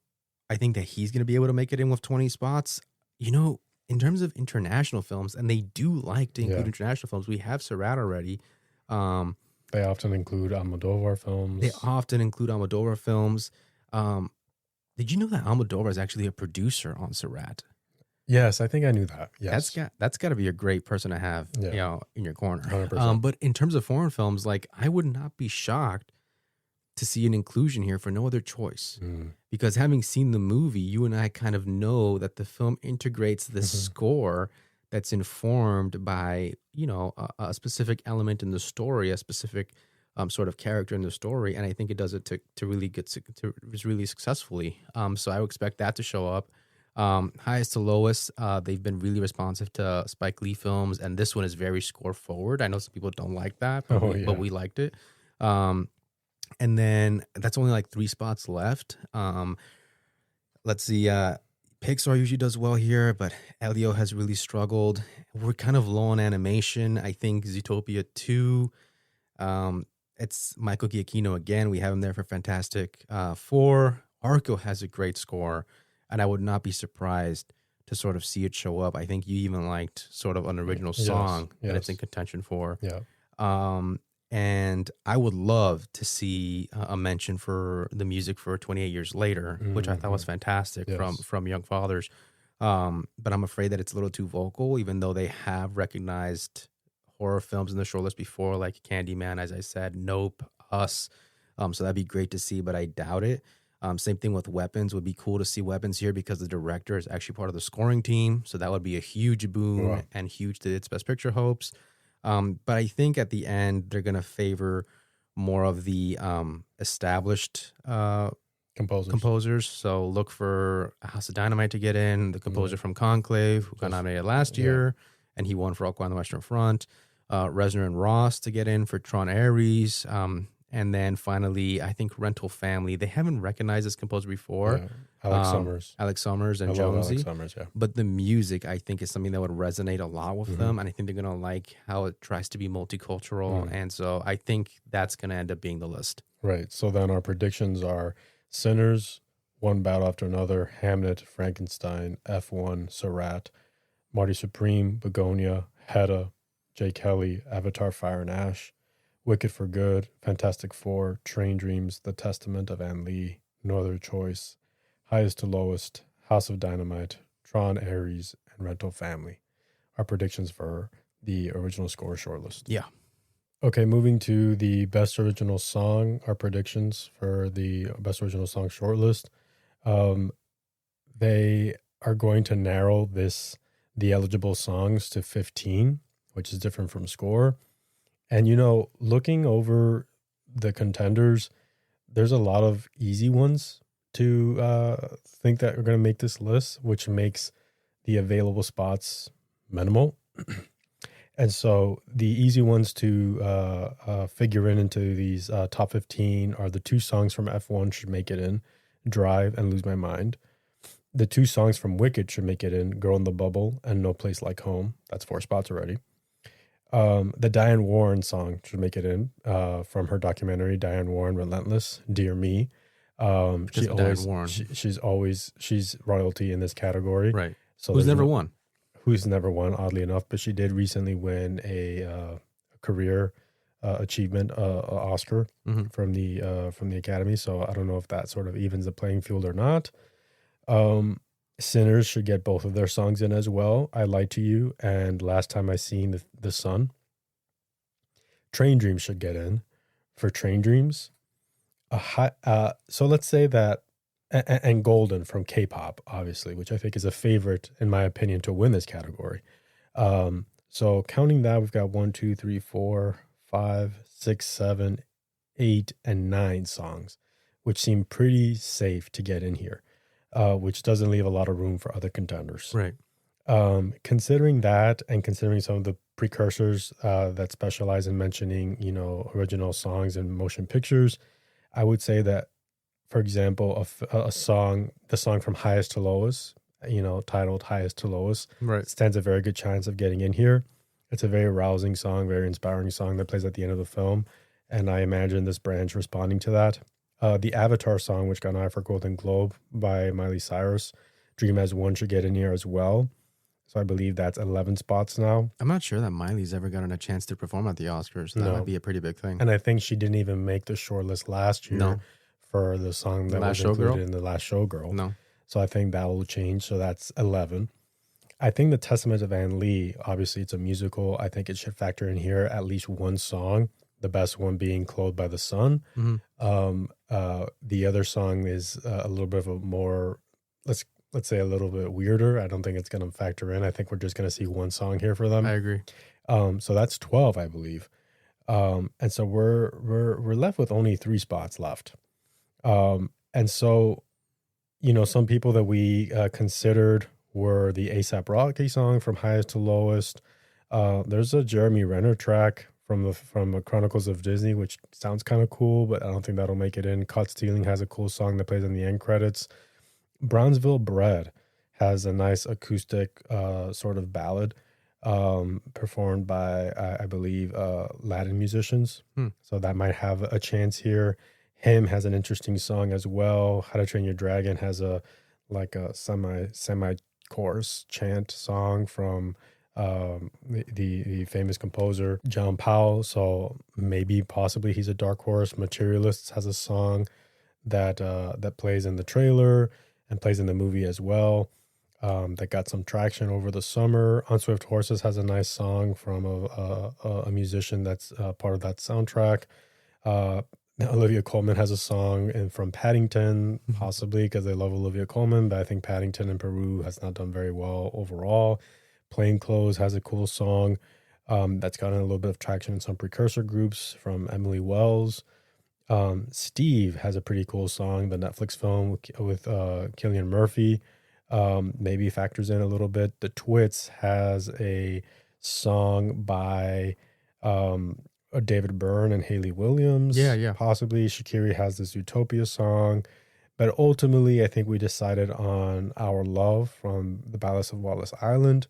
I think that he's going to be able to make it in with 20 spots. In terms of international films, and they do like to include international films. We have Surratt already. They often include Almodovar films. Did you know that Almodovar is actually a producer on Surratt? Yes, I think I knew that. Yes. That's got to be a great person to have, in your corner. 100%. But in terms of foreign films, like I would not be shocked to see an inclusion here for no other choice. Because having seen the movie, you and I kind of know that the film integrates the score that's informed by, a specific element in the story, a specific sort of character in the story. And I think it does it to really successfully. So I would expect that to show up. Highest to lowest, they've been really responsive to Spike Lee films. And this one is very score forward. I know some people don't like that, but we liked it. And then that's only like 3 spots left. Let's see. Pixar usually does well here, but Elio has really struggled. We're kind of low on animation. I think Zootopia 2. It's Michael Giacchino again. We have him there for Fantastic Four. Arco has a great score, and I would not be surprised to sort of see it show up. I think you even liked sort of an original song that it's in contention for. Yeah. And I would love to see a mention for the music for 28 Years Later, which I thought was fantastic from Young Fathers. But I'm afraid that it's a little too vocal, even though they have recognized horror films in the shortlist before, like Candyman, as I said, Nope, Us. So that'd be great to see, but I doubt it. Same thing with Weapons. Would be cool to see Weapons here because the director is actually part of the scoring team. So that would be a huge boon and huge to its Best Picture hopes. But I think at the end, they're going to favor more of the established composers. So look for House of Dynamite to get in, the composer from Conclave, who got nominated last year, and he won for All Quiet on the Western Front. Reznor and Ross to get in for Tron Ares. And then finally, I think Rental Family. They haven't recognized this composer before. Yeah. Alex Summers and Jonesy. Alex Summers, But the music, I think, is something that would resonate a lot with them. And I think they're going to like how it tries to be multicultural. And so I think that's going to end up being the list. Right. So then our predictions are Sinners, One Battle After Another, Hamnet, Frankenstein, F1, Surratt, Marty Supreme, Begonia, Hedda, Jay Kelly, Avatar, Fire and Ash, Wicked for Good, Fantastic Four, Train Dreams, The Testament of Ann Lee, No Other Choice, Highest to Lowest, House of Dynamite, Tron Ares, and Rental Family. Our predictions for the original score shortlist. Yeah. Okay, moving to the Best Original Song, our predictions for the Best Original Song shortlist. They are going to narrow the eligible songs to 15, which is different from score. And, looking over the contenders, there's a lot of easy ones to think that are going to make this list, which makes the available spots minimal. And so the easy ones to figure into these top 15 are the 2 songs from F1 should make it in, Drive and Lose My Mind. The 2 songs from Wicked should make it in, Girl in the Bubble and No Place Like Home. That's 4 spots already. The Diane Warren song should make it in from her documentary, Diane Warren Relentless, Dear Me. She's royalty in this category. Right. So who's never won? Who's never won, oddly enough, but she did recently win a career achievement Oscar from the Academy. So I don't know if that sort of evens the playing field or not. Sinners should get both of their songs in as well. I Lied to You and Last Time I Seen the Sun. Train Dreams should get in for Train Dreams. So let's say that and Golden from K-pop, obviously, which I think is a favorite, in my opinion, to win this category. So counting that, we've got 1, 2, 3, 4, 5, 6, 7, 8, and 9 songs, which seem pretty safe to get in here, which doesn't leave a lot of room for other contenders. Right. Considering that, and considering some of the precursors that specialize in mentioning, original songs and motion pictures, I would say that, for example, the song from Highest to Lowest, titled Highest to Lowest, Right. stands a very good chance of getting in here. It's a very rousing song, very inspiring song that plays at the end of the film, and I imagine this branch responding to that. The Avatar song, which got an eye for Golden Globe by Miley Cyrus, Dream as One, should get in here as well. So I believe that's 11 spots now. I'm not sure that Miley's ever gotten a chance to perform at the Oscars. That might be a pretty big thing. And I think she didn't even make the shortlist last year for the song that was included in The Last Showgirl. No. So I think that will change. So that's 11. I think The Testament of Anne Lee, obviously it's a musical. I think it should factor in here at least one song, the best one being Clothed by the Sun. Mm-hmm. The other song is a little bit of a more, let's say a little bit weirder. I don't think it's going to factor in. I think we're just going to see one song here for them. I agree. So that's 12, I believe. And so we're left with only 3 spots left. And so, some people that we considered were the A$AP Rocky song from Highest to Lowest. There's a Jeremy Renner track from Chronicles of Disney, which sounds kind of cool, but I don't think that'll make it in. Caught Stealing has a cool song that plays in the end credits. Brownsville Bread has a nice acoustic sort of ballad performed by, I believe, Latin musicians. So that might have a chance here. Him has an interesting song as well. How to Train Your Dragon has a semi-chorus chant song from the famous composer John Powell. So maybe possibly he's a dark horse. Materialists has a song that plays in the trailer and plays in the movie as well. That got some traction over the summer. On Swift Horses has a nice song from a musician that's part of that soundtrack. Olivia Colman has a song from Paddington, possibly because they love Olivia Colman, but I think Paddington in Peru has not done very well overall. Plainclothes has a cool song that's gotten a little bit of traction in some precursor groups from Emily Wells. Steve has a pretty cool song, the Netflix film with Cillian Murphy. Maybe factors in a little bit. The Twits has a song by David Byrne and Haley Williams. Yeah. Possibly Shakiri has this Utopia song. But ultimately, I think we decided on Our Love from The Ballads of Wallace Island.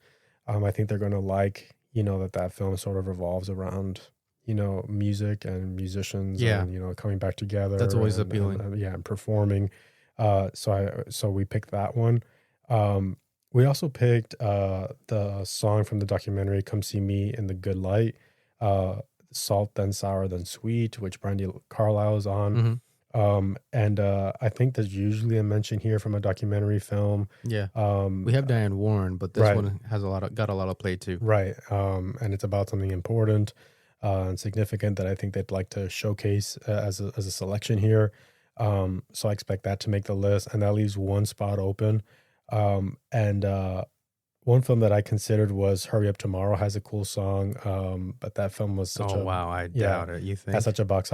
I think they're going to like, that film sort of revolves around, music and musicians and, coming back together. That's always appealing. And performing. So we picked that one. We also picked the song from the documentary Come See Me in the Good Light, Salt Then Sour Then Sweet, which Brandy Carlisle is on. And I think there's usually a mention here from a documentary film. Yeah. We have Diane Warren, but this one has got a lot of play too. Right. And it's about something important and significant that I think they'd like to showcase as a selection here. So I expect that to make the list, and that leaves one spot open. One film that I considered was Hurry Up Tomorrow has a cool song, but that film was such I doubt it. You think was such a box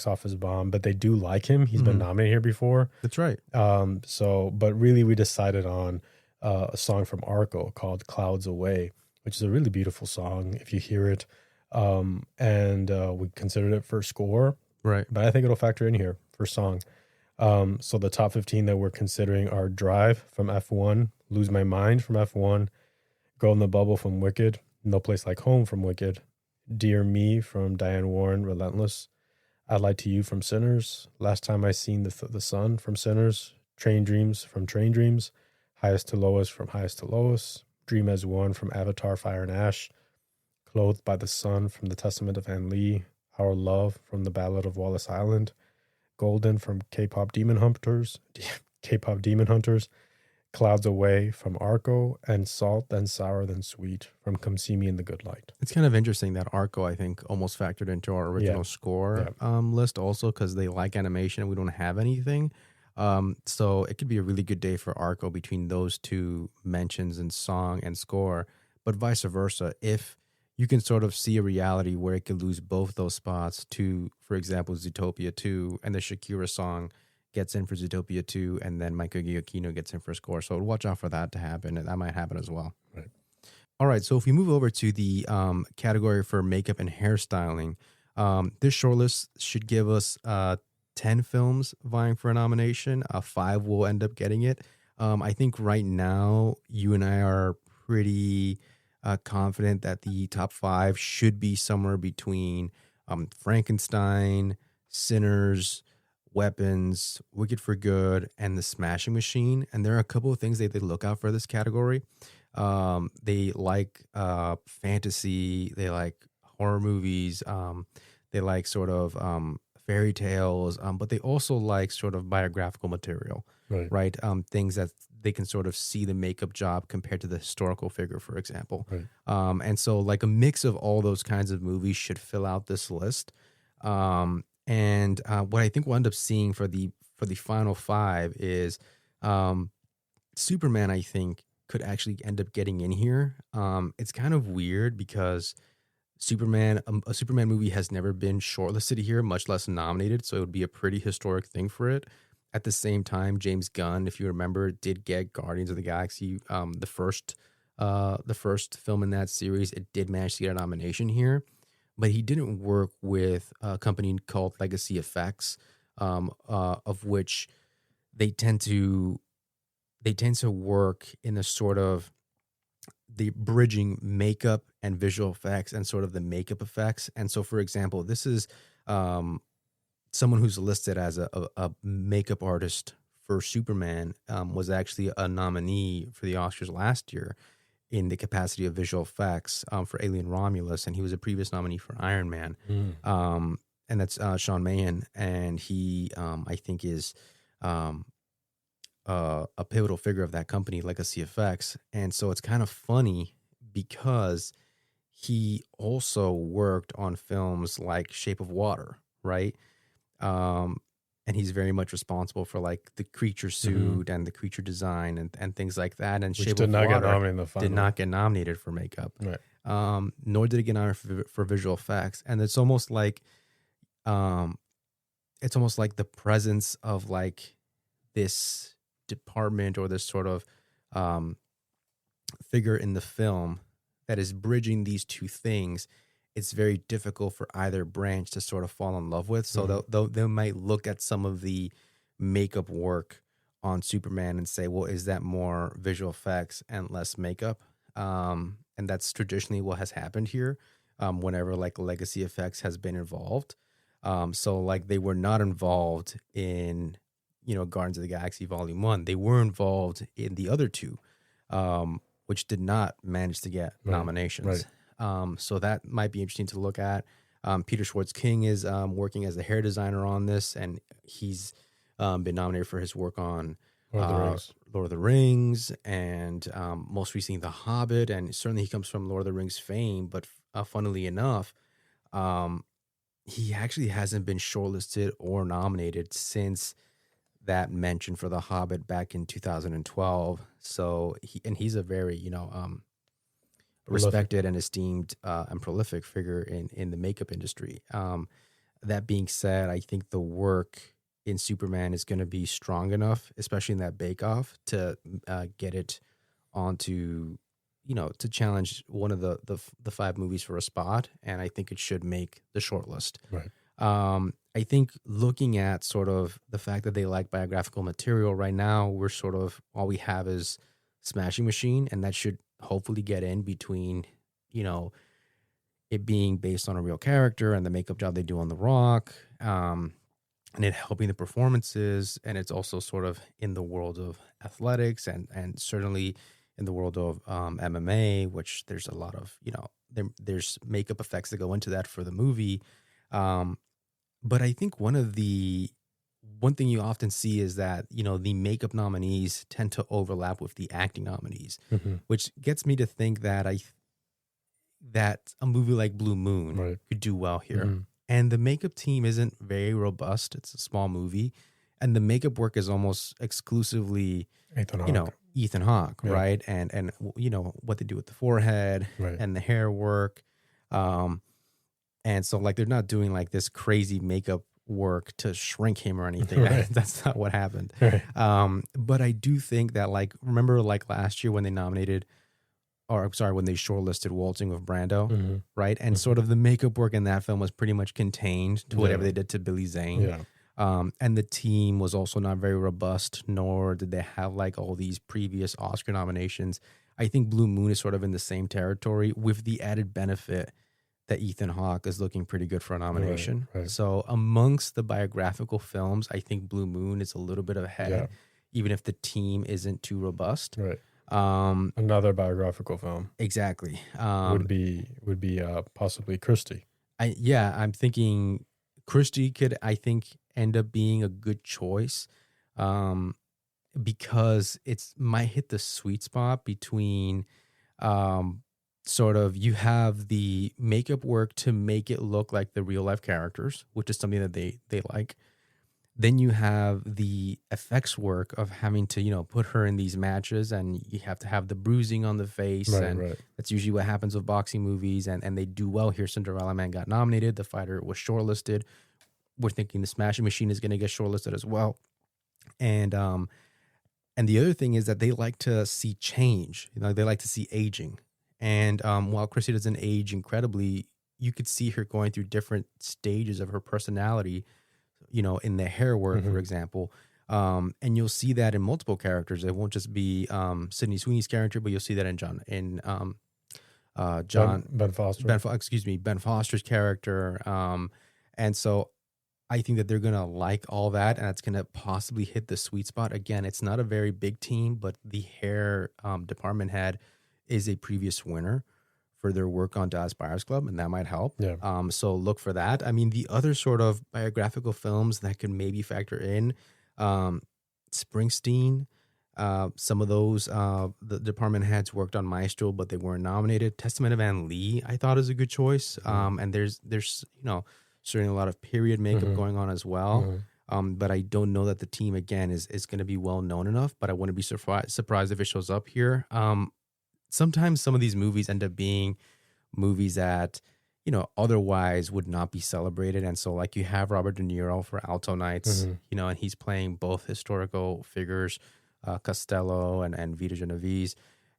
office bomb, but they do like him. He's been nominated here before. That's right. But really we decided on a song from Arco called Clouds Away, which is a really beautiful song if you hear it. We considered it for score. Right. But I think it'll factor in here for song. So the top 15 that we're considering are Drive from F1, Lose My Mind from F1, Girl in the Bubble from Wicked, No Place Like Home from Wicked, Dear Me from Diane Warren, Relentless, I'd Lie to You from Sinners, Last Time I Seen the Sun from Sinners, Train Dreams from Train Dreams, Highest to Lowest from Highest to Lowest, Dream as One from Avatar, Fire and Ash, Clothed by the Sun from The Testament of Anne Lee, Our Love from The Ballad of Wallace Island, Golden from K-pop Demon Hunters, Clouds Away from Arco, and Salt Then Sour Then Sweet from Come See Me in the Good Light. It's kind of interesting that Arco, I think, almost factored into our original score list also because they like animation and we don't have anything. So it could be a really good day for Arco between those two mentions in song and score, but vice versa. If you can sort of see a reality where it could lose both those spots to, for example, Zootopia 2, and the Shakira song gets in for Zootopia 2, and then Michael Giacchino gets in for score. So watch out for that to happen, and that might happen as well. Right. All right, so if we move over to the category for makeup and hairstyling, this shortlist should give us 10 films vying for a nomination. 5 will end up getting it. I think right now, you and I are pretty confident that the top 5 should be somewhere between Frankenstein, Sinners, Weapons, Wicked for Good, and The Smashing Machine. And there are a couple of things that they look out for this category. They like fantasy, they like horror movies, they like sort of fairy tales, but they also like sort of biographical material, right? Things that they can sort of see the makeup job compared to the historical figure, for example. Right. And so like a mix of all those kinds of movies should fill out this list. And what I think we'll end up seeing for the final 5 is Superman, I think, could actually end up getting in here. It's kind of weird because Superman, a Superman movie has never been shortlisted here, much less nominated. So it would be a pretty historic thing for it. At the same time, James Gunn, if you remember, did get Guardians of the Galaxy, the first film in that series. It did manage to get a nomination here, but he didn't work with a company called Legacy Effects, of which they tend to work in a sort of the bridging makeup and visual effects and sort of the makeup effects. And so, for example, this is someone who's listed as a makeup artist for Superman, was actually a nominee for the Oscars last year in the capacity of visual effects for Alien Romulus, and he was a previous nominee for Iron Man. And that's Sean Mahan, and he, I think, is a pivotal figure of that company, Legacy Effects. And so it's kind of funny because he also worked on films like Shape of Water, right? And he's very much responsible for like the creature suit and the creature design and things like that. And Which Shape did of not get Water nominated in the final. did not get nominated for makeup. Right. Nor did it get nominated for visual effects. And it's almost like the presence of like this department or this sort of figure in the film that is bridging these two things. It's very difficult for either branch to sort of fall in love with. So they might look at some of the makeup work on Superman and say, well, is that more visual effects and less makeup? And that's traditionally what has happened here whenever like Legacy Effects has been involved. So like they were not involved in, Guardians of the Galaxy Volume 1. They were involved in the other two, which did not manage to get nominations. Right. So that might be interesting to look at. Peter Schwartz King is working as a hair designer on this, and he's been nominated for his work on Lord of the Rings and most recently The Hobbit, and certainly he comes from Lord of the Rings fame, but funnily enough, he actually hasn't been shortlisted or nominated since that mention for The Hobbit back in 2012. So he's a very, respected and esteemed and prolific figure in the makeup industry. That being said, I think the work in Superman is going to be strong enough, especially in that bake-off, to get it onto, to challenge one of the 5 movies for a spot, and I think it should make the shortlist. Right. I think looking at sort of the fact that they like biographical material right now, we're sort of, all we have is Smashing Machine, and that should hopefully get in between, it being based on a real character and the makeup job they do on The Rock, and it helping the performances, and it's also sort of in the world of athletics and certainly in the world of MMA, which there's a lot of, there's makeup effects that go into that for the movie. But I think one thing you often see is that, the makeup nominees tend to overlap with the acting nominees, which gets me to think that that a movie like Blue Moon could do well here. And the makeup team isn't very robust. It's a small movie. and the makeup work is almost exclusively, Ethan you know, Hawke. Ethan Hawke, Yeah. right? And you know what they do with the forehead Right. and the hair work, and so like they're not doing like this crazy makeup work to shrink him or anything. Right. That's not what happened. Right. But I do think that, like, remember like last year when they nominated, or I'm sorry, when they shortlisted Waltzing with Brando, Mm-hmm. right? And sort of the makeup work in that film was pretty much contained to whatever Yeah. they did to Billy Zane. Yeah. And the team was also not very robust, nor did they have like all these previous Oscar nominations. I think Blue Moon is sort of in the same territory, with the added benefit that Ethan Hawke is looking pretty good for a nomination. Right. So amongst the biographical films, I think Blue Moon is a little bit ahead, Yeah. even if the team isn't too robust. Right. Um, Another biographical film exactly. would be possibly Christie. I'm thinking Christie could, I think, end up being a good choice, because it's might hit the sweet spot between, sort of, you have the makeup work to make it look like the real life characters, which is something that they like. Then you have the effects work of having to, you know, put her in these matches, and you have to have the bruising on the face. Right. And Right. that's usually what happens with boxing movies. And they do well here. Cinderella Man got nominated. The Fighter was shortlisted. We're thinking the Smashing Machine is going to get shortlisted as well. And the other thing is that they like to see change. You know, they like to see aging. And while Chrissy doesn't age incredibly, you could see her going through different stages of her personality, you know, in the hair work, for example. And you'll see that in multiple characters. It won't just be Sydney Sweeney's character, but you'll see that in Ben Foster. Ben Foster's character. And so I think that they're going to like all that, and it's going to possibly hit the sweet spot. Again, it's not a very big team, but the hair department head is a previous winner for their work on Dallas Buyers Club, and that might help. Yeah. So look for that. I mean, the other sort of biographical films that could maybe factor in, Springsteen, some of those, the department heads worked on Maestro, but they weren't nominated. Testament of Anne Lee, I thought, is a good choice. And there's you know, certainly a lot of period makeup going on as well. But I don't know that the team, again, is going to be well known enough, but I wouldn't be surprised if it shows up here. Sometimes some of these movies end up being movies that, you know, otherwise would not be celebrated. And so, like, you have Robert De Niro for Alto Nights, you know, and he's playing both historical figures, Costello and Vita Genovese.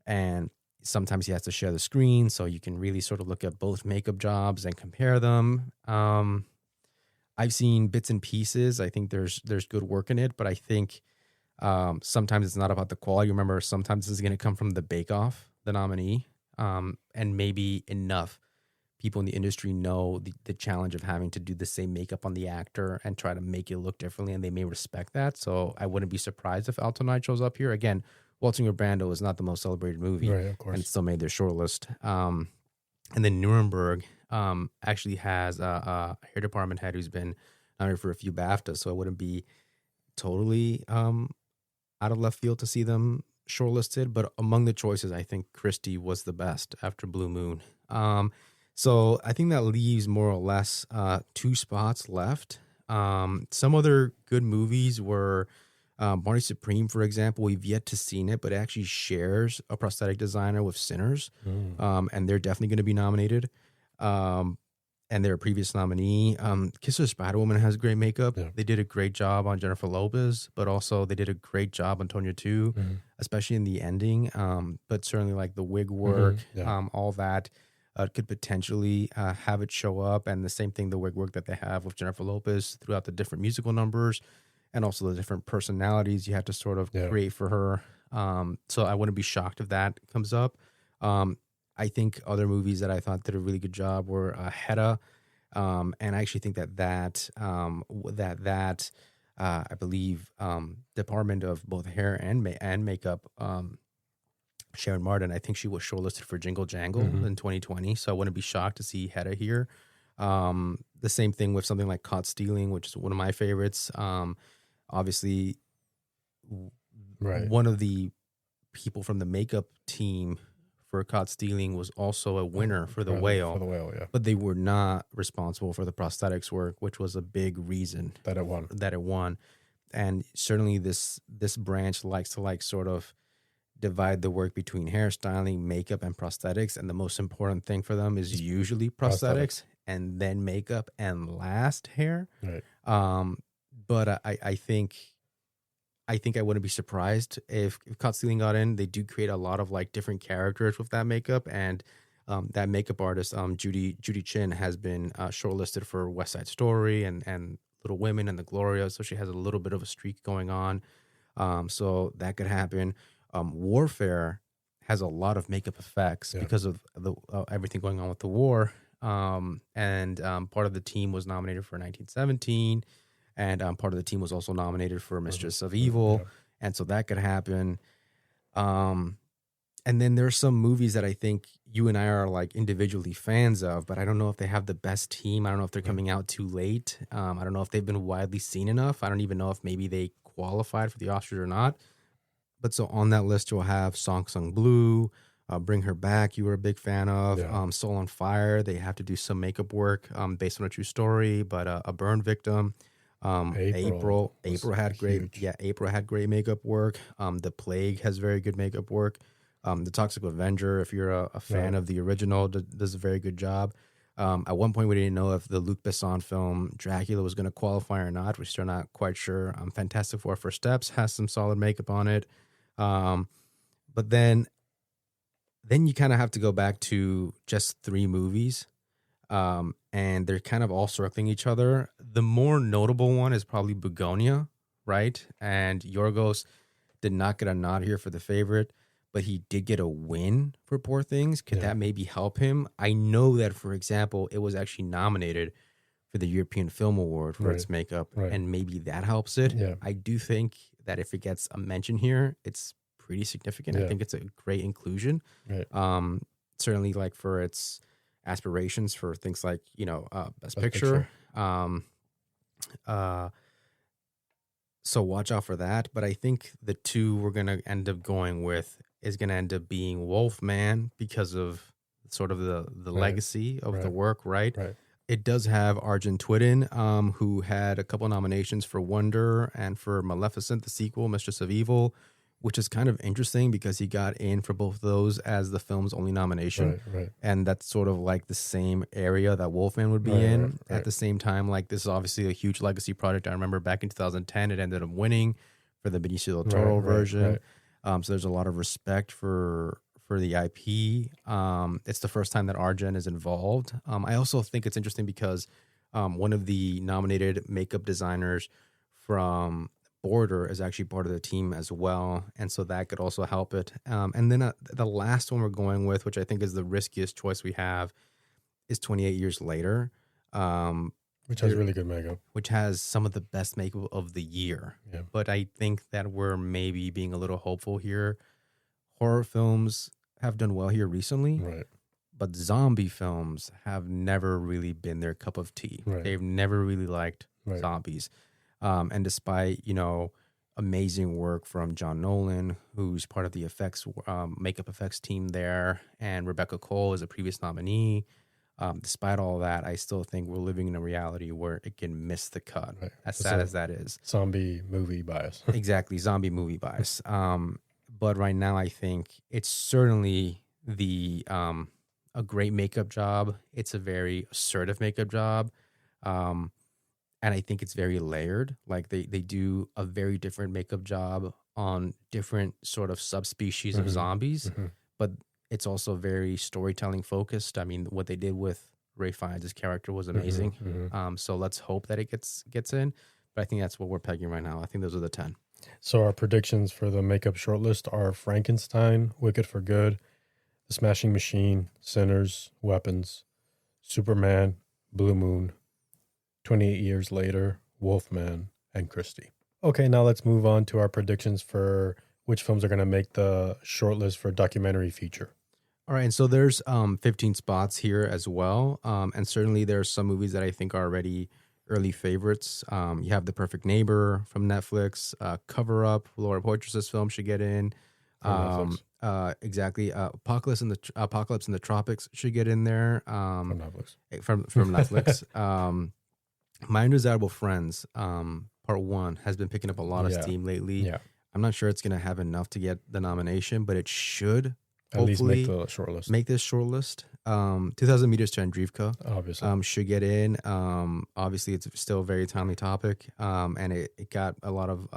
And sometimes he has to share the screen, so you can really sort of look at both makeup jobs and compare them. I've seen bits and pieces. I think there's good work in it, but I think sometimes it's not about the quality. Remember, sometimes this is going to come from the bake-off, the nominee, and maybe enough people in the industry know the challenge of having to do the same makeup on the actor and try to make it look differently, and they may respect that. So I wouldn't be surprised if Alto Night shows up here. Again, Waltzing with Brando is not the most celebrated movie, Right, of course. and still made their shortlist. And then Nuremberg actually has a hair department head who's been nominated for a few BAFTAs, so it wouldn't be totally out of left field to see them shortlisted. But among the choices, I think Christie was the best after Blue Moon. So I think that leaves more or less 2 spots left. Some other good movies were Barney Supreme, for example. We've yet to see it, but it actually shares a prosthetic designer with Sinners, and they're definitely going to be nominated. And their previous nominee, Kiss of the Spider-Woman, has great makeup. Yeah. They did a great job on Jennifer Lopez, but also they did a great job on Tonya too, especially in the ending. But certainly, like, the wig work, all that could potentially have it show up. And the same thing, the wig work that they have with Jennifer Lopez throughout the different musical numbers, and also the different personalities you had to sort of create for her. So I wouldn't be shocked if that comes up. I think other movies that I thought did a really good job were Hedda, and I actually think that I believe department of both hair and makeup, Sharon Martin, I think she was shortlisted for Jingle Jangle in 2020, so I wouldn't be shocked to see Hedda here. The same thing with something like Caught Stealing, which is one of my favorites. Obviously, one of the people from the makeup team for Caught Stealing was also a winner for The Whale. For The Whale, yeah. But they were not responsible for the prosthetics work, which was a big reason that it won. And certainly this branch likes to like sort of divide the work between hairstyling, makeup, and prosthetics. And the most important thing for them is usually prosthetics and then makeup and last hair. Right. But I think I wouldn't be surprised if Constantine got in. They do create a lot of like different characters with that makeup, and that makeup artist, Judy Chin, has been shortlisted for West Side Story and Little Women and The Gloria, so she has a little bit of a streak going on. So that could happen. Warfare has a lot of makeup effects because of the everything going on with the war. And part of the team was nominated for 1917, and part of the team was also nominated for Mistress of Evil, and so that could happen. And then there's some movies that I think you and I are like individually fans of, but I don't know if they have the best team. I don't know if they're coming out too late. I don't know if they've been widely seen enough. I don't even know if maybe they qualified for the Oscars or not. But so on that list, you'll have Song Sung Blue, Bring Her Back, you were a big fan of, Soul on Fire. They have to do some makeup work based on a true story, but a burn victim. April had great, April had great makeup work. The Plague has very good makeup work. The Toxic Avenger, if you're a fan of the original, does a very good job. At one point, we didn't know if the Luc Besson film Dracula was going to qualify or not. We're still not quite sure. Fantastic Four First Steps has some solid makeup on it. But then you kind of have to go back to just 3 movies. And they're kind of all circling each other. The more notable one is probably Begonia, right? And Yorgos did not get a nod here for The Favorite, but he did get a win for Poor Things. Could that maybe help him? I know that, for example, it was actually nominated for the European Film Award for its makeup, and maybe that helps it. Yeah. I do think that if it gets a mention here, it's pretty significant. I think it's a great inclusion. Certainly, like for its aspirations for things like Best Picture. So watch out for that. But I think the 2 we're gonna end up going with is gonna end up being Wolfman because of sort of the legacy of the work. Right. It does have Arjun Twidden, who had a couple nominations for Wonder and for Maleficent, the sequel, Mistress of Evil, which is kind of interesting because he got in for both of those as the film's only nomination. And that's sort of like the same area that Wolfman would be in. At the same time, like this is obviously a huge legacy project. I remember back in 2010, it ended up winning for the Benicio del Toro version. So there's a lot of respect for the IP. It's the first time that Arjun is involved. I also think it's interesting because one of the nominated makeup designers from Border is actually part of the team as well, and so that could also help it. And then the last one we're going with, which I think is the riskiest choice we have, is 28 Years Later, which has really good makeup, which has some of the best makeup of the year. But I think that we're maybe being a little hopeful here. Horror films have done well here recently, but zombie films have never really been their cup of tea. They've never really liked zombies. And despite, amazing work from John Nolan, who's part of the makeup effects team there, and Rebecca Cole is a previous nominee, despite all that, I still think we're living in a reality where it can miss the cut, as sad as that is. Zombie movie bias. Exactly, zombie movie bias. But right now, I think it's certainly a great makeup job. It's a very assertive makeup job. And I think it's very layered. Like they do a very different makeup job on different sort of subspecies of zombies, but it's also very storytelling focused. I mean, what they did with Ray Fiennes' character was amazing. So let's hope that it gets in. But I think that's what we're pegging right now. I think those are the 10. So our predictions for the makeup shortlist are Frankenstein, Wicked for Good, The Smashing Machine, Sinners, Weapons, Superman, Blue Moon, 28 Years Later, Wolfman, and Christie. Okay, now let's move on to our predictions for which films are going to make the shortlist for documentary feature. All right, and so there's 15 spots here as well, and certainly there's some movies that I think are already early favorites. You have The Perfect Neighbor from Netflix, Cover Up, Laura Poitras's film should get in. Exactly. Apocalypse in the Tropics should get in there. From Netflix. From Netflix. My Undesirable Friends, part Part 1 has been picking up a lot of steam lately. Yeah. I'm not sure it's going to have enough to get the nomination, but it should At least make hopefully the shortlist. make this shortlist. 2,000 meters to Andreevka Obviously. should get in. Obviously, it's still a very timely topic, and it got a lot of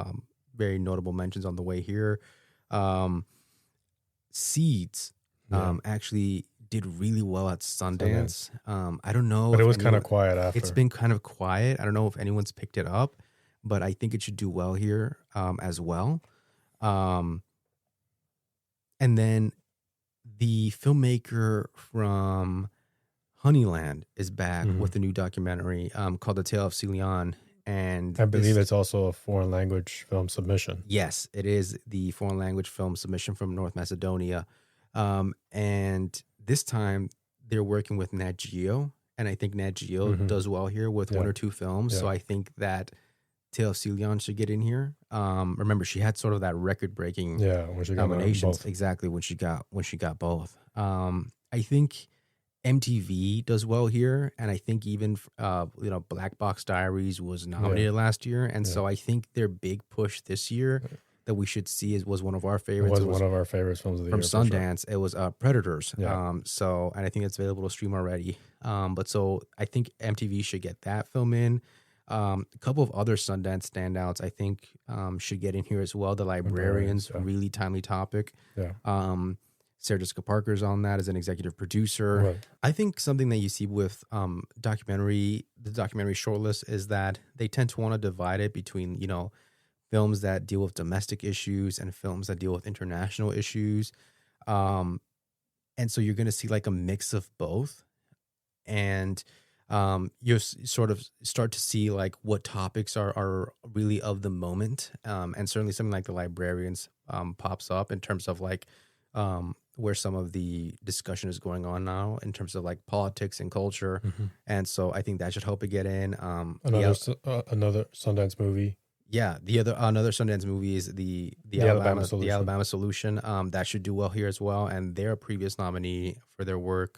very notable mentions on the way here. Seeds actually did really well at Sundance. I don't know. But it was kind of quiet after. It's been kind of quiet. I don't know if anyone's picked it up, but I think it should do well here as well. And then the filmmaker from Honeyland is back with a new documentary called The Tale of Ceylon. And I believe it's also a foreign language film submission. Yes, it is the foreign language film submission from North Macedonia. And this time they're working with Nat Geo. And I think Nat Geo does well here with one or two films. So I think that Tale of Ceylon should get in here. Remember, she had sort of that record-breaking when she got nominations. both. Exactly, when she got both. I think MTV does well here, and I think even Black Box Diaries was nominated last year, and so I think their big push this year that we should see was one of our favorites. It was one of our favorite films of the from year Sundance. It was Predators. Yeah. And I think it's available to stream already. But so I think MTV should get that film in. A couple of other Sundance standouts I think should get in here as well. The Librarians, really timely topic. Yeah. Sarah Jessica Parker's on that as an executive producer. Right. I think something that you see with the documentary shortlist is that they tend to want to divide it between, films that deal with domestic issues and films that deal with international issues. And so you're going to see like a mix of both. And you sort of start to see like what topics are really of the moment. And certainly something like The Librarians pops up in terms of like where some of the discussion is going on now in terms of like politics and culture. And so I think that should help it get in. Another Sundance movie. Yeah, another Sundance movie is the Alabama Solution. That should do well here as well. And they're a previous nominee for their work,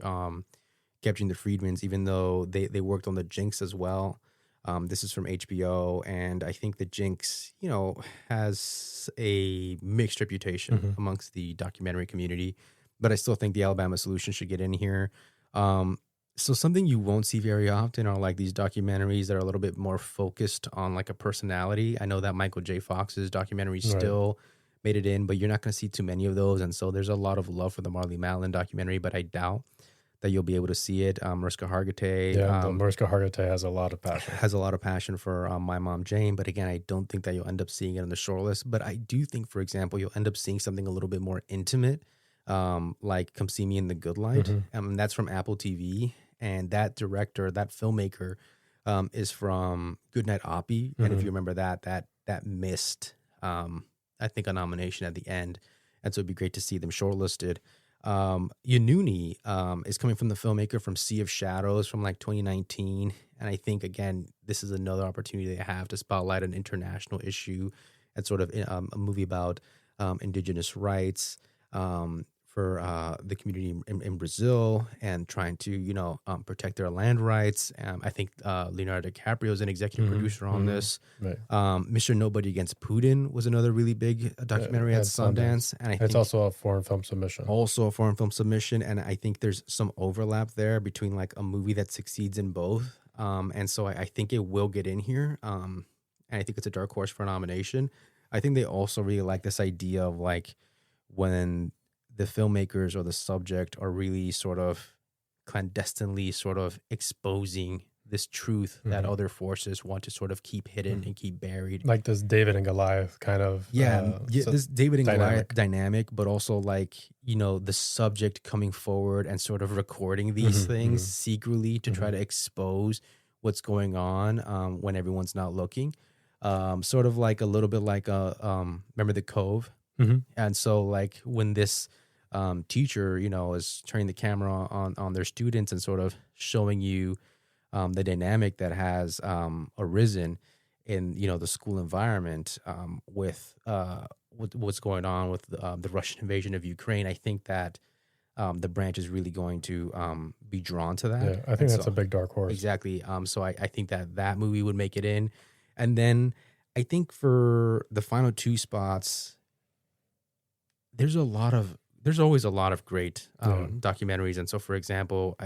Capturing the Freedmans, even though they worked on The Jinx as well. This is from HBO, and I think The Jinx, has a mixed reputation amongst the documentary community, but I still think the Alabama Solution should get in here. So something you won't see very often are like these documentaries that are a little bit more focused on like a personality. I know that Michael J. Fox's documentary still made it in, but you're not going to see too many of those. And so there's a lot of love for the Marlee Matlin documentary, but I doubt that you'll be able to see it. Mariska Hargitay. Mariska Hargitay has a lot of passion. Has a lot of passion for My Mom Jane. But again, I don't think that you'll end up seeing it on the shortlist. But I do think, for example, you'll end up seeing something a little bit more intimate, like Come See Me in the Good Light. That's from Apple TV. And that director, that filmmaker, is from Goodnight Oppie. And if you remember that missed, I think, a nomination at the end. And so it'd be great to see them shortlisted. Yanuni is coming from the filmmaker from Sea of Shadows from like 2019. And I think, again, this is another opportunity they have to spotlight an international issue and sort of a movie about indigenous rights for the community in Brazil and trying to, protect their land rights. I think Leonardo DiCaprio is an executive producer on this. Right. Mr. Nobody Against Putin was another really big documentary at Sundance. And I think it's also a foreign film submission. And I think there's some overlap there between like a movie that succeeds in both. And so I think it will get in here. And I think it's a dark horse for a nomination. I think they also really like this idea of like when the filmmakers or the subject are really sort of clandestinely sort of exposing this truth that other forces want to sort of keep hidden and keep buried. Like this David and Goliath kind of. This David and Goliath dynamic, but also like, the subject coming forward and sort of recording these things secretly to try to expose what's going on when everyone's not looking. Sort of like a little bit like remember The Cove? And so like when this teacher, is turning the camera on their students and sort of showing you the dynamic that has arisen in, the school environment with what's going on with the Russian invasion of Ukraine. I think that the branch is really going to be drawn to that. Yeah, I think that's a big dark horse. Exactly. So I think that movie would make it in. And then I think for the final two spots, there's always a lot of great documentaries. And so, for example,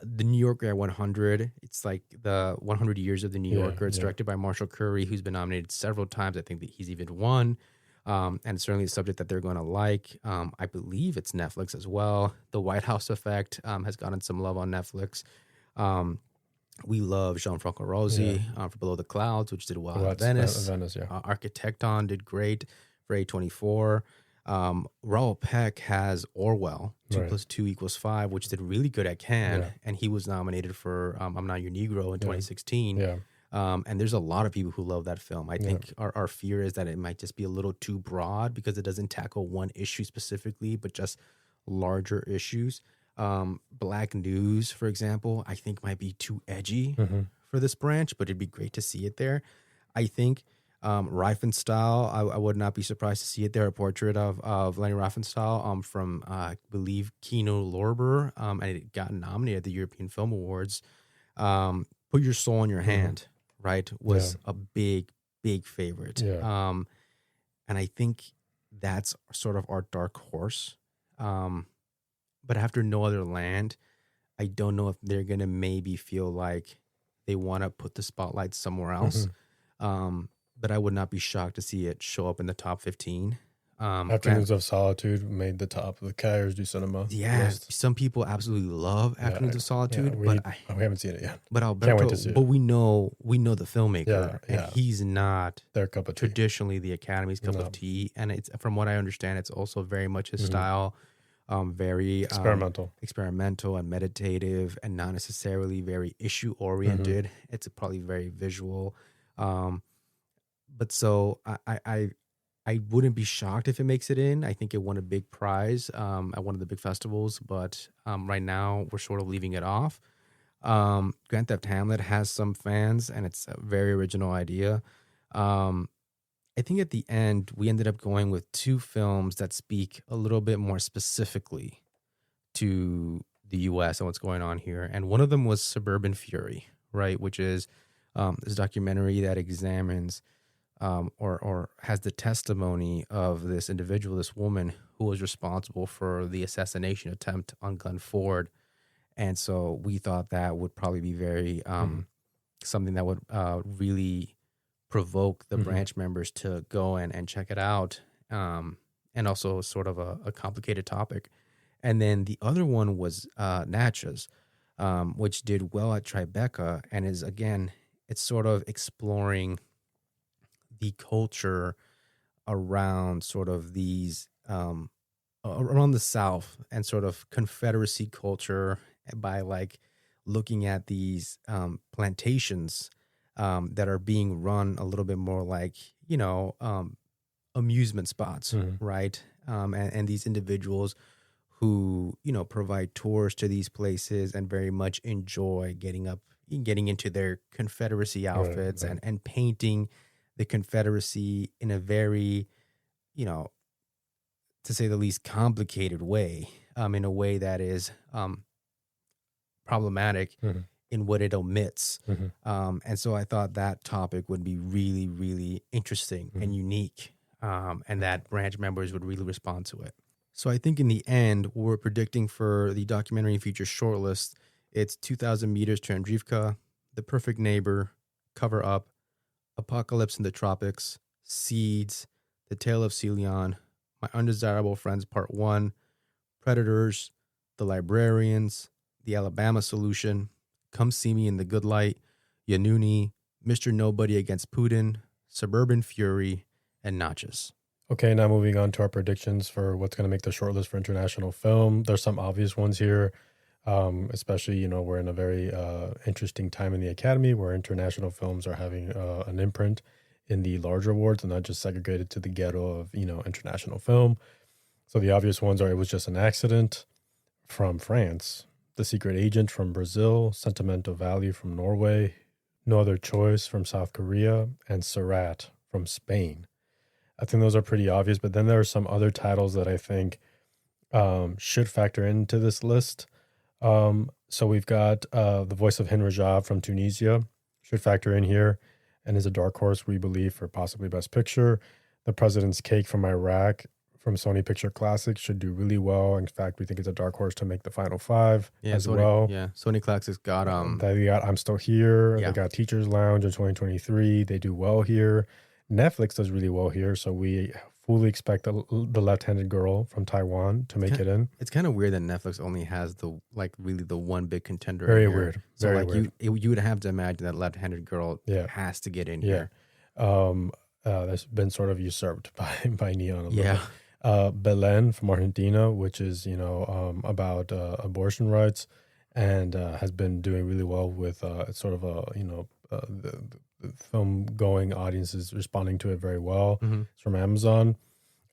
the New Yorker at 100, it's like the 100 Years of the New Yorker. It's directed by Marshall Curry, who's been nominated several times. I think that he's even won. And it's certainly a subject that they're going to like. I believe it's Netflix as well. The White House Effect has gotten some love on Netflix. We love Jean-Franco Rosi for Below the Clouds, which did well in Venice. Architecton did great for A24. Raoul Peck has Orwell, 2 + 2 = 5, which did really good at Cannes, and he was nominated for I'm Not Your Negro in 2016. And there's a lot of people who love that film. I think our fear is that it might just be a little too broad because it doesn't tackle one issue specifically, but just larger issues. Black News, for example, I think might be too edgy for this branch, but it'd be great to see it there. I think Riefenstahl, I would not be surprised to see it there, a portrait of Leni Riefenstahl from, I believe, Kino Lorber, and it got nominated at the European Film Awards. Put Your Soul in Your Hand, right, was a big favorite. And I think that's sort of our dark horse. But after No Other Land, I don't know if they're going to maybe feel like they want to put the spotlight somewhere else. But I would not be shocked to see it show up in the top 15. Afternoons of Solitude made the top of the Cahiers du Cinema list. Some people absolutely love Afternoons of Solitude, we haven't seen it yet. But Alberto, can't wait to see it. But we know the filmmaker, and he's not their cup of tea. Traditionally the Academy's cup of tea, and it's, from what I understand, it's also very much his style. Very experimental and meditative, and not necessarily very issue oriented. It's probably very visual. But so I wouldn't be shocked if it makes it in. I think it won a big prize at one of the big festivals, but right now we're sort of leaving it off. Grand Theft Hamlet has some fans, and it's a very original idea. I think at the end, we ended up going with two films that speak a little bit more specifically to the U.S. and what's going on here. And one of them was Suburban Fury, right, which is this documentary that examines or has the testimony of this individual, this woman who was responsible for the assassination attempt on Glenn Ford. And so we thought that would probably be very something that would really provoke the branch members to go and check it out, and also sort of a complicated topic. And then the other one was Natchez, which did well at Tribeca, and is, again, it's sort of exploring the culture around sort of these around the South and sort of Confederacy culture by like looking at these plantations that are being run a little bit more like, amusement spots, right? And these individuals who, provide tours to these places and very much enjoy getting into their Confederacy outfits and painting the Confederacy in a very, to say the least, complicated way, in a way that is problematic in what it omits. And so I thought that topic would be really, really interesting and unique, and that branch members would really respond to it. So I think in the end, what we're predicting for the documentary feature shortlist, it's 2,000 Meters to Andrivka, The Perfect Neighbor, Cover Up, Apocalypse in the Tropics, Seeds, The Tale of Celion, My Undesirable Friends Part 1, Predators, The Librarians, The Alabama Solution, Come See Me in the Good Light, Yanuni, Mr. Nobody Against Putin, Suburban Fury, and Natchez. Okay, now moving on to our predictions for what's going to make the shortlist for international film. There's some obvious ones here, especially, we're in a very interesting time in the Academy where international films are having an imprint in the larger awards and not just segregated to the ghetto of, international film. So the obvious ones are It Was Just an Accident from France, The Secret Agent from Brazil, Sentimental Valley from Norway, No Other Choice from South Korea, and Surat from Spain. I think those are pretty obvious, but then there are some other titles that I think should factor into this list. So we've got The Voice of Hin Rajab from Tunisia, should factor in here. and is a dark horse, we believe, for possibly Best Picture. The President's Cake from Iraq from Sony Picture Classics should do really well. In fact, we think it's a dark horse to make the final 5 as Sony, well. Yeah, Sony Classics got they got I'm Still Here. Yeah. They got Teacher's Lounge in 2023. They do well here. Netflix does really well here, so we fully expect the Left-Handed Girl from Taiwan to make it in. It's kind of weird that Netflix only has really the one big contender. Very in here. weird. So Very weird. You would have to imagine that Left-Handed Girl has to get in here. That's been sort of usurped by Neon a little bit. Belen from Argentina, which is about abortion rights, and has been doing really well with sort of the film going audiences responding to it very well. It's from Amazon.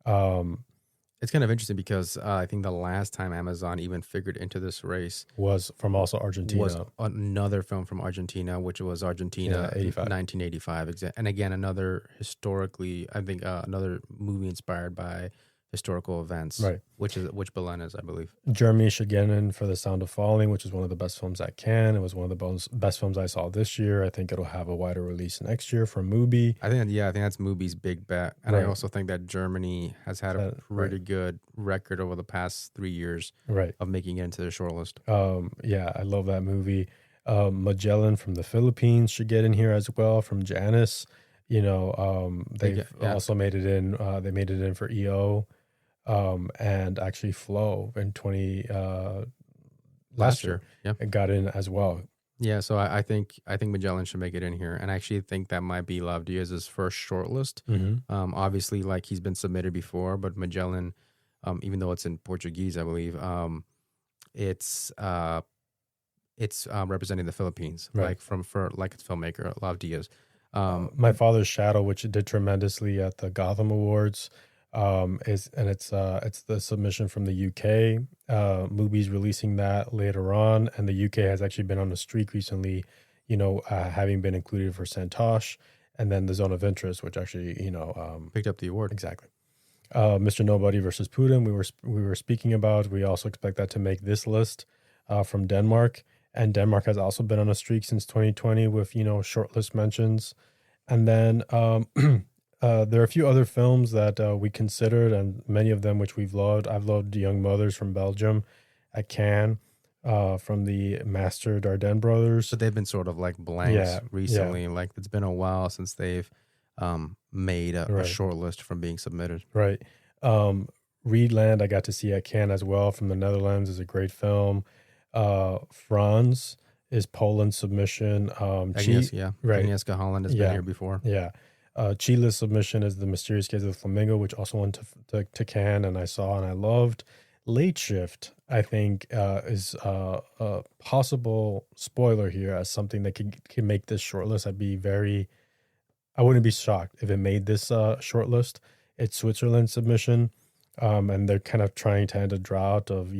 It's kind of interesting because I think the last time Amazon even figured into this race was from also Argentina. Was another film from Argentina, which was Argentina 1985. And again, another historically, I think another movie inspired by historical events, right? Which Belen is, I believe. Germany should get in for The Sound of Falling, which is one of the best films at Cannes. It was one of the best films I saw this year. I think it'll have a wider release next year from Mubi. I think that's Mubi's big bet, and I also think that Germany has had a pretty good record over the past 3 years, of making it into the shortlist. I love that movie. Magellan from the Philippines should get in here as well, from Janice. They've also made it in. They made it in for EO. And actually Flow in last year, it got in as well. Yeah, so I think Magellan should make it in here, and I actually think that might be Lav Diaz's first shortlist. Obviously, like, he's been submitted before, but Magellan, even though it's in Portuguese, I believe, it's representing the Philippines, like its filmmaker Lav Diaz. My Father's Shadow, which did tremendously at the Gotham Awards. It's the submission from the UK. Mubi's releasing that later on, and the UK has actually been on a streak recently, having been included for Santosh, and then The Zone of Interest, which actually picked up the award. Exactly. Mr. Nobody versus Putin, we were speaking about. We also expect that to make this list from Denmark, and Denmark has also been on a streak since 2020 with shortlist mentions, and then there are a few other films that we considered, and many of them which we've loved. I've loved Young Mothers from Belgium at Cannes, from the Master Dardenne brothers. But they've been sort of like blanks recently. Yeah. Like, it's been a while since they've made a short list from being submitted. Right. Reedland I got to see at Cannes as well, from the Netherlands, is a great film. Franz is Poland's submission. Agnieszka Holland has been here before. Yeah. Chile's submission is The Mysterious Case of the Flamingo, which also went to Cannes, and I saw and I loved. Late Shift, I think, is a possible spoiler here as something that can make this shortlist. I wouldn't be shocked if it made this shortlist. It's Switzerland's submission, and they're kind of trying to end a drought of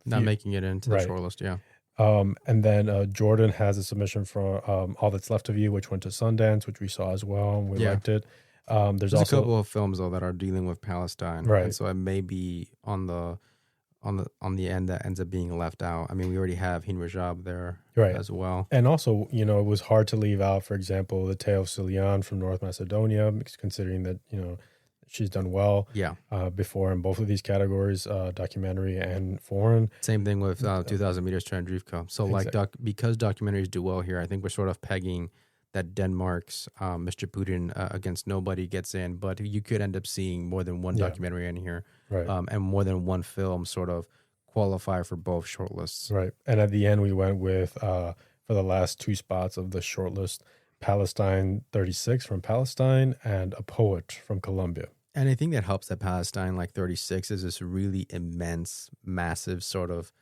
not making it into the shortlist. Yeah. And then Jordan has a submission for All That's Left of You, which went to Sundance, which we saw as well, and we liked it. There's also a couple of films though that are dealing with Palestine, right? And so it may be on the end that ends up being left out. I mean, we already have Hin Rajab there as well, and also it was hard to leave out, for example, the Tale of Cilian from North Macedonia, considering that she's done well before in both of these categories, documentary and foreign. Same thing with 2,000 Meters to Andreevka. So because documentaries do well here, I think we're sort of pegging that Denmark's Mr. Putin Against Nobody gets in, but you could end up seeing more than one documentary in here, and more than one film sort of qualify for both shortlists. Right. And at the end, we went with, for the last two spots of the shortlist, Palestine 36 from Palestine and A Poet from Colombia. And I think that helps that Palestine 36 is this really immense, massive sort of,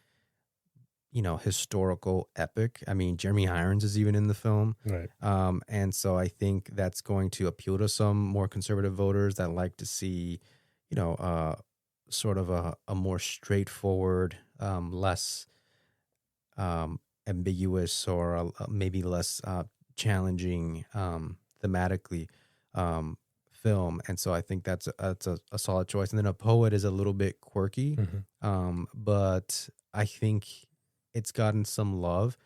historical epic. I mean, Jeremy Irons is even in the film. Right. And so I think that's going to appeal to some more conservative voters that like to see, sort of a more straightforward, less ambiguous or maybe less challenging thematically film. And so I think that's a solid choice. And then A Poet is a little bit quirky, but I think it's gotten some love.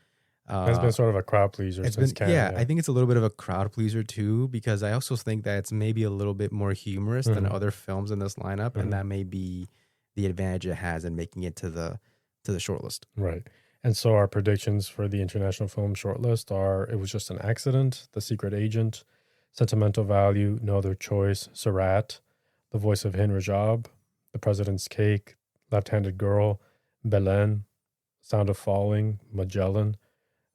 It's been sort of a crowd pleaser since Canada. I think it's a little bit of a crowd pleaser too, because I also think that it's maybe a little bit more humorous than other films in this lineup, and that may be the advantage it has in making it to the shortlist. Right. And so our predictions for the international film shortlist are: It Was Just an Accident, The Secret Agent, Sentimental Value, No Other Choice, Surat, The Voice of Hin Rajab, The President's Cake, Left-Handed Girl, Belen, Sound of Falling, Magellan,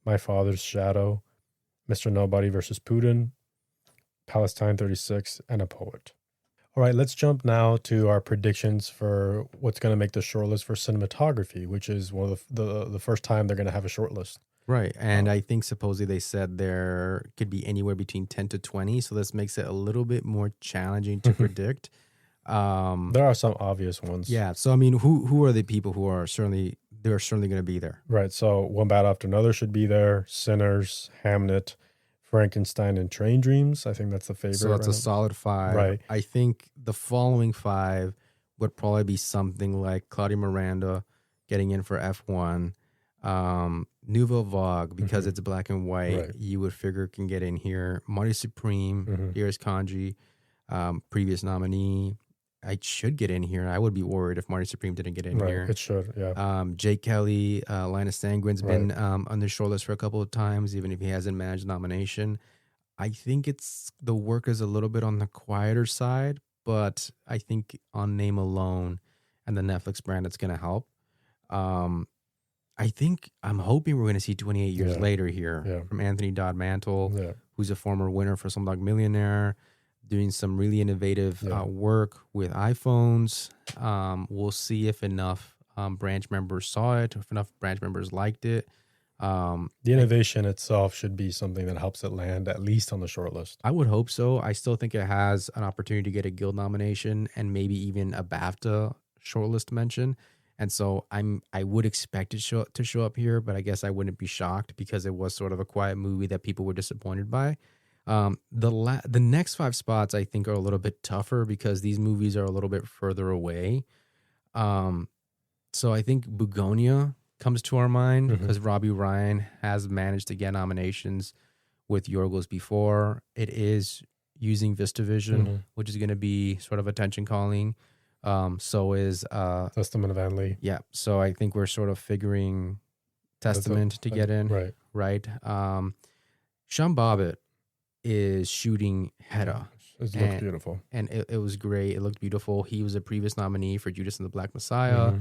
My Father's Shadow, Mr. Nobody versus Putin, Palestine 36, and A Poet. All right, let's jump now to our predictions for what's going to make the shortlist for cinematography, which is one of the first time they're going to have a shortlist. Right, and I think supposedly they said there could be anywhere between 10 to 20, so this makes it a little bit more challenging to predict. There are some obvious ones. Yeah, so I mean, who are the people who are certainly going to be there? Right, so One Bad After Another should be there, Sinners, Hamnet, Frankenstein, and Train Dreams. I think that's the favorite. So that's a solid 5. Right. I think the following 5 would probably be something like Claudia Miranda getting in for F1, Nouvelle Vague, because it's black and white, Right. you would figure can get in here. Marty Supreme, Iris Kanji, previous nominee. I should get in here. I would be worried if Marty Supreme didn't get in here. It should, yeah. Jake Kelly, Linus Sandgren's been on the shortlist for a couple of times, even if he hasn't managed nomination. I think the work is a little bit on the quieter side, but I think on name alone and the Netflix brand, it's going to help. I'm hoping we're going to see 28 Years Later here from Anthony Dodd Mantle, who's a former winner for Slumdog Millionaire, doing some really innovative work with iPhones. We'll see if enough branch members saw it, if enough branch members liked it. The innovation itself should be something that helps it land at least on the shortlist. I would hope so. I still think it has an opportunity to get a Guild nomination and maybe even a BAFTA shortlist mention. And so I would expect it to show up here, but I guess I wouldn't be shocked because it was sort of a quiet movie that people were disappointed by. The next 5 spots I think are a little bit tougher because these movies are a little bit further away. So I think Bugonia comes to our mind because Robbie Ryan has managed to get nominations with Yorgos before. It is using VistaVision, which is going to be sort of attention calling. So is Testament of Anne Lee. Yeah. So I think we're sort of figuring Testament to get in. Right. Sean Bobbitt is shooting Hedda. It looked beautiful. And it was great. It looked beautiful. He was a previous nominee for Judas and the Black Messiah.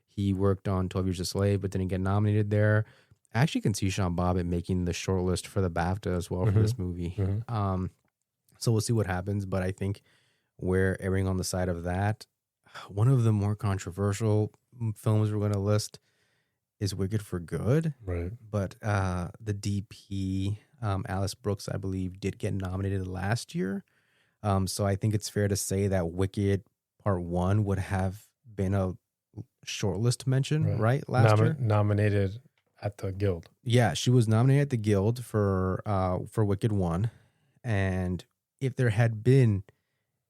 He worked on 12 Years a Slave, but didn't get nominated there. I actually can see Sean Bobbitt making the shortlist for the BAFTA as well for this movie. So we'll see what happens, but I think we're erring on the side of that. One of the more controversial films we're going to list is Wicked for Good. Right. But the DP, Alice Brooks, I believe, did get nominated last year. So I think it's fair to say that Wicked Part 1 would have been a shortlist mention, right? Last year? Nominated at the Guild. Yeah, she was nominated at the Guild for Wicked 1. And if there had been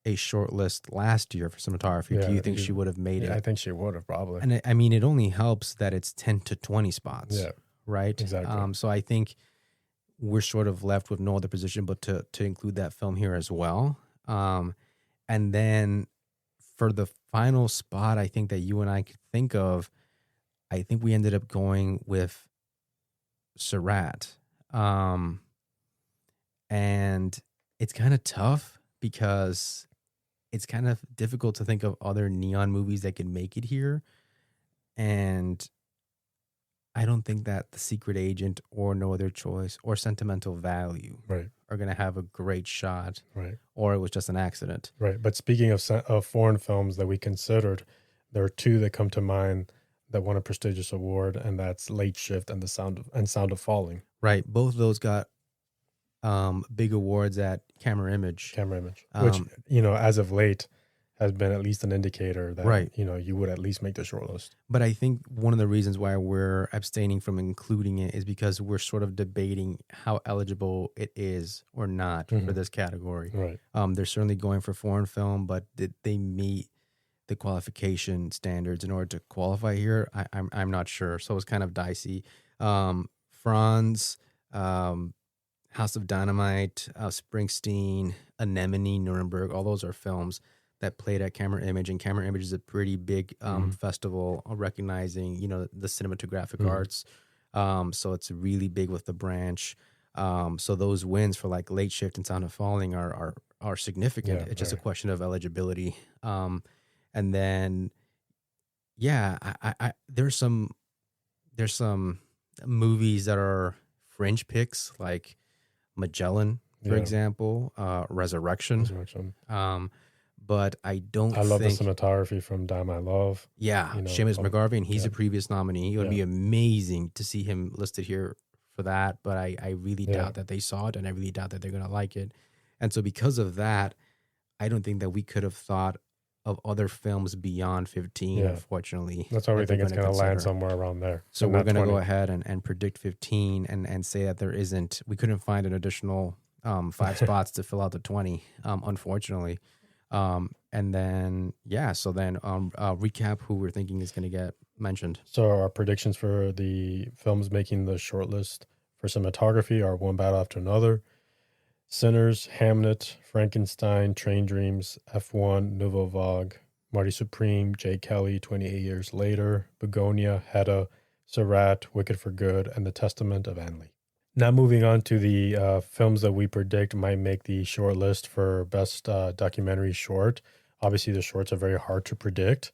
a shortlist last year for cinematography, do you think she would have made it? I think she would have probably. And I mean, it only helps that it's 10 to 20 spots. Yeah. Right? Exactly. So I think we're sort of left with no other position but to include that film here as well. And then for the final spot, I think that you and I could think of, I think we ended up going with Surat. And it's kind of tough because it's kind of difficult to think of other neon movies that could make it here. And I don't think that The Secret Agent or No Other Choice or Sentimental Value are going to have a great shot. Right. Or it was just an accident. Right. But speaking of foreign films that we considered, there are 2 that come to mind that won a prestigious award, and that's Late Shift and Sound of Falling. Right. Both of those got big awards at Camera Image. Which, as of late has been at least an indicator that, you would at least make the shortlist. But I think one of the reasons why we're abstaining from including it is because we're sort of debating how eligible it is or not for this category. Right. They're certainly going for foreign film, but did they meet the qualification standards in order to qualify here? I'm not sure. So it's kind of dicey. Franz, um, House of Dynamite, Springsteen, Anemone, Nuremberg. All those are films that played at Camera Image, and Camera Image is a pretty big festival recognizing, the cinematographic arts. So it's really big with the branch. So those wins for like Late Shift and Sound of Falling are significant. Yeah, It's just a very. question of eligibility. And then, yeah, there's some movies that are fringe picks, like Magellan, for Yeah. example, Resurrection. Resurrection. But I don't I love the think, cinematography from Die My Love. yeah, You know, Seamus McGarvey, he's yeah, a previous nominee. It would yeah, be amazing to see him listed here for that, but I really yeah, doubt that they saw it, and I really doubt that they're going to like it. And so because of that, I don't think that we could have thought of other films beyond 15, yeah. unfortunately, That's why we that they're think it's going to going to land consider. somewhere around there. So in we're that going to 20. go ahead and predict 15 and say that we couldn't find an additional 5 spots to fill out the 20, unfortunately. And then, yeah, so then recap who we're thinking is going to get mentioned. So our predictions for the films making the shortlist for cinematography are One Battle After Another, Sinners, Hamnet, Frankenstein, Train Dreams, F1, Nouveau Vague, Marty Supreme, Jay Kelly, 28 Years Later, Begonia, Hedda, Surratt, Wicked for Good, and The Testament of Anley. Now moving on to the films that we predict might make the short list for best documentary short. Obviously, the shorts are very hard to predict.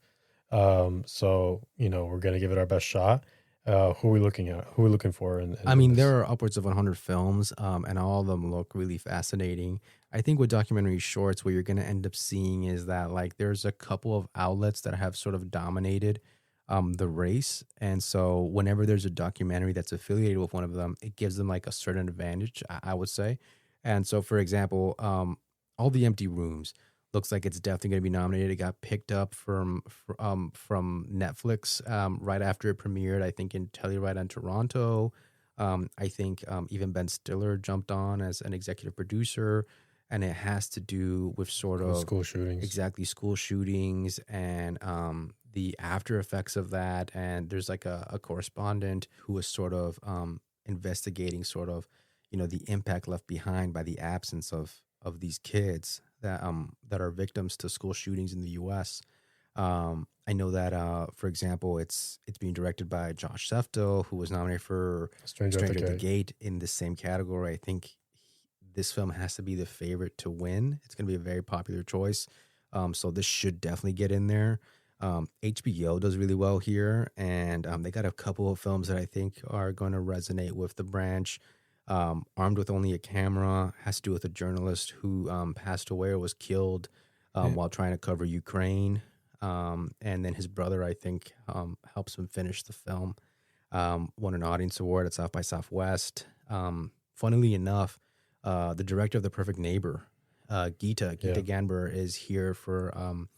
So, we're going to give it our best shot. Who are we looking at? Who are we looking for? I mean, there are upwards of 100 films, and all of them look really fascinating. I think with documentary shorts, what you're going to end up seeing is that, like, there's a couple of outlets that have sort of dominated the race. And so whenever there's a documentary that's affiliated with one of them, it gives them like a certain advantage, I would say. And so, for example, All the Empty Rooms looks like it's definitely going to be nominated. It got picked up from Netflix right after it premiered, I think, in Telluride and Toronto. I think even Ben Stiller jumped on as an executive producer, and it has to do with sort of school shootings. exactly school shootings and the after effects of that. And there's like a correspondent who was sort of investigating sort of, the impact left behind by the absence of these kids that are victims to school shootings in the U.S. I know that, for example, it's being directed by Josh Seftel, who was nominated for Stranger at the Gate. Gate. In the same category. I think this film has to be the favorite to win. It's going to be a very popular choice. So this should definitely get in there. HBO does really well here, and they got a couple of films that I think are going to resonate with the branch. Armed with Only a Camera has to do with a journalist who passed away or was killed while trying to cover Ukraine. And then his brother, I think, helps him finish the film. Won an audience award at South by Southwest. Funnily enough, the director of The Perfect Neighbor, Geeta Ganber, is here for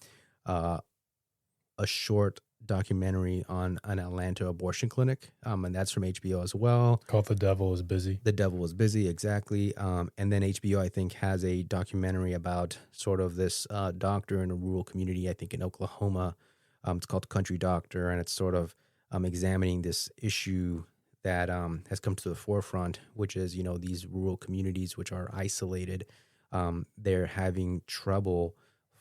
a short documentary on an Atlanta abortion clinic, and that's from HBO as well. Called The Devil is Busy. The Devil is Busy, exactly. And then HBO, I think, has a documentary about sort of this doctor in a rural community, I think in Oklahoma. It's called Country Doctor, and it's sort of examining this issue that has come to the forefront, which is, these rural communities which are isolated. They're having trouble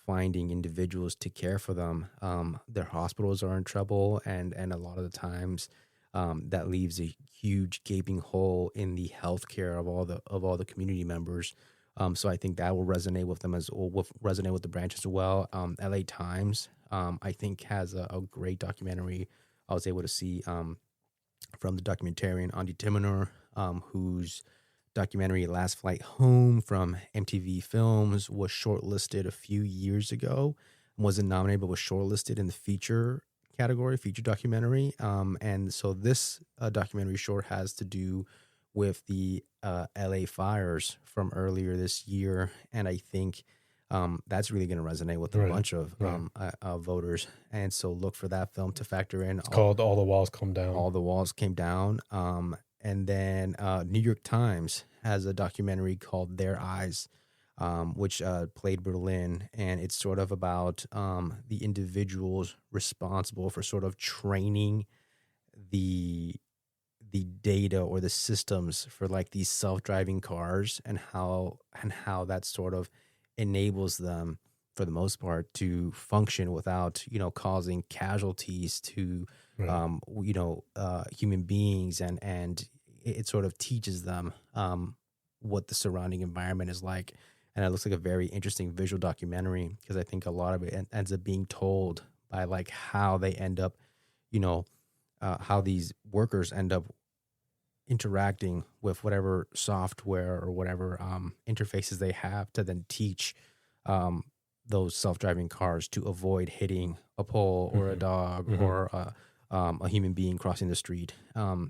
finding individuals to care for them. Their hospitals are in trouble, and a lot of the times that leaves a huge gaping hole in the healthcare of all the community members. So I think that will resonate with them resonate with the branch as well. LA Times, I think, has a great documentary. I was able to see from the documentarian Andy Timonor, whose documentary Last Flight Home from MTV Films was shortlisted a few years ago. Wasn't nominated, but was shortlisted in the feature category, feature documentary. And so this documentary short has to do with the LA fires from earlier this year. And I think that's really going to resonate with a bunch of voters. And so look for that film to factor in. It's called All the Walls Come Down. All the Walls Came Down. And then New York Times has a documentary called Their Eyes, which played Berlin. And it's sort of about the individuals responsible for sort of training the the data or the systems for like these self-driving cars, and how that sort of enables them for the most part to function without, causing casualties to Right. human beings, and it sort of teaches them what the surrounding environment is like. And it looks like a very interesting visual documentary, because I think a lot of it ends up being told by like how they end up, how these workers end up interacting with whatever software or whatever interfaces they have to then teach those self-driving cars to avoid hitting a pole or a dog or a human being crossing the street.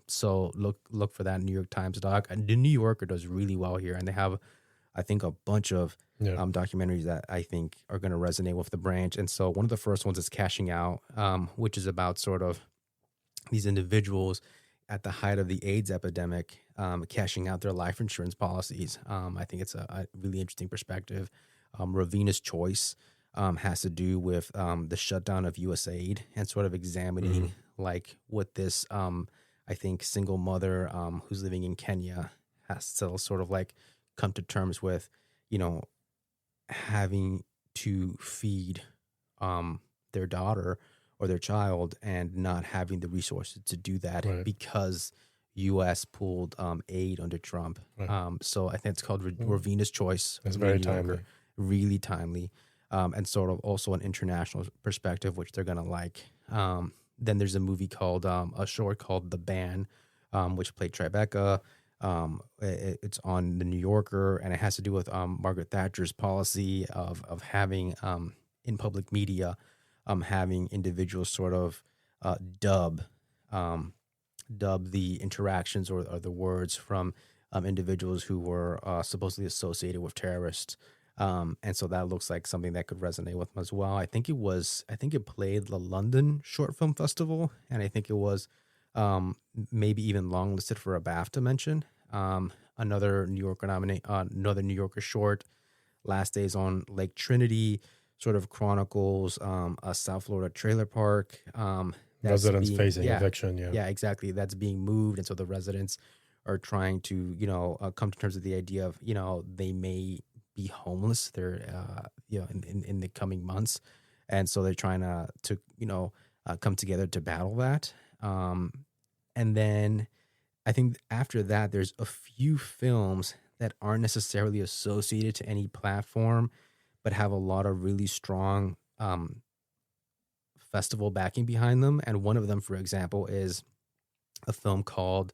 So look for that New York Times doc. And the New Yorker does really well here, and they have, I think, a bunch of documentaries that I think are going to resonate with the branch. And so one of the first ones is Cashing Out, which is about sort of these individuals at the height of the AIDS epidemic cashing out their life insurance policies. I think it's a really interesting perspective. Ravina's Choice has to do with the shutdown of USAID and sort of examining like what this, I think, single mother who's living in Kenya has to sort of like come to terms with, having to feed their daughter or their child and not having the resources to do that because U.S. pulled aid under Trump. So I think it's called Ravina's Choice. It's very timely. Really timely. And sort of also an international perspective, which they're going to like. Then there's a movie called, a short called The Ban, which played Tribeca. It's on the New Yorker, and it has to do with Margaret Thatcher's policy of having in public media, having individuals sort of dub the interactions or the words from individuals who were supposedly associated with terrorists. And so that looks like something that could resonate with them as well. I think it played the London Short Film Festival, and I think it was maybe even longlisted for a BAFTA mention. Another New Yorker short, Last Days on Lake Trinity, sort of chronicles a South Florida trailer park. Residents facing eviction. Yeah, exactly. That's being moved. And so the residents are trying to, come to terms with the idea of, they may be homeless there, in the coming months. And so they're trying to come together to battle that. And then I think after that, there's a few films that aren't necessarily associated to any platform, but have a lot of really strong festival backing behind them. And one of them, for example, is a film called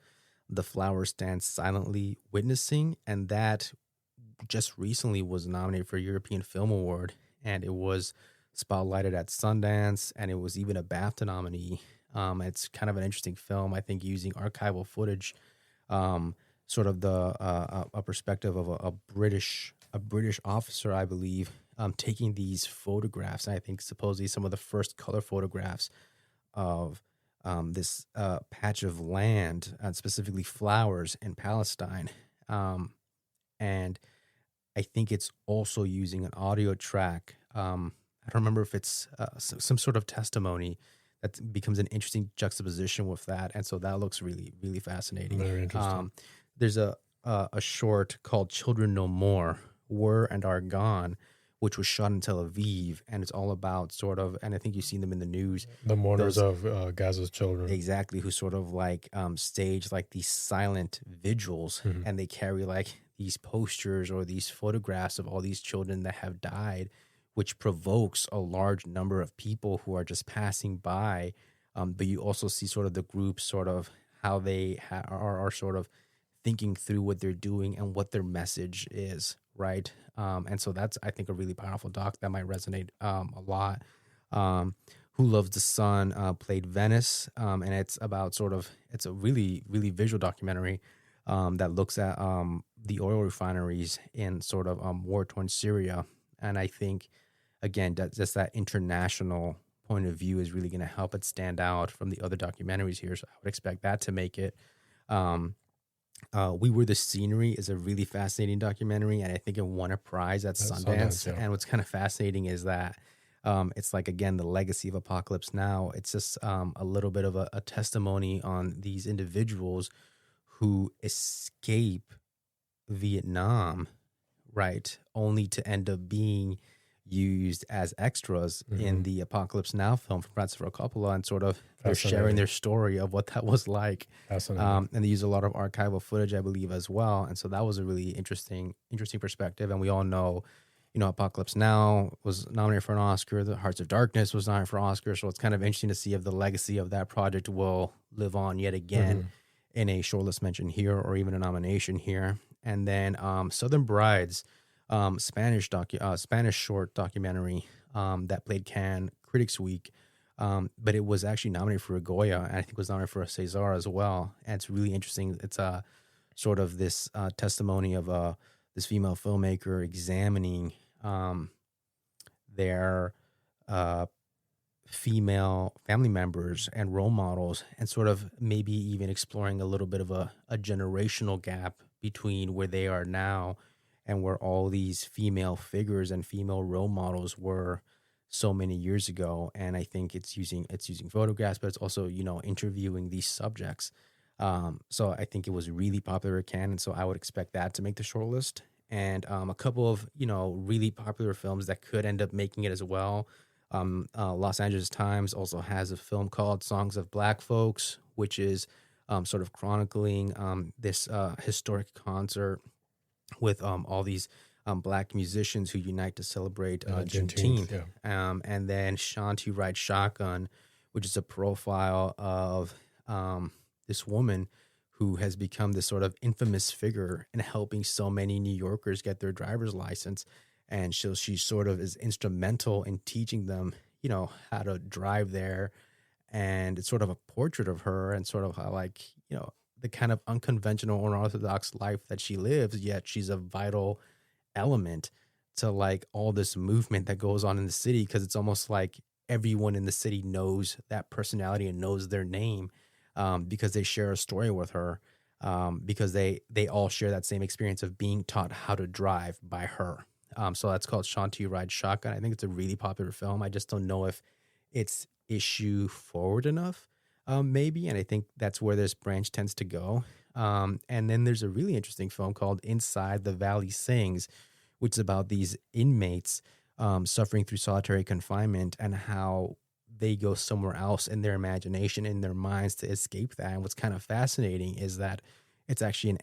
The Flower Stands Silently Witnessing. And that just recently was nominated for a European Film Award. And it was spotlighted at Sundance, and it was even a BAFTA nominee. It's kind of an interesting film, I think, using archival footage, sort of a perspective of a British officer, I believe, taking these photographs. And I think supposedly some of the first color photographs of this patch of land, specifically flowers in Palestine. And I think it's also using an audio track. I don't remember if it's some sort of testimony that becomes an interesting juxtaposition with that. And so that looks really, really fascinating. Very interesting. There's a short called Children No More, Were and Are Gone, which was shot in Tel Aviv. And it's all about sort of, and I think you've seen them in the news. The mourners of Gaza's children. Exactly, who sort of like stage like these silent vigils. And they carry like these posters or these photographs of all these children that have died, which provokes a large number of people who are just passing by. But you also see sort of the group sort of how they are sort of thinking through what they're doing and what their message is, right? And so that's, I think, a really powerful doc that might resonate a lot. Who Loves the Sun played Venice, and it's about it's a really, really visual documentary that looks at the oil refineries in sort of war-torn Syria. And I think, again, just that international point of view is really going to help it stand out from the other documentaries here. So I would expect that to make it. We Were the Scenery is a really fascinating documentary, and I think it won a prize at Sundance. And what's kind of fascinating is that It's like, again, the legacy of Apocalypse Now. It's just a little bit of a testimony on these individuals who escape Vietnam, right, only to end up being used as extras in the Apocalypse Now film from Francis Ford Coppola, and sort of they're sharing their story of what that was like. And they use a lot of archival footage, I believe, as well. And so that was a really interesting perspective. And we all know, Apocalypse Now was nominated for an Oscar. The Hearts of Darkness was nominated for an Oscar. So it's kind of interesting to see if the legacy of that project will live on yet again in a shortlist mention here or even a nomination here. And then Southern Brides, Spanish short documentary that played Cannes Critics Week, but it was actually nominated for a Goya, and I think was nominated for a César as well. And it's really interesting. It's sort of this testimony of this female filmmaker examining their female family members and role models, and sort of maybe even exploring a little bit of a generational gap between where they are now and where all these female figures and female role models were so many years ago. And I think it's using photographs, but it's also, interviewing these subjects. So I think it was really popular at Cannes, and so I would expect that to make the shortlist. And a couple of, really popular films that could end up making it as well. Los Angeles Times also has a film called Songs of Black Folks, which is sort of chronicling this historic concert with all these Black musicians who unite to celebrate Juneteenth. And then Shanti Rides Shotgun, which is a profile of this woman who has become this sort of infamous figure in helping so many New Yorkers get their driver's license. And she sort of is instrumental in teaching them, how to drive there. And it's sort of a portrait of her, and sort of how, like, the kind of unconventional, unorthodox life that she lives, yet she's a vital element to like all this movement that goes on in the city, because it's almost like everyone in the city knows that personality and knows their name, because they share a story with her, because they all share that same experience of being taught how to drive by her. So that's called Shanti Rides Shotgun. I think it's a really popular film. I just don't know if it's issue forward enough, maybe. And I think that's where this branch tends to go. And then there's a really interesting film called Inside the Valley Sings, which is about these inmates suffering through solitary confinement and how they go somewhere else in their imagination, in their minds, to escape that. And what's kind of fascinating is that it's actually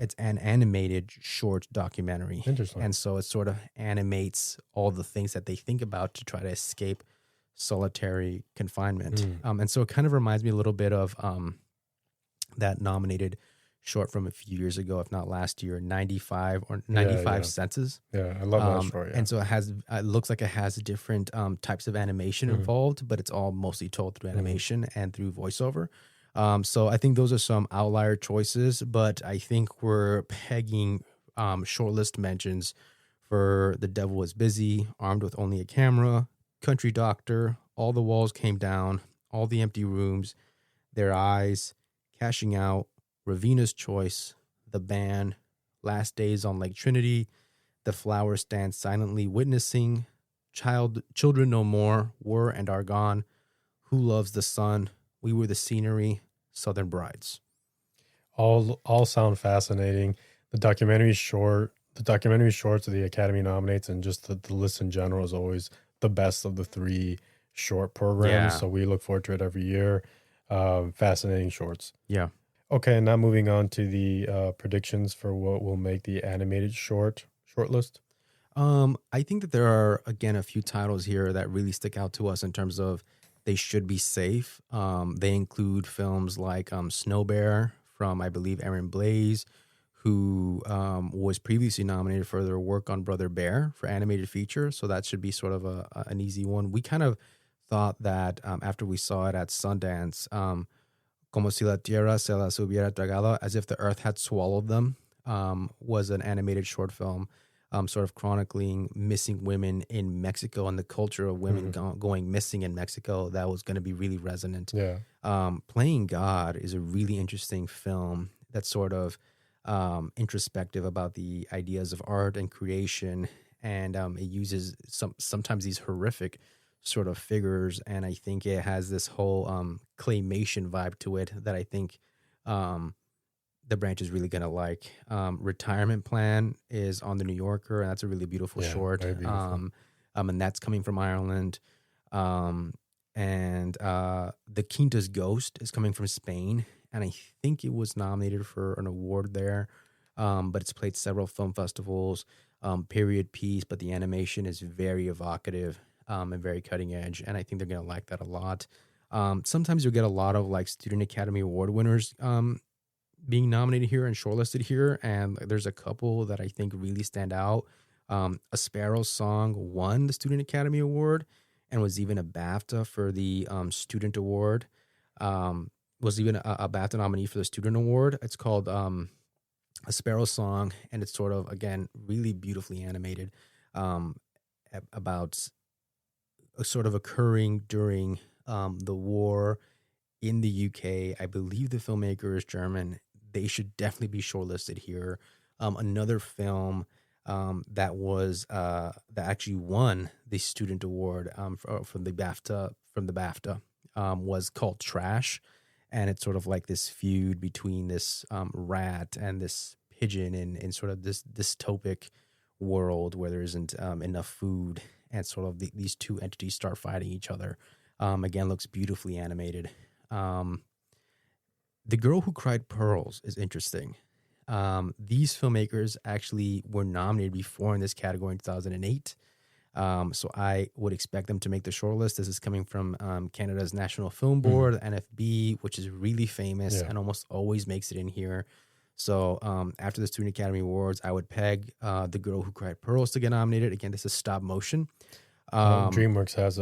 it's an animated short documentary. Interesting. And so it sort of animates all the things that they think about to try to escape solitary confinement. And so it kind of reminds me a little bit of that nominated short from a few years ago, if not last year, 95 Senses. Yeah, I love that short. Yeah. And so it looks like it has different types of animation involved, but it's all mostly told through animation and through voiceover. So I think those are some outlier choices, but I think we're pegging shortlist mentions for The Devil Is Busy, Armed with Only a Camera, Country Doctor, All the Walls Came Down, All the Empty Rooms, Their Eyes, Cashing Out, Ravina's Choice, The Band, Last Days on Lake Trinity, The Flowers Stand Silently Witnessing, Children No More, Were and Are Gone, Who Loves the Sun, We Were the Scenery, Southern Brides. All sound fascinating. The documentary shorts of the Academy nominates, and just the list in general is always the best of the three short programs. Yeah. So we look forward to it every year. Fascinating shorts. Yeah. Okay, and now moving on to the predictions for what will make the animated shortlist. I think that there are, again, a few titles here that really stick out to us in terms of they should be safe. They include films like Snow Bear from, I believe, Aaron Blaise, who was previously nominated for their work on Brother Bear for animated feature. So that should be sort of an easy one. We kind of thought that after we saw it at Sundance, Como si la tierra se las hubiera tragado, as if the earth had swallowed them, was an animated short film sort of chronicling missing women in Mexico and the culture of women going missing in Mexico. That was going to be really resonant. Yeah. Playing God is a really interesting film that's sort of introspective about the ideas of art and creation and it uses sometimes these horrific sort of figures, and I think it has this whole claymation vibe to it that I think um, the branch is really gonna like. Retirement Plan is on the New Yorker, and that's a really beautiful Yeah, short. very beautiful. And that's coming from Ireland. Um, and The Quinta's Ghost is coming from Spain, and I think it was nominated for an award there. But it's played several film festivals. Period piece, but the animation is very evocative and very cutting edge, and I think they're gonna like that a lot. Sometimes you'll get a lot of like Student Academy Award winners being nominated here and shortlisted here, and there's a couple that I think really stand out. A Sparrow Song won the Student Academy Award and was even a BAFTA for the Student Award. Was even a BAFTA nominee for the Student Award. It's called A Sparrow Song, and it's sort of, again, really beautifully animated, about sort of occurring during the war in the UK. I believe the filmmaker is German. They should definitely be shortlisted here. Another film that was that actually won the Student Award from the BAFTA was called Trash, and it's sort of like this feud between this rat and this pigeon in sort of this dystopic world where there isn't enough food, and sort of these two entities start fighting each other. Again, looks beautifully animated. The Girl Who Cried Pearls is interesting. These filmmakers actually were nominated before in this category in 2008. So I would expect them to make the shortlist. This is coming from Canada's National Film Board, NFB, which is really famous and almost always makes it in here. So after the Student Academy Awards, I would peg The Girl Who Cried Pearls to get nominated. Again, this is stop motion. DreamWorks has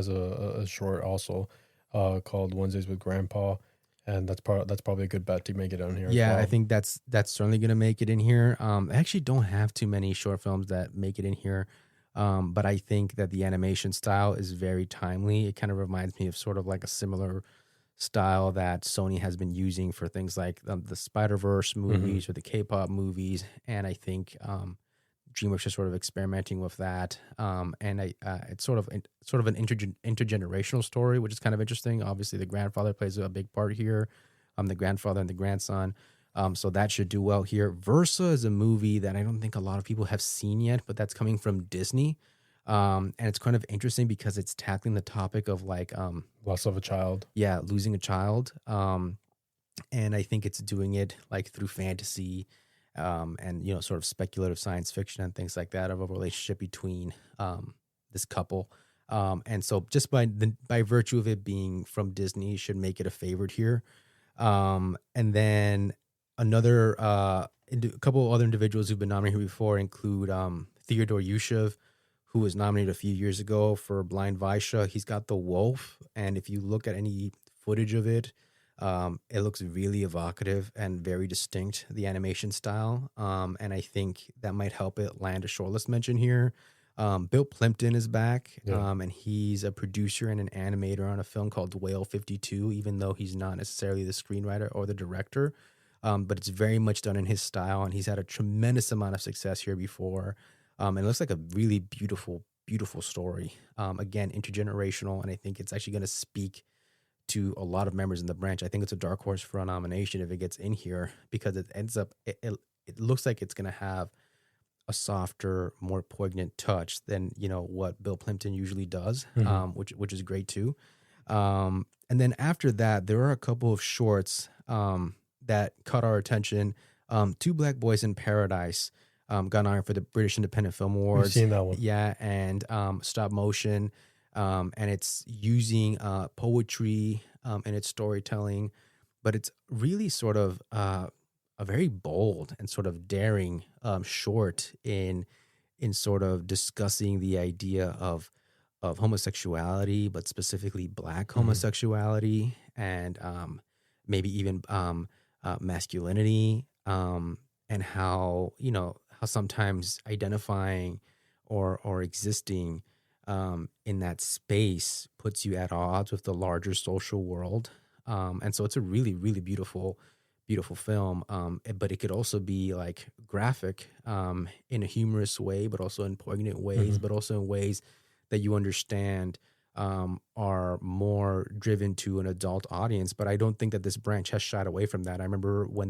a short also called Wednesdays with Grandpa, and that's probably a good bet to make it on here. Yeah, as well. I think that's certainly going to make it in here. I actually don't have too many short films that make it in here, but I think that the animation style is very timely. It kind of reminds me of sort of like a similar style that Sony has been using for things like the Spider-Verse movies or the K-pop movies, and I think DreamWorks is sort of experimenting with that. And it's sort of an intergenerational story, which is kind of interesting. Obviously, the grandfather plays a big part here. The grandfather and the grandson. So that should do well here. Versa is a movie that I don't think a lot of people have seen yet, but that's coming from Disney. And it's kind of interesting because it's tackling the topic of like Loss of a child. Yeah, losing a child. And I think it's doing it like through fantasy, and sort of speculative science fiction and things like that of a relationship between this couple. And so just by virtue of it being from Disney, should make it a favorite here. And then a couple of other individuals who've been nominated here before include Theodore Yushev, who was nominated a few years ago for Blind Vaisha. He's got The Wolf, and if you look at any footage of it, it looks really evocative and very distinct, the animation style. And I think that might help it land a shortlist mention here. Bill Plimpton is back, and he's a producer and an animator on a film called Whale 52, even though he's not necessarily the screenwriter or the director. But it's very much done in his style, and he's had a tremendous amount of success here before. And it looks like a really beautiful, beautiful story. Again, intergenerational, and I think it's actually going to speak to a lot of members in the branch. I think it's a dark horse for a nomination if it gets in here, because it ends up, it looks like it's going to have a softer, more poignant touch than, what Bill Plimpton usually does, which is great too. And then after that, there are a couple of shorts that caught our attention. Two Black Boys in Paradise got honored for the British Independent Film Awards. I've seen that one. Yeah, and stop motion. And it's using poetry in its storytelling, but it's really sort of a very bold and sort of daring short in sort of discussing the idea of homosexuality, but specifically Black homosexuality, and maybe even masculinity, and how sometimes identifying or existing in that space puts you at odds with the larger social world. And so it's a really, really beautiful beautiful film. But it could also be like graphic, in a humorous way, but also in poignant ways, Hmm. but also in ways that you understand, are more driven to an adult audience. But I don't think that this branch has shied away from that. I remember when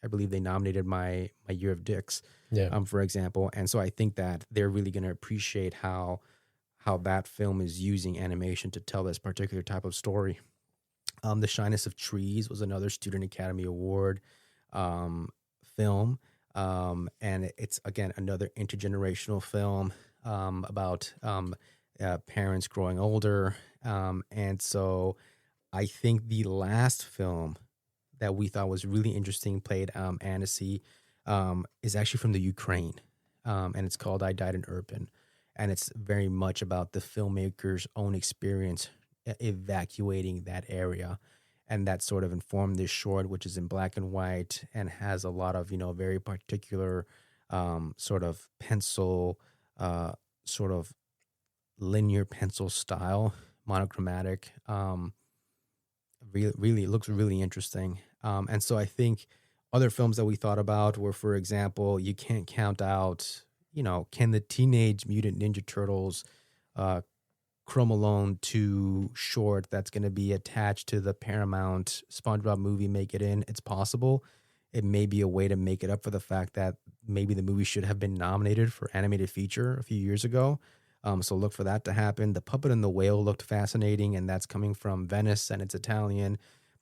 I believe they nominated my Year of Dicks, Yeah. for example, and so I think that they're really going to appreciate how that film is using animation to tell this particular type of story. The Shyness of Trees was another Student Academy Award, um, film, and it's again another intergenerational film, about, parents growing older, and so I think the last film that we thought was really interesting played, Annecy, is actually from the Ukraine, and it's called I Died in Irpin, and it's very much about the filmmaker's own experience evacuating that area, and that sort of informed this short, which is in black and white and has a lot of very particular, sort of pencil, uh, sort of linear pencil style, monochromatic. Really, it looks really interesting. And so I think other films that we thought about were, for example, you can't count out, can the Teenage Mutant Ninja Turtles, uh, Chrome Alone 2 short that's going to be attached to the Paramount SpongeBob movie make it in? It's possible. It may be a way to make it up for the fact that maybe the movie should have been nominated for animated feature a few years ago. So look for that to happen. The Puppet and the Whale looked fascinating, and that's coming from Venice, and it's Italian,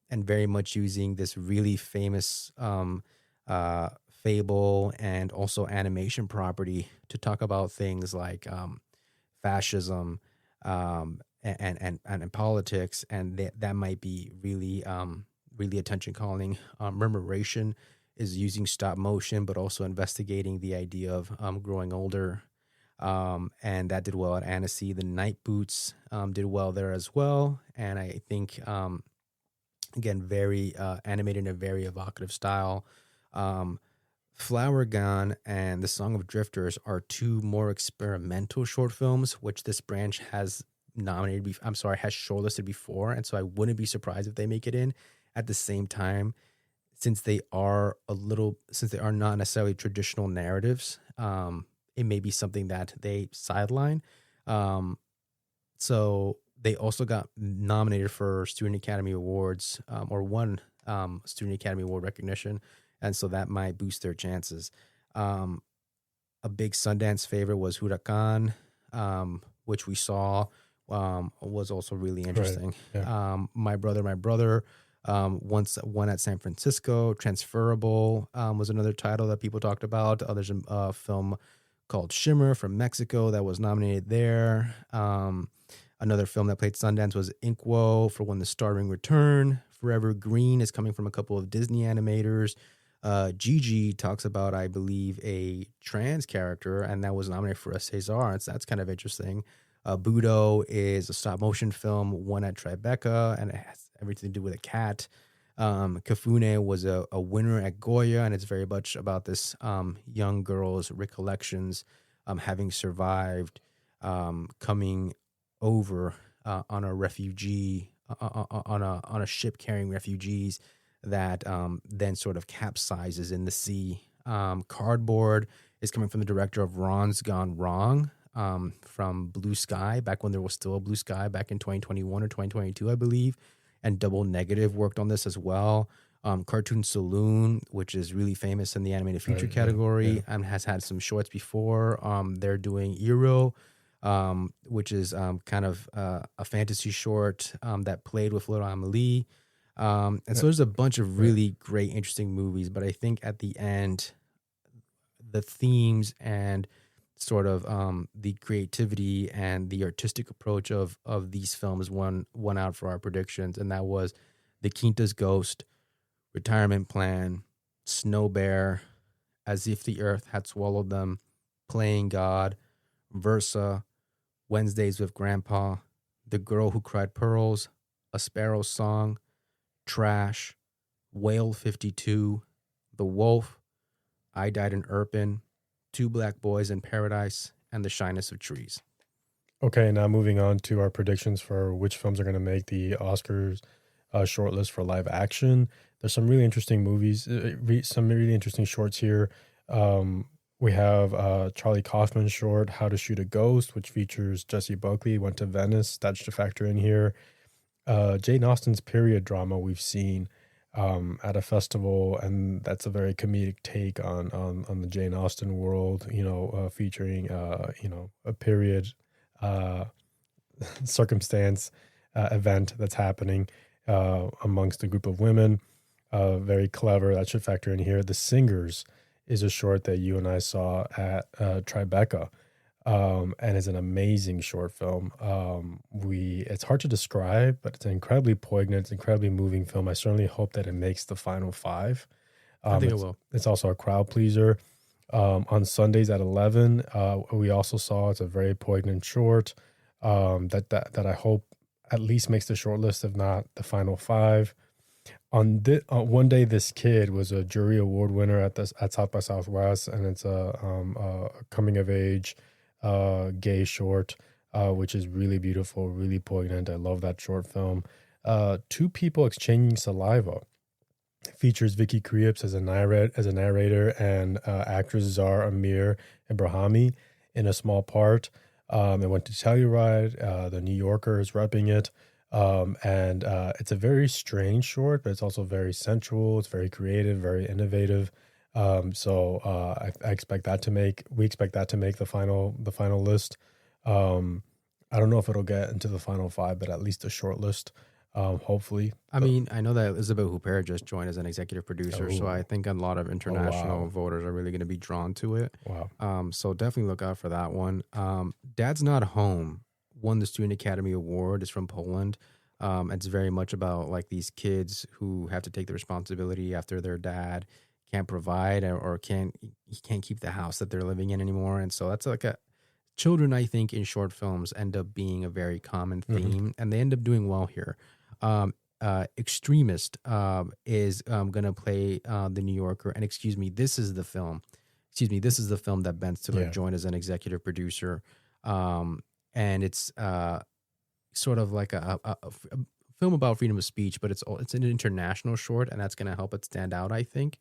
and very much using this really famous, fable and also animation property to talk about things like, fascism, and politics, and that might be really, really attention calling. Murmuration is using stop motion, but also investigating the idea of, growing older, and that did well at Annecy. The Night Boots, did well there as well, and I think, again, very, animated in a very evocative style. Um, Flower Gone and The Song of Drifters are two more experimental short films, which this branch has nominated. I'm sorry, has shortlisted before, and so I wouldn't be surprised if they make it in. At the same time, since they are not necessarily traditional narratives, it may be something that they sideline. Um, so they also got nominated for Student Academy Awards, or won, Student Academy Award recognition, and so that might boost their chances. Um, a big Sundance favorite was Huracan, which we saw, was also really Right. interesting. Yeah. My Brother, once one at San Francisco. Transferable, was another title that people talked about. There's a film called Shimmer from Mexico that was nominated there. Another film that played Sundance was Inkwell for When the Starring Return. Forever Green is coming from a couple of Disney animators. Gigi talks about, I believe, a trans character, and that was nominated for a César. And so that's kind of interesting. Budo is a stop motion film, one at Tribeca, and it has everything to do with a cat. Kafune was a winner at Goya, and it's very much about this, young girl's recollections, having survived, coming over, on a refugee, on a ship carrying refugees that, then sort of capsizes in the sea. Cardboard is coming from the director of Ron's Gone Wrong, from Blue Sky, back when there was still a Blue Sky, back in 2021 or 2022, I believe. And Double Negative worked on this as well. Cartoon Saloon, which is really famous in the animated feature Right. Yeah. category, Yeah. has had some shorts before. They're doing Eero, which is, kind of, a fantasy short, that played with Little Amelie. And so there's a bunch of Right. really great, interesting movies. But I think at the end, the themes and sort of, the creativity and the artistic approach of these films won out for our predictions, and that was The Quinta's Ghost, Retirement Plan, Snow Bear, As If the Earth Had Swallowed Them, Playing God, Versa, Wednesdays with Grandpa, The Girl Who Cried Pearls, A Sparrow's Song, Trash, Whale 52, The Wolf, I Died in Irpin, Two Black Boys in Paradise, and The Shyness of Trees. Okay, now moving on to our predictions for which films are going to make the Oscars shortlist for live action. There's some really interesting movies, some really interesting shorts here. We have Charlie Kaufman's short "How to Shoot a Ghost," which features Jesse Buckley. Went to Venice. That should factor in here. Jane Austen's period drama we've seen at a festival, and that's a very comedic take on the Jane Austen world. Featuring a period circumstance event that's happening amongst a group of women. Very clever. That should factor in here. The Singers is a short that you and I saw at Tribeca. And is an amazing short film. It's hard to describe, but it's an incredibly poignant, it's an incredibly moving film. I certainly hope that it makes the final five. I think it will. It's also a crowd pleaser. On Sundays at 11, we also saw it's a very poignant short that I hope at least makes the shortlist, if not the final five. On One Day This Kid was a jury award winner at South by Southwest, and it's a coming of age gay short, which is really beautiful, really poignant. I love that short film. Two People Exchanging Saliva features Vicky Krieps as a narrator and actress Zara Amir Ibrahimi in a small part. It went to Telluride. The New Yorker is repping it. And it's a very strange short, but it's also very sensual. It's very creative, very innovative. So we expect that to make the final list. I don't know if it'll get into the final five, but at least a short list. Hopefully. I mean, I know that Elizabeth Huppert just joined as an executive producer, so I think a lot of international voters are really going to be drawn to it. Wow. So definitely look out for that one. Dad's Not Home won the Student Academy Award. It's from Poland. It's very much about like these kids who have to take the responsibility after their dad can't provide or can't keep the house that they're living in anymore. And so that's like children, I think, in short films end up being a very common theme, and they end up doing well here. Extremist is going to play the New Yorker, and this is the film that Ben Stiller joined as an executive producer. And it's sort of like a film about freedom of speech, but it's an international short, and that's going to help it stand out, I think.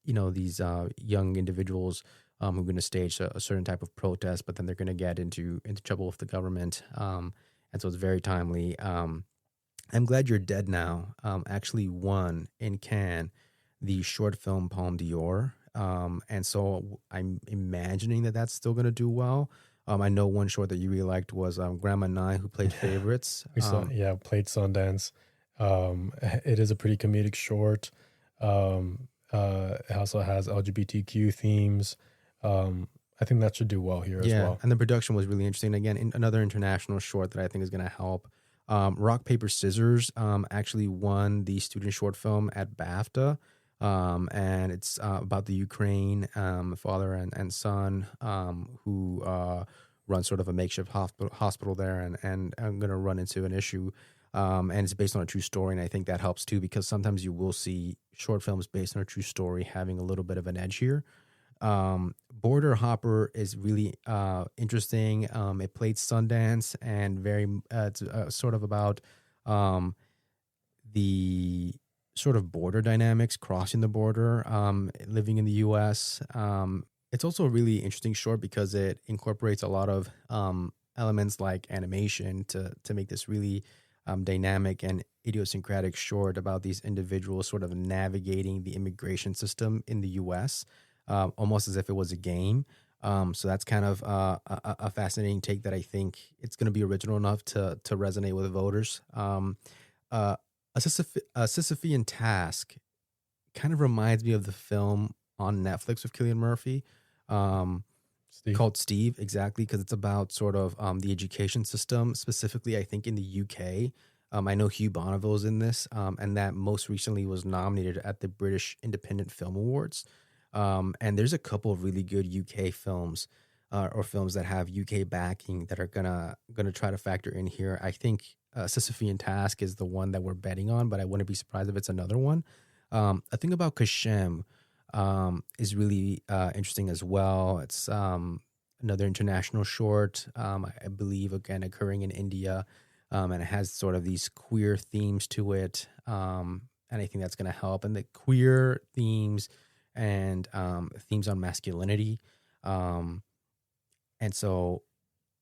These young individuals who are going to stage a certain type of protest, but then they're going to get into trouble with the government. And so it's very timely. I'm Glad You're Dead Now actually won in Cannes the short film Palme d'Or. And so I'm imagining that that's still going to do well. I know one short that you really liked was Grandma Nye, who played Favorites. Played Sundance. It is a pretty comedic short. It also has LGBTQ themes. I think that should do well here as well. And the production was really interesting. Again, another international short that I think is going to help. Rock, Paper, Scissors actually won the student short film at BAFTA. And it's about the Ukraine father and son who run sort of a makeshift hospital there, and I'm going to run into an issue. And it's based on a true story, and I think that helps too, because sometimes you will see short films based on a true story having a little bit of an edge here. Border Hopper is really interesting. It played Sundance, and it's sort of about the sort of border dynamics, crossing the border, living in the U.S. It's also a really interesting short because it incorporates a lot of elements like animation to make this really dynamic and idiosyncratic short about these individuals sort of navigating the immigration system in the U.S., almost as if it was a game. So that's kind of a fascinating take that I think it's going to be original enough to resonate with voters. A Sisyphean Task kind of reminds me of the film on Netflix with Cillian Murphy called Steve, exactly, because it's about sort of the education system, specifically, I think, in the UK. I know Hugh Bonneville's in this, and that most recently was nominated at the British Independent Film Awards. And there's a couple of really good UK films or films that have UK backing that are gonna try to factor in here. I think Sisyphean Task is the one that we're betting on, but I wouldn't be surprised if it's another one. I think about Kashem is really interesting as well. It's another international short, I believe, again, occurring in India, and it has sort of these queer themes to it. and I think that's going to help. And the queer themes and themes on masculinity, and so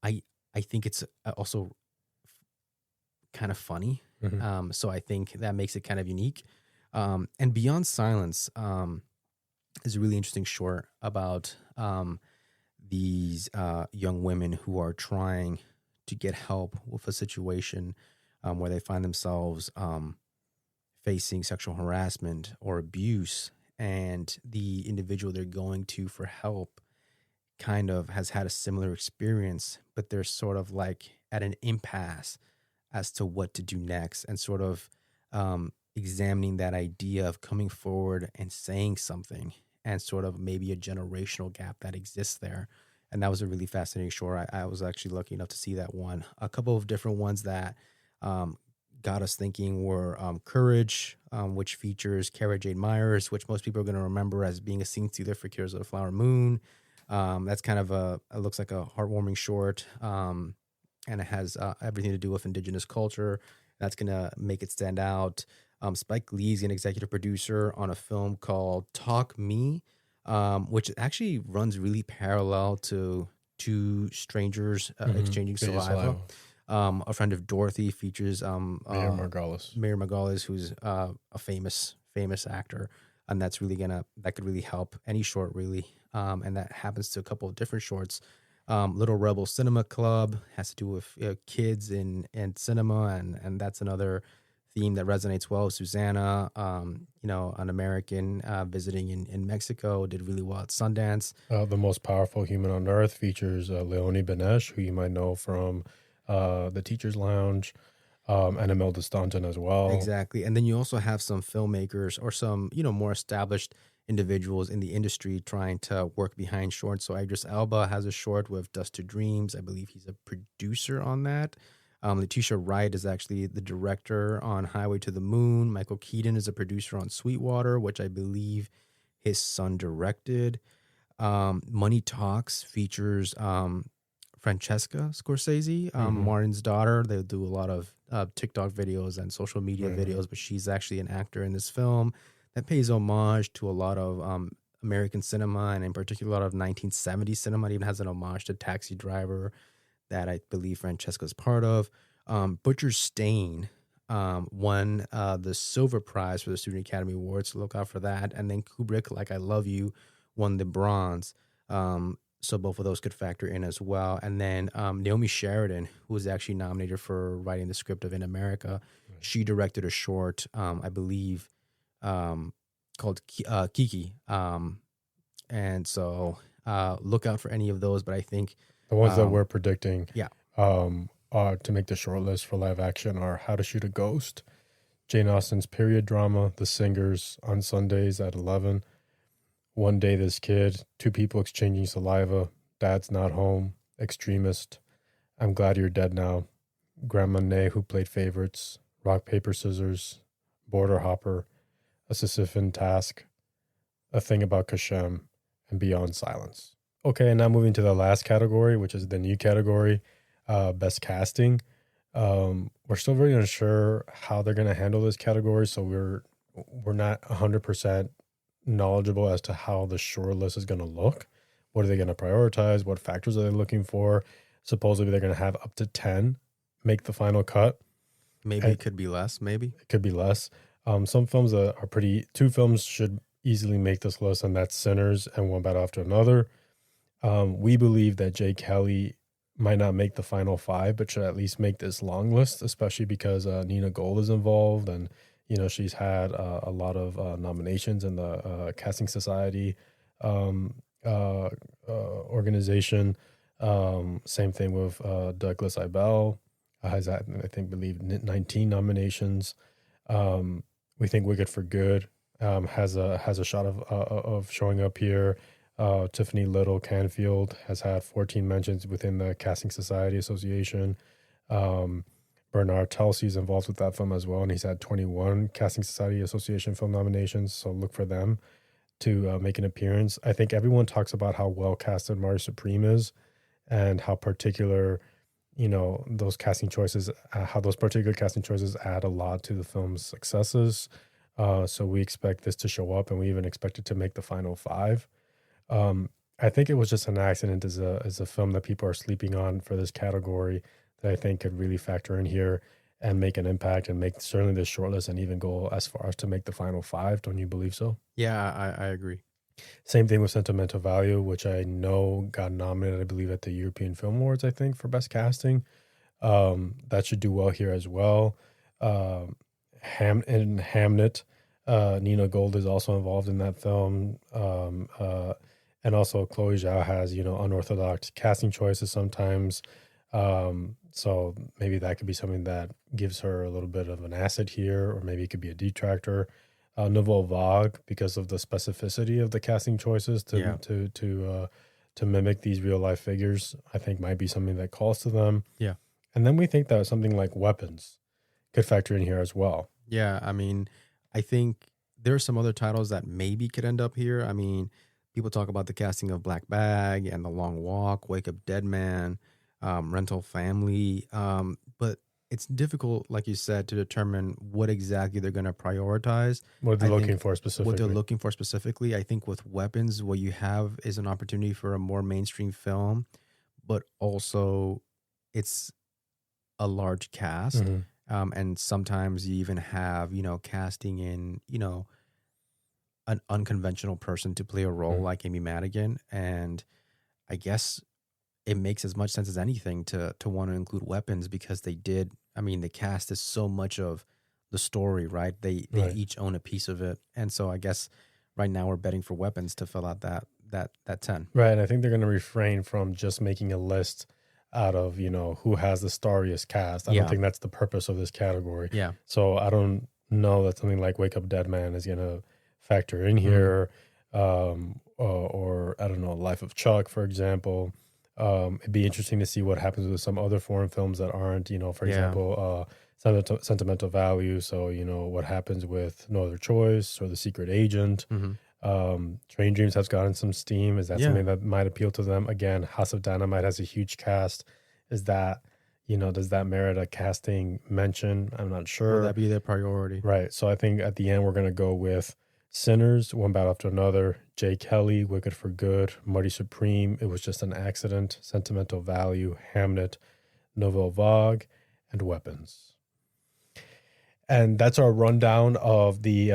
I think it's also kind of funny. So I think that makes it kind of unique. And Beyond Silence is a really interesting short about these young women who are trying to get help with a situation where they find themselves facing sexual harassment or abuse, and the individual they're going to for help kind of has had a similar experience, but they're sort of like at an impasse as to what to do next, and sort of examining that idea of coming forward and saying something, and sort of maybe a generational gap that exists there. And that was a really fascinating short. I was actually lucky enough to see that one. A couple of different ones that got us thinking were Courage, which features Cara Jade Myers, which most people are going to remember as being a scene stealer for Killers of the Flower Moon. That's kind of it looks like a heartwarming short, and it has everything to do with indigenous culture. That's going to make it stand out. Spike Lee's an executive producer on a film called Talk Me, which actually runs really parallel to two strangers exchanging saliva. A Friend of Dorothy features Mayor Margolis, who's a famous actor, and that could really help any short, really. And that happens to a couple of different shorts. Little Rebel Cinema Club has to do with kids and cinema, and that's another theme that resonates well. Susanna, an American visiting in Mexico, did really well at Sundance. The Most Powerful Human on Earth features Leonie Benesch, who you might know from The Teacher's Lounge, and Imelda Staunton as well. Exactly. And then you also have some filmmakers or some, more established individuals in the industry trying to work behind shorts. So Idris Elba has a short with Dust to Dreams. I believe he's a producer on that. Letitia Wright is actually the director on Highway to the Moon. Michael Keaton is a producer on Sweetwater, which I believe his son directed. Money Talks features Francesca Scorsese, Martin's daughter. They do a lot of TikTok videos and social media videos, but she's actually an actor in this film that pays homage to a lot of American cinema, and in particular a lot of 1970s cinema. It even has an homage to Taxi Driver that I believe Francesca's part of. Butcher Stain won the Silver Prize for the Student Academy Awards, so look out for that. And then Kubrick, Like I Love You, won the Bronze. So both of those could factor in as well. And then Naomi Sheridan, who was actually nominated for writing the script of In America, she directed a short, I believe, called Kiki. And so look out for any of those. But I think the ones that we're predicting to make the shortlist for live action are How to Shoot a Ghost, Jane Austen's period drama, The Singers on Sundays at 11, One Day This Kid, Two People Exchanging Saliva, Dad's Not Home, Extremist, I'm Glad You're Dead Now, Grandma Nay Who Played Favorites, Rock, Paper, Scissors, Border Hopper, A Sisyphean Task, A Thing About Kashem, and Beyond Silence. Okay, and now moving to the last category, which is the new category, Best Casting. We're still very unsure how they're going to handle this category, so we're not 100% knowledgeable as to how the short list is going to look. What are they going to prioritize? What factors are they looking for? Supposedly they're going to have up to 10 make the final cut. Maybe it could be less, maybe. It could be less. Some films are two films should easily make this list, and that's Sinners and One Battle After Another. We believe that Jay Kelly might not make the final 5, but should at least make this long list, especially because Nina Gold is involved, and she's had a lot of nominations in the Casting Society organization. Same thing with Douglas Ibell, has had, I believe 19 nominations. We think Wicked for Good has a shot of showing up here. Tiffany Little Canfield has had 14 mentions within the Casting Society Association. Bernard Telsey is involved with that film as well, and he's had 21 Casting Society Association film nominations, so look for them to make an appearance. I think everyone talks about how well casted Mari Supreme is, and how particular, those casting choices, how those particular casting choices add a lot to the film's successes. So we expect this to show up, and we even expect it to make the final five. I think it was just an accident as a film that people are sleeping on for this category that I think could really factor in here and make an impact and make certainly the shortlist and even go as far as to make the final five. Don't you believe so? Yeah, I agree. Same thing with Sentimental Value, which I know got nominated, I believe, at the European Film Awards, I think, for Best Casting. That should do well here as well. In Hamnet, Nina Gold is also involved in that film. And also Chloe Zhao has, unorthodox casting choices sometimes. So maybe that could be something that gives her a little bit of an asset here, or maybe it could be a detractor. Nouvelle Vague, because of the specificity of the casting choices to mimic these real life figures, I think might be something that calls to them. Yeah. And then we think that something like Weapons could factor in here as well. Yeah, I mean, I think there are some other titles that maybe could end up here. I mean, people talk about the casting of Black Bag and The Long Walk, Wake Up Dead Man, Rental Family, but it's difficult, like you said, to determine what exactly they're going to prioritize. What they're looking for specifically. I think with Weapons, what you have is an opportunity for a more mainstream film, but also it's a large cast. Mm-hmm. And sometimes you even have, casting in, an unconventional person to play a role like Amy Madigan. And I guess it makes as much sense as anything to want to include Weapons, because the cast is so much of the story, right? They each own a piece of it. And so I guess right now we're betting for Weapons to fill out that 10. Right. And I think they're going to refrain from just making a list out of, who has the starriest cast. I don't think that's the purpose of this category. Yeah. So I don't know that something like Wake Up Dead Man is going to factor in here. Or I don't know, Life of Chuck, for example. It'd be interesting to see what happens with some other foreign films that aren't, for example, Sentimental Value. So, what happens with No Other Choice or The Secret Agent. Train Dreams has gotten some steam. Is that something that might appeal to them? Again, House of Dynamite has a huge cast. Is that, does that merit a casting mention? I'm not sure. Will that be their priority? Right. So I think at the end, we're going to go with Sinners, One Battle After Another, Jay Kelly, Wicked for Good, Marty Supreme, It Was Just an Accident, Sentimental Value, Hamnet, Nouvelle Vague, and Weapons. And that's our rundown of the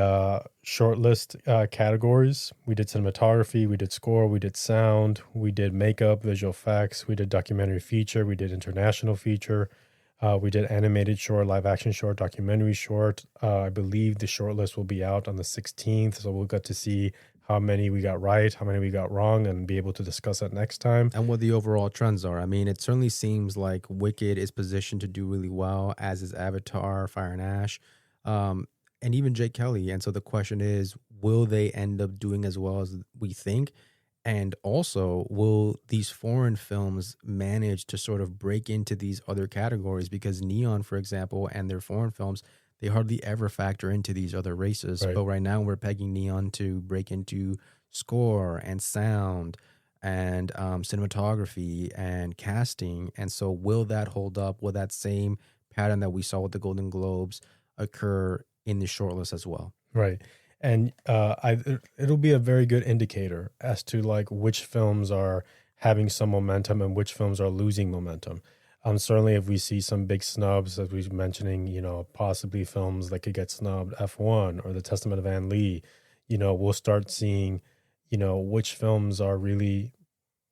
shortlist categories. We did cinematography, we did score, we did sound, we did makeup, visual effects, we did documentary feature, we did international feature, we did animated short, live action short, documentary short. I believe the shortlist will be out on the 16th, so we'll get to see how many we got right, how many we got wrong, and be able to discuss that next time. And what the overall trends are. I mean, it certainly seems like Wicked is positioned to do really well, as is Avatar, Fire and Ash, and even Jake Kelly. And so the question is, will they end up doing as well as we think? And also, will these foreign films manage to sort of break into these other categories? Because Neon, for example, and their foreign films, they hardly ever factor into these other races. Right. But right now we're pegging Neon to break into score and sound and cinematography and casting. And so will that hold up? Will that same pattern that we saw with the Golden Globes occur in the shortlist as well? Right. And it'll be a very good indicator as to like which films are having some momentum and which films are losing momentum. Certainly if we see some big snubs, as we were mentioning, possibly films that could get snubbed, F1 or The Testament of Anne Lee, we'll start seeing, which films are really,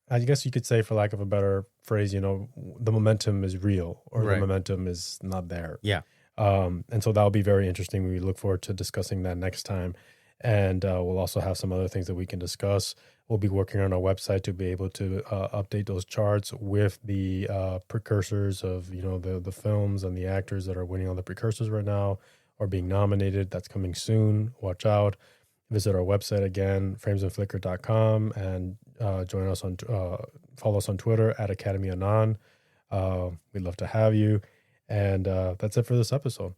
I guess you could say, for lack of a better phrase, the momentum is real or the momentum is not there. Yeah. And so that'll be very interesting. We look forward to discussing that next time. And we'll also have some other things that we can discuss. We'll be working on our website to be able to update those charts with the precursors of, the films and the actors that are winning on the precursors right now or being nominated. That's coming soon. Watch out. Visit our website again, framesandflicker.com, and join us follow us on Twitter at Academy Anon. We'd love to have you. And that's it for this episode.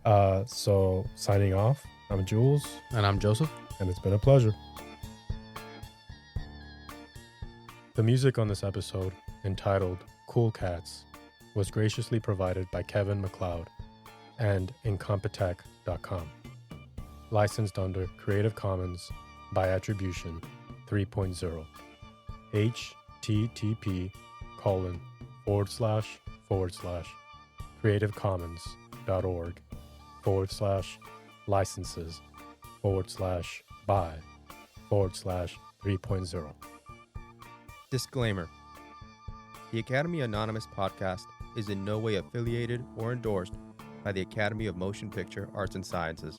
So signing off, I'm Jules. And I'm Joseph. And it's been a pleasure. The music on this episode, entitled Cool Cats, was graciously provided by Kevin MacLeod and Incompetech.com. licensed under Creative Commons by Attribution 3.0. http://creativecommons.org/licenses/by/3.0. Disclaimer. The Academy Anonymous podcast is in no way affiliated or endorsed by the Academy of Motion Picture Arts and Sciences.